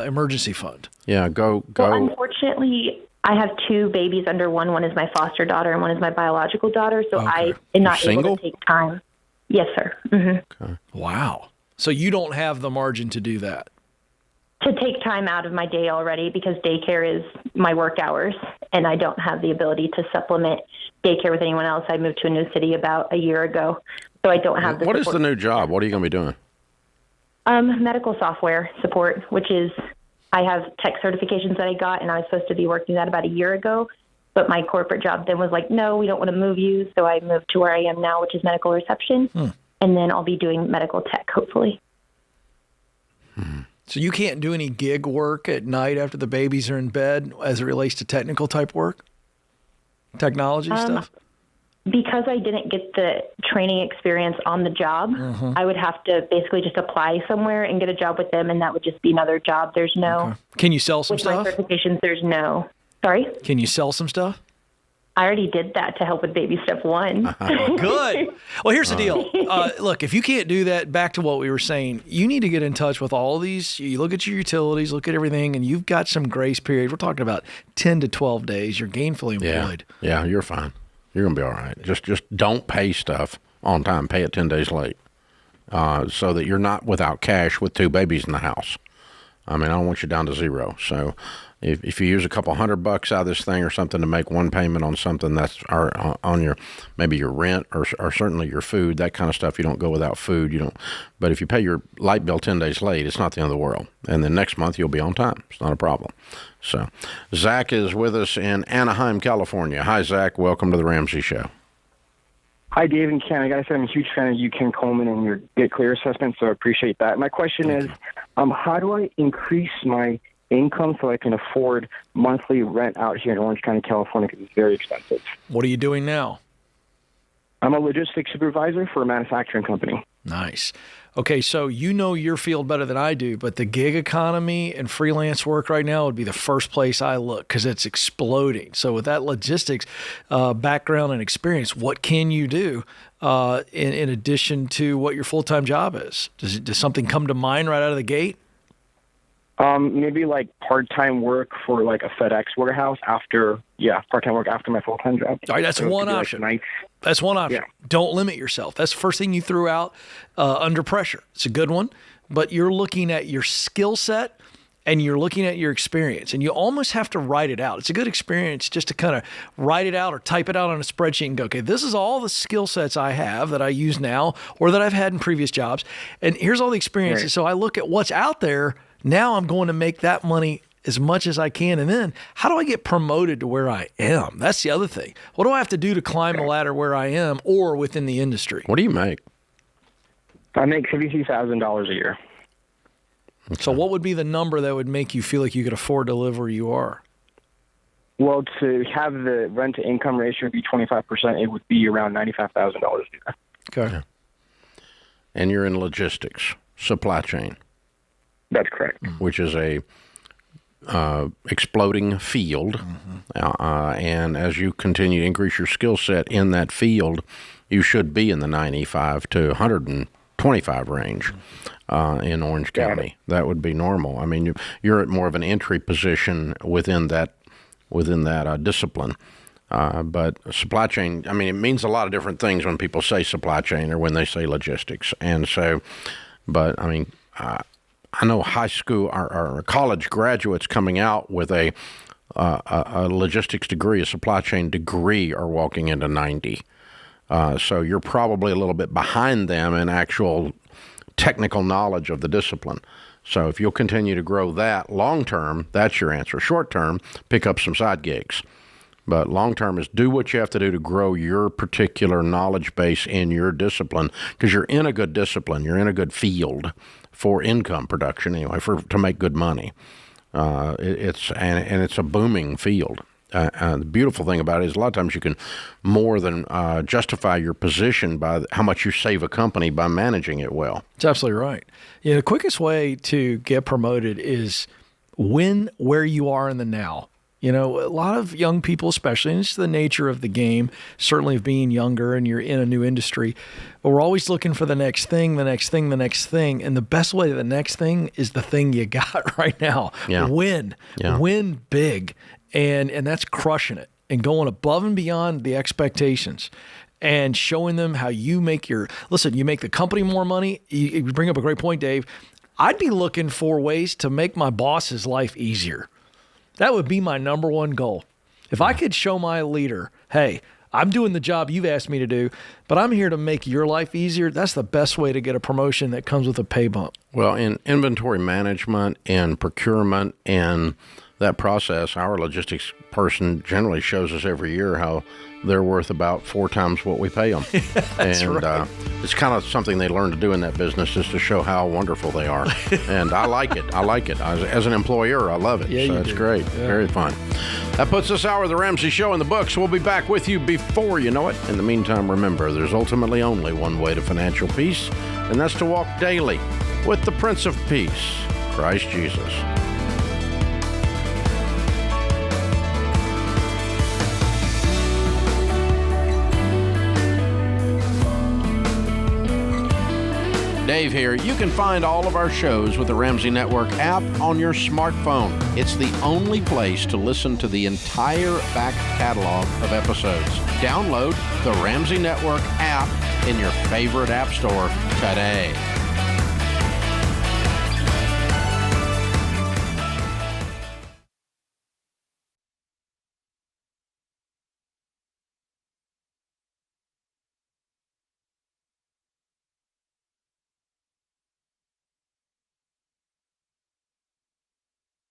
emergency fund. Yeah, go. Well, unfortunately, I have two babies under one. One is my foster daughter and one is my biological daughter. So I am not able to take time. Yes, sir. Mm-hmm. Okay. Wow. So you don't have the margin to do that? To take time out of my day already because daycare is my work hours and I don't have the ability to supplement daycare with anyone else. I moved to a new city about a year ago, so I don't have the What is the new job? What are you going to be doing? Medical software support, which is I have tech certifications that I got, and I was supposed to be working that about a year ago. But my corporate job then was like, no, we don't want to move you. So I moved to where I am now, which is medical reception. And then I'll be doing medical tech, hopefully. So you can't do any gig work at night after the babies are in bed as it relates to technical type work? Technology stuff? Because I didn't get the training experience on the job, I would have to basically just apply somewhere and get a job with them, and that would just be another job. There's no... Okay. Can you sell some stuff? With my certifications, there's no... Sorry? Can you sell some stuff? I already did that to help with baby step one. Good. Well, here's the deal. Look, if you can't do that, back to what we were saying, you need to get in touch with all these. You look at your utilities, look at everything, and you've got some grace period. We're talking about 10 to 12 days. You're gainfully employed. Yeah, you're fine. You're going to be all right. Just don't pay stuff on time. Pay it 10 days late so that you're not without cash with two babies in the house. I mean, I don't want you down to zero. So if you use a couple $100 out of this thing or something to make one payment on something that's on your maybe your rent or certainly your food, that kind of stuff, you don't go without food. You don't. But if you pay your light bill 10 days late, it's not the end of the world. And then next month you'll be on time. It's not a problem. So Zach is with us in Anaheim, California. Hi, Zach. Welcome to the Ramsey Show. Hi, Dave and Ken. I got to say I'm a huge fan of you, Ken Coleman, and your Get Clear assessment, so I appreciate that. My question is, how do I increase my income so I can afford monthly rent out here in Orange County, California, because it's very expensive? What are you doing now? I'm a logistics supervisor for a manufacturing company. Nice. Okay, so you know your field better than I do, but the gig economy and freelance work right now would be the first place I look because it's exploding. So with that logistics background and experience, what can you do in addition to what your full-time job is? Does something come to mind right out of the gate? Maybe like part-time work for like a FedEx warehouse part-time work after my full-time job. All right, that's one option. That's one option. Yeah. Don't limit yourself. That's the first thing you threw out under pressure. It's a good one, but you're looking at your skill set and you're looking at your experience, and you almost have to write it out. It's a good experience just to kind of write it out or type it out on a spreadsheet and go, okay, this is all the skill sets I have that I use now or that I've had in previous jobs, and here's all the experiences. Right. So I look at what's out there. Now I'm going to make that money as much as I can. And then how do I get promoted to where I am? That's the other thing. What do I have to do to climb the ladder where I am or within the industry? What do you make? I make $52,000 a year. So what would be the number that would make you feel like you could afford to live where you are? Well, to have the rent to income ratio be 25%, it would be around $95,000 a year. Okay. Yeah. And you're in logistics, supply chain. That's correct. Which is a exploding field. And as you continue to increase your skill set in that field, you should be in the 95 to 125 range in Orange County. That would be normal. I mean, you're at more of an entry position within that discipline. But supply chain, I mean, it means a lot of different things when people say supply chain or when they say logistics. And so, but I mean, I know high school or college graduates coming out with a logistics degree, a supply chain degree, are walking into 90. So you're probably a little bit behind them in actual technical knowledge of the discipline. So if you'll continue to grow that long term, that's your answer. Short term, pick up some side gigs. But long term is do what you have to do to grow your particular knowledge base in your discipline, because you're in a good discipline, you're in a good field for income production anyway, to make good money. It's a booming field. The beautiful thing about it is a lot of times you can more than justify your position by how much you save a company by managing it well. That's absolutely right. The quickest way to get promoted is win where you are in the now. A lot of young people, especially, and it's the nature of the game, certainly of being younger and you're in a new industry, but we're always looking for the next thing, the next thing, the next thing. And the best way to the next thing is the thing you got right now. Yeah. Win big. And that's crushing it and going above and beyond the expectations and showing them how you make you make the company more money. You bring up a great point, Dave. I'd be looking for ways to make my boss's life easier. That would be my number one goal. If I could show my leader, hey, I'm doing the job you've asked me to do, but I'm here to make your life easier, that's the best way to get a promotion that comes with a pay bump. Well, in inventory management and procurement and that process, our logistics person generally shows us every year how they're worth about 4 times what we pay them. Right. It's kind of something they learn to do in that business, is to show how wonderful they are. And I like it. As an employer, I love it. Yeah, so it's great. Yeah. Very fun. That puts this hour of the Ramsey Show in the books. We'll be back with you before you know it. In the meantime, remember, there's ultimately only one way to financial peace, and that's to walk daily with the Prince of Peace, Christ Jesus. Dave here. You can find all of our shows with the Ramsey Network app on your smartphone. It's the only place to listen to the entire back catalog of episodes. Download the Ramsey Network app in your favorite app store today.